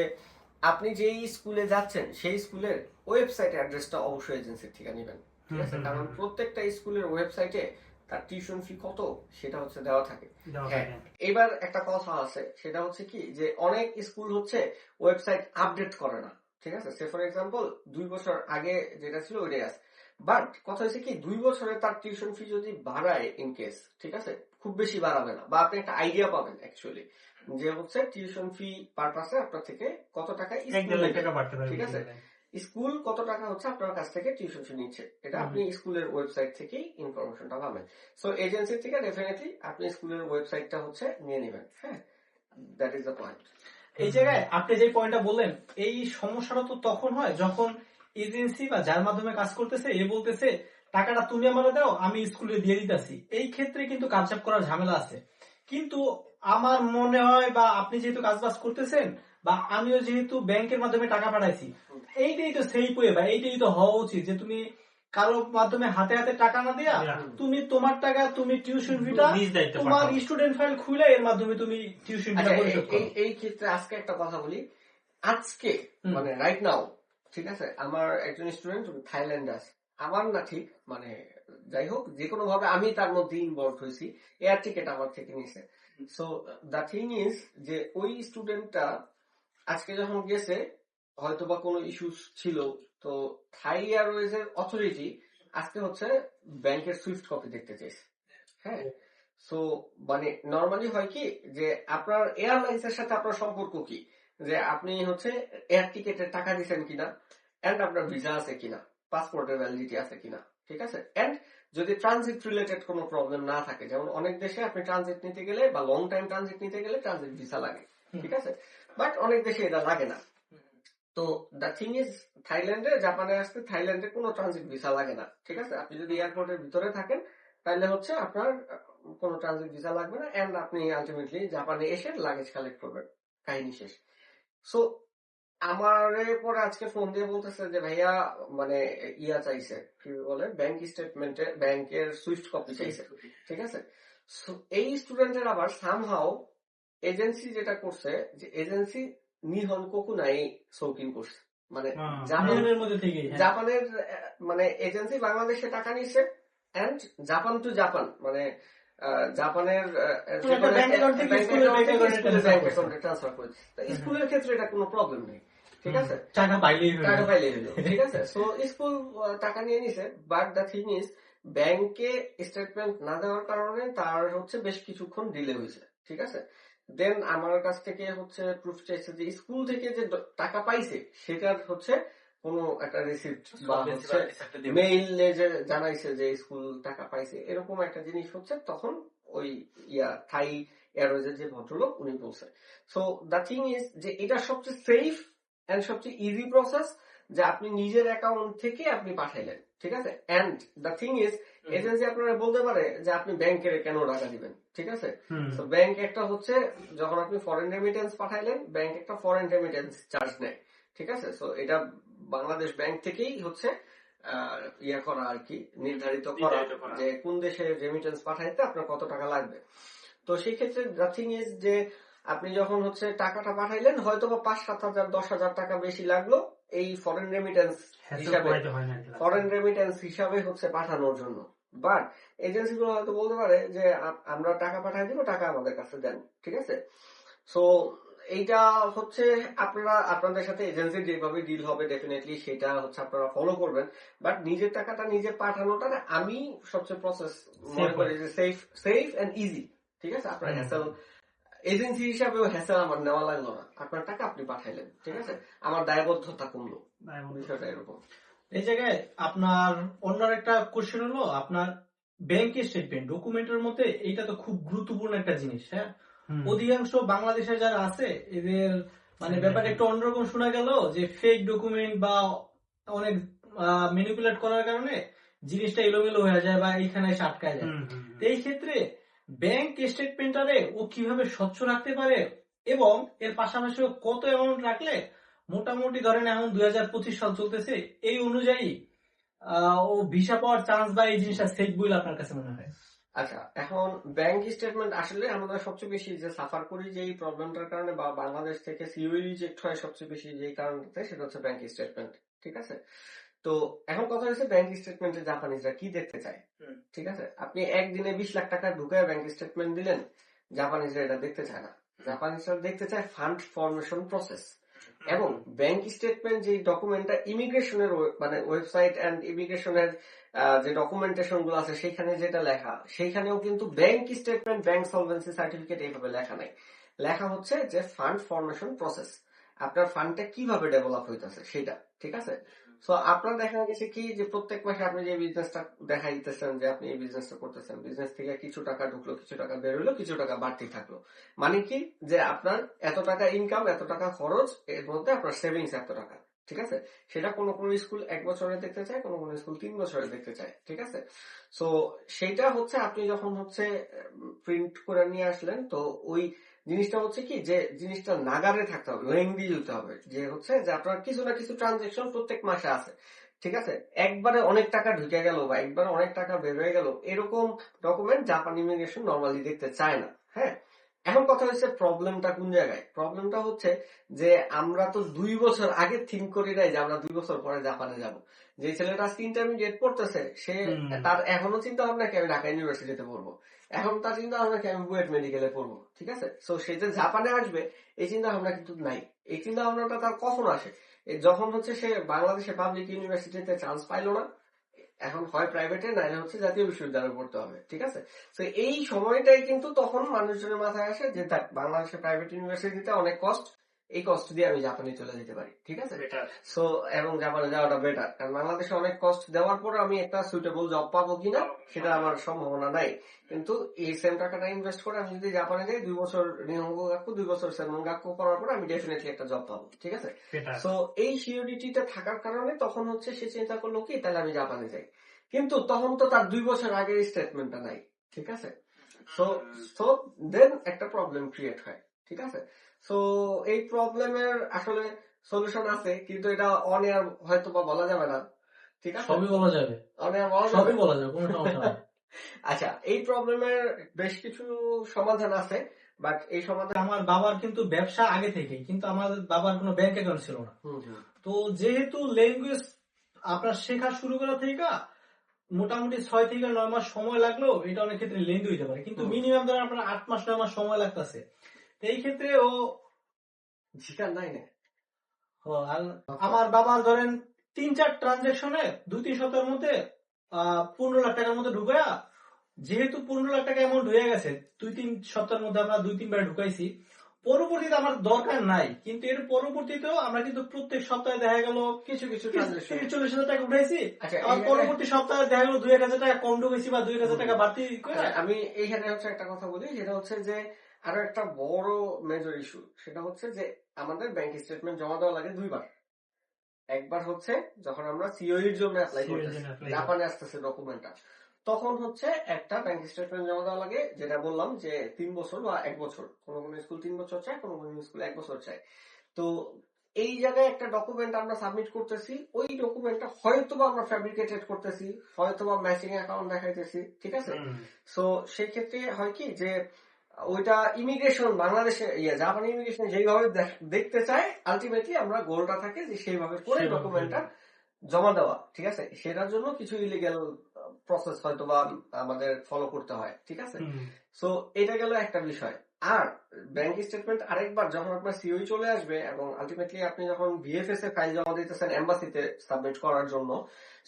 আপনি যেই স্কুলে যাচ্ছেন সেই স্কুলের ওয়েবসাইট অ্যাড্রেসটা অবশ্যই এজেন্সির থেকে নেবেন, ঠিক আছে? কারণ প্রত্যেকটা স্কুলের ওয়েবসাইটে তার টিউশন ফি কত সেটা হচ্ছে দেওয়া থাকে। হ্যাঁ, এবার একটা কথা আছে, সেটা হচ্ছে কি যে অনেক স্কুল হচ্ছে ওয়েবসাইট আপডেট করে না, ঠিক আছে? সে ফর এক্সাম্পল 2 বছর আগে যেটা ছিল ওইটাই আছে, বাট কথা হচ্ছে কি 2 বছরে তার টিউশন ফি যদি বাড়ায় ইন কেস, ঠিক আছে, খুব বেশি বাড়াবে না, বা আপনি একটা আইডিয়া পাবেন অ্যাকচুয়ালি যে হচ্ছে টিউশন ফি পারপাসে আপনার থেকে কত টাকা স্কুল নেবে, টাকা বাড়তে পারে, ঠিক আছে? স্কুল কত টাকা হচ্ছে আপনার কাছ থেকে টিউশন ফি নিচ্ছে, এটা আপনি স্কুলের ওয়েবসাইট থেকেই ইনফরমেশনটা পাবেন। সো এজেন্সি থেকে ডেফিনেটলি আপনি স্কুলের ওয়েবসাইটটা হচ্ছে নিয়ে নেবেন, হ্যাঁ, দ্যাট ইজ দ্য পয়েন্ট। এই জায়গায় আপনি যে পয়েন্টটা বললেন, এই সমস্যাটা তো তখন হয় যখন এজেন্সি বা যার মাধ্যমে কাজ করতেছে এ বলতেছে টাকাটা তুমি আমাকে দাও, আমি স্কুলে দিয়ে দিতেছি। এই ক্ষেত্রে কিন্তু কাজচাপ করার ঝামেলা আছে। কিন্তু আমার মনে হয়, বা আপনি যেহেতু কাজবাজ করতেছেন বা আমিও যেহেতু ব্যাংকের মাধ্যমে টাকা পাঠাইছি, এইটাই তো সেই ওয়ে বা এইটাই তো হওয়া উচিত যে তুমি কারো মাধ্যমে হাতে হাতে টাকা না দেয়া, তুমি তোমার টাকা তুমি টিউশন ফিটা তোমার স্টুডেন্ট ফাইল খুলে এর মাধ্যমে তুমি টিউশন ফিটা পরিশোধ করো। এই ক্ষেত্রে আজকে একটা কথা বলি, আজকে মানে রাইট নাও, ঠিক আছে, আমার একজন স্টুডেন্ট থাইল্যান্ড আছে, আমার না ঠিক মানে যাই হোক যে কোনো ভাবে আমি তার মধ্যে ইনভলভ হয়েছি, এয়ার টিকেট আমার থেকে নিছে। সো দ্য থিং ইজ যে ওই স্টুডেন্টটা আজকে যখন গেছে হয়তো বা কোনো ইস্যুস ছিল, তো থাই এয়ারওয়েজ এর অথরিটি আজকে হচ্ছে ব্যাংকের সুইফট কপি দেখতে চাইছে, হ্যাঁ? সো মানে নর্মালি হয় কি যে আপনার এয়ারলাইন্স এর সাথে আপনার সম্পর্ক কি, যে আপনি হচ্ছে এয়ার টিকেটের টাকা দিচ্ছেন কিনা, এন্ড আপনার ভিসা আছে কিনা, পাসপোর্টের ভ্যালিডিটি আছে কিনা, ঠিক আছে? এন্ড যদি ট্রানজিট রিলেটেড কোনো প্রবলেম না থাকে, যেমন অনেক দেশে আপনি ট্রানজিট নিতে গেলে বা লং টাইম ট্রানজিট নিতে গেলে ট্রানজিট ভিসা লাগে, ঠিক আছে, বাট অনেক দেশে এটা লাগে না। তো দ্য থিং ইজ থাইল্যান্ডে জাপানে আসতে থাইল্যান্ডে কোনো ট্রানজিট ভিসা লাগে না, ঠিক আছে? আপনি যদি এয়ারপোর্টের ভিতরে থাকেন তাহলে হচ্ছে আপনার কোনো ট্রানজিট ভিসা লাগবে না, এন্ড আপনি আলটিমেটলি জাপানে এসে লাগেজ কালেক্ট করবেন, কাহিনী শেষ। সো আমারে পরে আজকে ফোন দিয়ে বলতেছে যে ভাইয়া মানে ইয়া চাইছে, কি বলে, ব্যাংক স্টেটমেন্টে ব্যাংকের সুইফট কপি চাইছে, ঠিক আছে? সো এই স্টুডেন্টের আবার সামহাও এজেন্সি যেটা করছে যে এজেন্সি নিহন কোকুনাই সৌকিন করছে, মানে জাপানের মধ্যে থেকে জাপানের মানে এজেন্সি বাংলাদেশে টাকা নিচ্ছে এন্ড জাপান টু জাপান মানে জাপানের ট্রান্সফার করে। স্কুলের ক্ষেত্রে এটা কোনো প্রবলেম নেই, ঠিক আছে, টাকা পাইলেই হলো, ঠিক আছে? সো স্কুল টাকা নিয়ে নিছে, বাট দ্য থিং ইজ ব্যাংকে স্টেটমেন্ট না দেওয়ার কারণে তার হচ্ছে বেশ কিছুক্ষণ ডিলে হয়েছে, ঠিক আছে? দেন আমার কাছ থেকে হচ্ছে প্রুফ চাইছে যে স্কুল থেকে যে টাকা পাইছে সেটার হচ্ছে কোনো একটা রিসিপ্ট বা হচ্ছে মেইলে যে জানাইছে যে স্কুল টাকা পাইছে, এরকম একটা জিনিস হচ্ছে তখন ওই থাই এয়ারওয়েজের যে ভদ্রলোক উনি বলছে। সো দ্য থিং ইজ যে এটা সবচেয়ে সেফ এন্ড সবচেয়ে ইজি প্রসেস যে আপনি নিজের অ্যাকাউন্ট থেকে আপনি পাঠাইলেন, ঠিক আছে? And the thing is agency আপনারা বলতে পারে যে আপনি ব্যাংকে কেন টাকা দিবেন, ঠিক আছে? তো ব্যাংক একটা হচ্ছে যখন আপনি ফরেন রেমিটেন্স পাঠাইলেন ব্যাংক একটা ফরেন রেমিটেন্স চার্জ নেয়, ঠিক আছে? সো এটা বাংলাদেশ ব্যাংক থেকেই হচ্ছে ইয়ে করা আর কি, নির্ধারিত করা নির্ধারিত করা। যে কোন দেশে রেমিটেন্স পাঠাইতে আপনার কত টাকা লাগবে। তো সেই ক্ষেত্রে দ্য থিং ইজ যে আপনি যখন হচ্ছে টাকাটা পাঠাইলেন, হয়তো বা 5-7 হাজার 10 হাজার টাকা বেশি লাগলো এই ফরেন রেমিটেন্স হিসাবে, ফরেন রেমিটেন্স হিসাবে হচ্ছে পাঠানোর জন্য। বাট এজেন্সি গুলো হয়তো বলতে পারে যে আমরা টাকা পাঠাই দিব, টাকা আমাদের কাছে দেন, ঠিক আছে। সো এইটা হচ্ছে আপনারা আপনাদের সাথে এজেন্সির যেভাবে ডিল হবে ডেফিনেটলি সেটা হচ্ছে আপনারা ফলো করবেন। বাট নিজের টাকাটা নিজে পাঠানোটা না আমি সবচেয়ে প্রসেস মনে করি যে সেফ এন্ড ইজি, ঠিক আছে। আপনার হ্যাসেল এজেন্সি হিসাবেও হ্যাসেল আমার নেওয়া লাগলো না, আপনার টাকা আপনি পাঠাইলেন, ঠিক আছে, আমার দায়বদ্ধতা কমলো, বিষয়টা এরকম। এই জায়গায় আপনার অন্য একটা কোশ্চেন হলো, আপনার ব্যাংক স্টেটমেন্ট ডকুমেন্টের মধ্যে এইটা তো খুব গুরুত্বপূর্ণ একটা জিনিস। হ্যাঁ, অধিকাংশ বাংলাদেশের যারা আছে এদের মানে ব্যাপারে একটু অন্যরকম শোনা গেল যে ফেক ডকুমেন্ট বা অনেক ম্যানিপুলেট করার কারণে জিনিসটা এলোমেলো হয়ে যায় বা এইখানে এসে আটকায় যায়। তো এই ক্ষেত্রে ব্যাংক স্টেটমেন্টারে ও কিভাবে স্বচ্ছ রাখতে পারে এবং এর পাশাপাশি ও কত অ্যামাউন্ট রাখলে মোটামুটি ধরেন এখন 2025 সাল চলতেছে, এই অনুযায়ী ও ভিসা পাওয়ার চান্স বা এই জিনিসটা সেফ বলে আপনার কাছে মনে হয়? আচ্ছা, এখন ব্যাংক স্টেটমেন্ট আসলে আমরা সবচেয়ে বেশি যে সাফার করি যে এই প্রবলেমটার কারণে বা বাংলাদেশ থেকে সিওই রিজেক্ট হয় সবচেয়ে বেশি যেই কারণটাতে, সেটা হচ্ছে ব্যাংক স্টেটমেন্ট, ঠিক আছে। তো এখন কথা হচ্ছে ব্যাংক স্টেটমেন্টে জাপানিজরা কি দেখতে চায়, ঠিক আছে। আপনি একদিনে 20 লাখ টাকা ঢুকে ব্যাংক স্টেটমেন্ট দিলেন, জাপানিজরা এটা দেখতে চায় না। জাপানিজরা দেখতে চায় ফান্ড ফরমেশন প্রসেস। এবং ব্যাংক স্টেটমেন্ট যে ডকুমেন্টটা ইমিগ্রেশনের মানে ওয়েবসাইট এন্ড ইমিগ্রেশনের যে ডকুমেন্টেশন গুলো আছে সেখানে যেটা লেখা, সেইখানেও কিন্তু bank statement, bank solvency certificate এইভাবে লেখা নাই। লেখা হচ্ছে যে ফান্ড ফরমেশন প্রসেস, আপনার ফান্ডটা কিভাবে ডেভেলপ হইতেছে সেটা, ঠিক আছে। সো আপনার দেখা গেছে কি যে প্রত্যেক মাসে আপনি যে বিজনেসটা দেখা দিতেছেন যে আপনি এই বিজনেসটা করতেছেন, বিজনেস থেকে কিছু টাকা ঢুকলো, কিছু টাকা বের হলো, কিছু টাকা বাড়তি থাকলো, মানে কি যে আপনার এত টাকা ইনকাম, এত টাকা খরচ, এর মধ্যে আপনার সেভিংস এত টাকা, ঠিক আছে। সেটা কোনো কোনো স্কুল 1 বছরে দেখতে চায়, কোনো কোনো স্কুল 3 বছরে দেখতে চায়, ঠিক আছে। সো সেইটা হচ্ছে আপনি যখন হচ্ছে প্রিন্ট করে নিয়ে আসলেন, তো ওই জিনিসটা হচ্ছে কি যে জিনিসটা নাগারে থাকতে হবে, লেংদি হতে হবে, যে হচ্ছে যে আপনার কিছু না কিছু ট্রানজেকশন প্রত্যেক মাসে আছে, ঠিক আছে। একবারে অনেক টাকা ঢুকে গেল বা একবারে অনেক টাকা বের হয়ে গেল এরকম ডকুমেন্ট জাপান ইমিগ্রেশন নর্মালি দেখতে চায় না। হ্যাঁ, এখন কথা হচ্ছে প্রবলেমটা কোন জায়গায়। প্রবলেমটা হচ্ছে যে আমরা তো 2 বছর আগে থিঙ্ক করি নাই যে আমরা 2 বছর পরে জাপানে যাব। যে ছেলেটা আজকে ইন্টারমিডিয়েট পড়তেছে, সে তার এখনো চিন্তা ভাবনা কি আমি ঢাকা ইউনিভার্সিটিতে পড়বো, এখন তার চিন্তা ভাবনা কি আমি বুয়েট মেডিকেলে পড়বো, ঠিক আছে। সো সে যে জাপানে আসবে এই চিন্তা ভাবনা কিন্তু নাই। এই চিন্তা ভাবনাটা তার কখন আসে, যখন হচ্ছে সে বাংলাদেশে পাবলিক ইউনিভার্সিটিতে চান্স পাইলো না, এখন হয় প্রাইভেটে নাইলে হচ্ছে জাতীয় বিশ্ববিদ্যালয়ে পড়তে হবে, ঠিক আছে। তো এই সময়টাই কিন্তু তখন মানুষজনের মাথায় আসে যে দেখ বাংলাদেশে প্রাইভেট ইউনিভার্সিটিতে অনেক কস্ট, এই কস্ট দিয়ে আমি জাপানে চলে যেতে পারি, ঠিক আছে। সো এবং জাপানে যাওয়াটা বেটার, কারণ বাংলাদেশে অনেক কস্ট দেওয়ার পর আমি একটা সুইটেবল জব পাবো কিনা সেটা আমার সম্ভাবনা নাই। কিন্তু এই সেম টাকাটা ইনভেস্ট করে আমি যদি জাপানে যাই, 2 বছর নিহঙ্গ গাক্কু, 2 বছর সেমন গাক্কু করার পর আমি ডেফিনেটলি একটা জব পাবো, ঠিক আছে। সো এই সিওরিটিটা থাকার কারণে তখন হচ্ছে সে চিন্তা করলো কি তাহলে আমি জাপানে যাই, কিন্তু তখন তো তার 2 বছর আগের স্টেটমেন্টটা নাই, ঠিক আছে। সো দেন একটা প্রবলেম ক্রিয়েট হয়, ঠিক আছে। সো এই প্রবলেমের আসলে সলিউশন আছে, কিন্তু এটা অন এয়ার হয়তো বা বলা যাবে না, ঠিক আছে। সবই বলা যাবে, অন এয়ার বলা যাবে, সবই বলা যাবে, কোনো সমস্যা নাই। আচ্ছা, এই প্রবলেমের বেশ কিছু সমাধান আছে, বাট এই সমাধান আমার বাবার কিন্তু ব্যবসা আগে থেকেই, কিন্তু আমার বাবার কোনো ব্যাংক অ্যাকাউন্ট ছিল না। তো যেহেতু ল্যাঙ্গুয়েজ আপনার শেখা শুরু করা থেকে মোটামুটি 6 থেকে 9 মাস সময় লাগলো, এটা অনেক ক্ষেত্রে লেন্দি হইতে পারে, কিন্তু মিনিমাম ধরেন আপনার 8 মাস 9 মাস সময় লাগতেছে। এই ক্ষেত্রে ও ঝিকার নাই না। আমার বাবার ধরেন 3-4 ট্রানজাকশনে 2-3 সপ্তাহের মধ্যে 15 লাখ টাকার মধ্যে ঢুকায়া, যেহেতু 15 লাখ টাকা অ্যামাউন্ট হয়ে গেছে 2-3 সপ্তাহের মধ্যে আমরা 2-3 বার ঢুকাইছি, পরবর্তীতে আমার দরকার নাই, কিন্তু এর পরবর্তীতেও আমরা কিন্তু প্রত্যেক সপ্তাহে দেখা গেল কিছু 40,000 টাকা উঠাইছি, আর পরবর্তী সপ্তাহে দেখা গেল 2-1,000 টাকা কম ঢুকেছি বা 2-1,000 টাকা বাড়তি করে। আমি এইখানে হচ্ছে একটা কথা বলি, সেটা হচ্ছে যে আরো একটা বড় মেজর ইস্যু, সেটা হচ্ছে যে আমাদের ব্যাংক স্টেটমেন্ট জমা দেওয়া লাগে 2 বার। একবার হচ্ছে যখন আমরা সিওই এর জন্য অ্যাপ্লাই করতেছি, জাপানে আসতেছে ডকুমেন্টটা, তখন হচ্ছে একটা ব্যাংক স্টেটমেন্ট জমা দেওয়া লাগে, যেটা বললাম যে 3 বছর বা 1 বছর, কোনো কোনো স্কুল 3 বছর চায়, কোনো কোনো স্কুল 1 বছর চায়। তো এই জায়গায় একটা ডকুমেন্ট আমরা সাবমিট করতেছি, ওই ডকুমেন্টটা হয়তোবা আমরা ফ্যাব্রিকেটেড করতেছি, হয়তোবা ম্যাচিং অ্যাকাউন্ট দেখাইতেছি, ঠিক আছে। সো সেক্ষেত্রে হয় কি যে ওইটা ইমিগ্রেশন বাংলাদেশে জাপানি ইমিগ্রেশন যেইভাবে দেখতে চায়, আলটিমেটলি আমরা গোলটা থাকে যে সেইভাবে করে ডকুমেন্টটা জমা দেওয়া, ঠিক আছে। সেটার জন্য কিছু ইলিগ্যাল প্রসেস হয়তো বা আমাদের ফলো করতে হয়, ঠিক আছে। সো এটা গেল একটা বিষয়। আর ব্যাংক স্টেটমেন্ট আরেকবার যখন আপনার সিওই চলে আসবে এবং আলটিমেটলি আপনি যখন বিএফএস এ ফাইল জমা দিতেছেন এম্বাসিতে সাবমিট করার জন্য,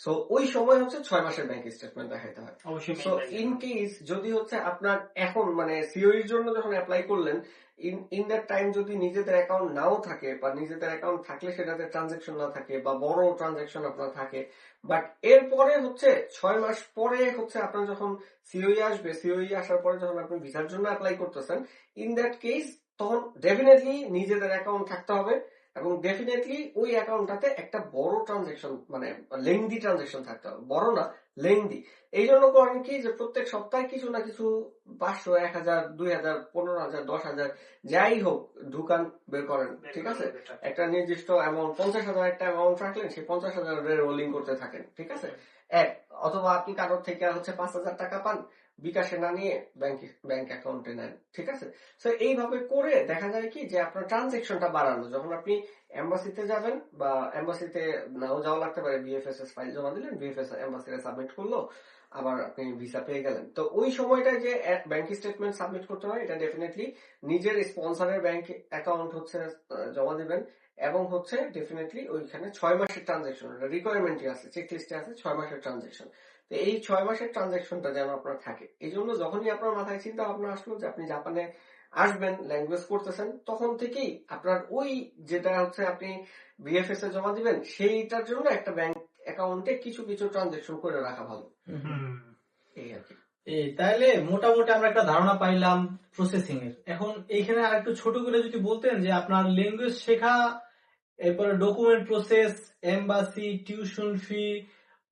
সো ওই সময় হচ্ছে 6 মাসের ব্যাংক স্টেটমেন্ট দেখাইতে হয়। সো ইন কেস যদি হচ্ছে আপনার এখন মানে সিওই এর জন্য যখন অ্যাপ্লাই করলেন, ইন দ্যাট টাইম যদি নিজেদের অ্যাকাউন্ট নাও থাকে বা নিজেদের অ্যাকাউন্ট থাকলে সেটাতে ট্রানজাকশন না থাকে বা বড় ট্রানজাকশন আপনার থাকে, বাট এরপরে হচ্ছে 6 মাস পরে হচ্ছে আপনার যখন সিওই আসবে, সিওই আসার পরে যখন আপনি ভিসার জন্য অ্যাপ্লাই করতেছেন, ইন দ্যাট কেস তখন ডেফিনেটলি নিজেদের অ্যাকাউন্ট থাকতে হবে এবং ডেফিনেটলি ওই অ্যাকাউন্টটাতে একটা বড় ট্রানজাকশন মানে লেংদি ট্রানজাকশন থাকতে হবে, বড় না লেংদি। এই জন্য করেন কি যে প্রত্যেক সপ্তাহে কিছু না কিছু 500, 1000, 2000, 15,000, 10,000 যাই হোক ঢুকান বের করেন, ঠিক আছে। একটা নির্দিষ্ট অ্যামাউন্ট 50,000 একটা অ্যামাউন্ট রাখলেন, সেই 50,000 রোলিং করতে থাকেন, ঠিক আছে। এক অথবা আপনি কারোর থেকে হচ্ছে 5,000 টাকা পান, বিকাশে না নিয়ে ব্যাংক অ্যাকাউন্টে নেন, ঠিক আছে। তো এইভাবে করে দেখা যায় কি যে আপনার ট্রানজেকশনটা বাড়ানো, যখন আপনি এম্বাসিতে যাবেন বা এম্বাসিতে নাও যাওয়া লাগতে পারে, বিএফএস ফাইল জমা দিলেন, বিএফএস এম্বাসিতে সাবমিট করলো, আবার আপনি ভিসা পেয়ে গেলেন। তো ওই সময়টায় যে ব্যাংক স্টেটমেন্ট সাবমিট করতে হয়, এটা ডেফিনেটলি নিজের স্পন্সরের ব্যাংক অ্যাকাউন্ট হচ্ছে জমা দিবেন এবং হচ্ছে ডেফিনেটলি ওইখানে 6 মাসের ট্রানজেকশন রিকোয়ারমেন্টই আছে, চেক লিস্টে আছে 6 মাসের ট্রানজেকশন। তো এই 6 মাসের ট্রানজেকশনটা যেন আপনার থাকে, এই জন্য যখনই আপনার মাথায় চিন্তা ভাবনা আসলো যে আপনি জাপানে আসবেন, ল্যাঙ্গুয়েজ করতেছেন, তখন থেকেই আপনার ওই যেটা হচ্ছে আপনি বিএফএস এ জমা দিবেন সেইটার জন্য একটা ব্যাংক অ্যাকাউন্টে কিছু কিছু ট্রানজেকশন করে রাখা ভালো, এই আর কি। তাহলে মোটামুটি আমরা একটা ধারণা পাইলাম প্রসেসিং এর। এখন এইখানে আর একটু ছোট করে যদি বলতেন যে আপনার ল্যাঙ্গুয়েজ শেখা, এরপরে document process, embassy, tuition fee,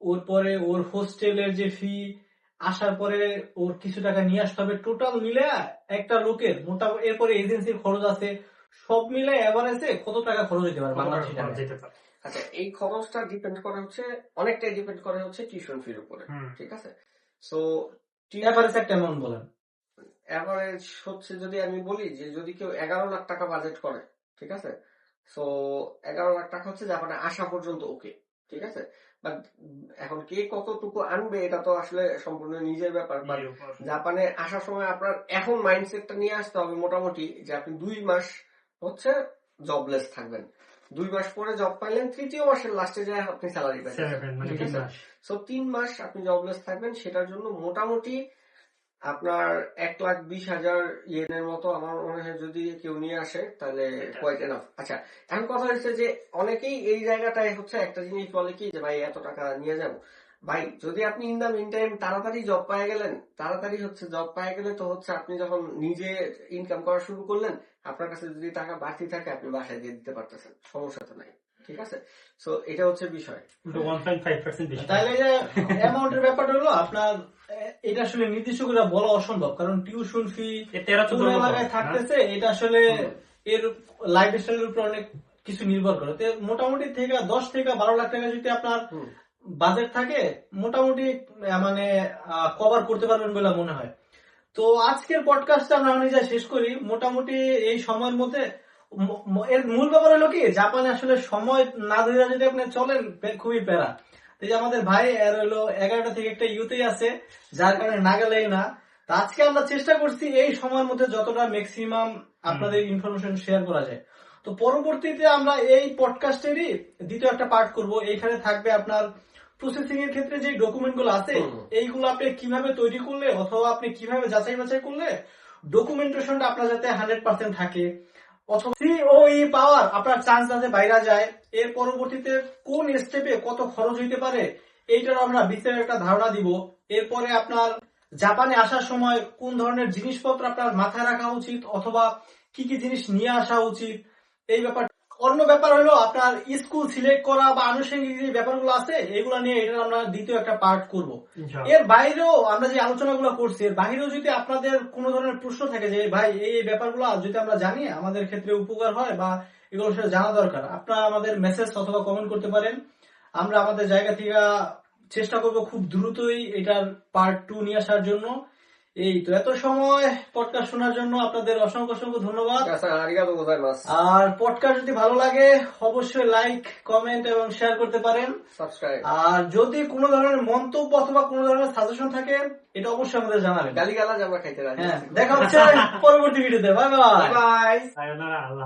ওর পরে ওর হোস্টেলের যে ফি, আসার পরে ওর কিছু টাকা নিয়ে আসতে হবে, টোটাল মিলে একটা লোকের মোটামুটি, এরপরে এজেন্সির খরচ আছে, সব মিলে এভারেজে কত টাকা খরচ হতে পারে বাংলাদেশি টাকায়? আচ্ছা, এই খরচটা ডিপেন্ড করে হচ্ছে অনেকটাই ডিপেন্ড করে হচ্ছে টিউশন ফির উপরে, ঠিক আছে। সো এভারেজ একটা অ্যামাউন্ট বলেন। এভারেজ হচ্ছে যদি আমি বলি যে যদি কেউ 11 লাখ টাকা বাজেট করে, ঠিক আছে, সো 11 লাখ টাকা হচ্ছে জাপানে আসা পর্যন্ত ওকে, ঠিক আছে। বাট এখন কে কতটুকু আনবে এটা তো আসলে সম্পূর্ণ নিজের ব্যাপার। বাট জাপানে আসার সময় আপনার এখন মাইন্ডসেটটা নিয়ে আসতে হবে মোটামুটি যে আপনি 2 মাস হচ্ছে জবলেস থাকবেন, 2 মাস পরে জব পাইলেন, তৃতীয় মাসের লাস্টে যায় আপনি স্যালারি পাইলেন, ঠিক আছে। সো 3 মাস আপনি জবলেস থাকবেন, সেটার জন্য মোটামুটি আপনার 1,20,000 ইয়েনের মতো আমার মনে হয় যদি কেউ নিয়ে আসে তাহলে কোয়াইট এনাফ। আচ্ছা, এখন কথা হচ্ছে যে অনেকেই এই জায়গাটায় হচ্ছে একটা জিনিস বলে কি যে ভাই এত টাকা নিয়ে যাবো। ভাই যদি আপনি ইন দা মিন টাইম তাড়াতাড়ি জব পায়ে গেলেন, তাড়াতাড়ি হচ্ছে জব পায়ে গেলে তো হচ্ছে আপনি যখন নিজে ইনকাম করা শুরু করলেন, আপনার কাছে যদি টাকা বাড়তি থাকে আপনি বাসায় দিয়ে দিতে পারতেছেন, সমস্যা তো নাই, ঠিক আছে। সো এটা হচ্ছে বিষয়। তাহলে যে অ্যামাউন্টের ব্যাপারটা হলো আপনার, এটা আসলে নির্দিষ্ট করে বলা অসম্ভব, কারণ টিউশন ফি কোন এলাকায় থাকতেছে এটা আসলে এর লাইফস্টাইলের উপর অনেক কিছু নির্ভর করে। তো মোটামুটি থেকে 10 থেকে 12 লাখ টাকা যদি আপনার বাজেট থাকে, মোটামুটি মানে কভার করতে পারবেন বলে মনে হয়। তো আজকের পডকাস্টটা আমরা নিজে শেষ করি মোটামুটি এই সময়ের মধ্যে। এর মূল ব্যাপার হলো কি, জাপানে আসলে সময় না ধরে যদি আপনি চলেন খুবই প্যারা। এই যে আমাদের ভাই এর হলো 11টা থেকে একটা ইউতেই আছে, যার কারণে না গেলেই না। তো আজকে আমরা চেষ্টা করছি এই সময়ের মধ্যে যতটা ম্যাক্সিমাম আপনাদের ইনফরমেশন শেয়ার করা যায়। তো পরবর্তীতে আমরা এই পডকাস্টেরই দ্বিতীয় একটা পার্ট করব, এইখানে থাকবে আপনার প্রসেসিং এর ক্ষেত্রে যে ডকুমেন্ট গুলো আছে এইগুলো আপনি কিভাবে তৈরি করলে অথবা আপনি কিভাবে যাচাই বাছাই করলে ডকুমেন্টেশনটা আপনার যাতে 100% থাকে, অথবা সিওই পাওয়ার আপনার চান্স যাতে বাইরে যায়, এর পরবর্তীতে কোন স্টেপে কত খরচ হইতে পারে এইটার আমরা বিস্তারিত একটা ধারণা দিব। এরপরে আপনার জাপানে আসার সময় কোন ধরনের জিনিসপত্র আপনার মাথায় রাখা উচিত অথবা কি কি জিনিস নিয়ে আসা উচিত এই ব্যাপার। অন্য ব্যাপার হলো আপনার স্কুল সিলেক্ট করা বা আনুষঙ্গিক যে ব্যাপারগুলো আছে এগুলো নিয়ে এটা আমরা দ্বিতীয় একটা পার্ট করব। এর বাইরেও আমরা যে আলোচনাগুলো করছি এর বাইরেও যদি আপনাদের কোনো ধরনের প্রশ্ন থাকে যে ভাই এই ব্যাপারগুলো যদি আমরা জানি আমাদের ক্ষেত্রে উপকার হয় বা এগুলো আসলে জানা দরকার। আপনারা আমাদের মেসেজ অথবা কমেন্ট করতে পারেন, আমরা আমাদের জায়গা থেকে চেষ্টা করব খুব দ্রুতই এটার পার্ট 2 নিয়ে আসার জন্য। এই তো, এত সময় পডকাস্ট শোনার জন্য আপনাদের অসংখ্য অসংখ্য ধন্যবাদ। আরিগাতো গোজাইমাসু। আর পডকাস্ট যদি ভালো লাগে অবশ্যই লাইক, কমেন্ট এবং শেয়ার করতে পারেন। সাবস্ক্রাইব। আর যদি কোনো ধরনের মন্তব্য অথবা কোনো ধরনের সাজেশন থাকে এটা অবশ্যই আমাদের জানাবেন। গালিগালাজ আমরা খাইতে রাজি হ্যাঁ, আছি। দেখা হচ্ছে পরবর্তী ভিডিওতে। Bye bye. বাই। সায়োনারা, আল্লাহ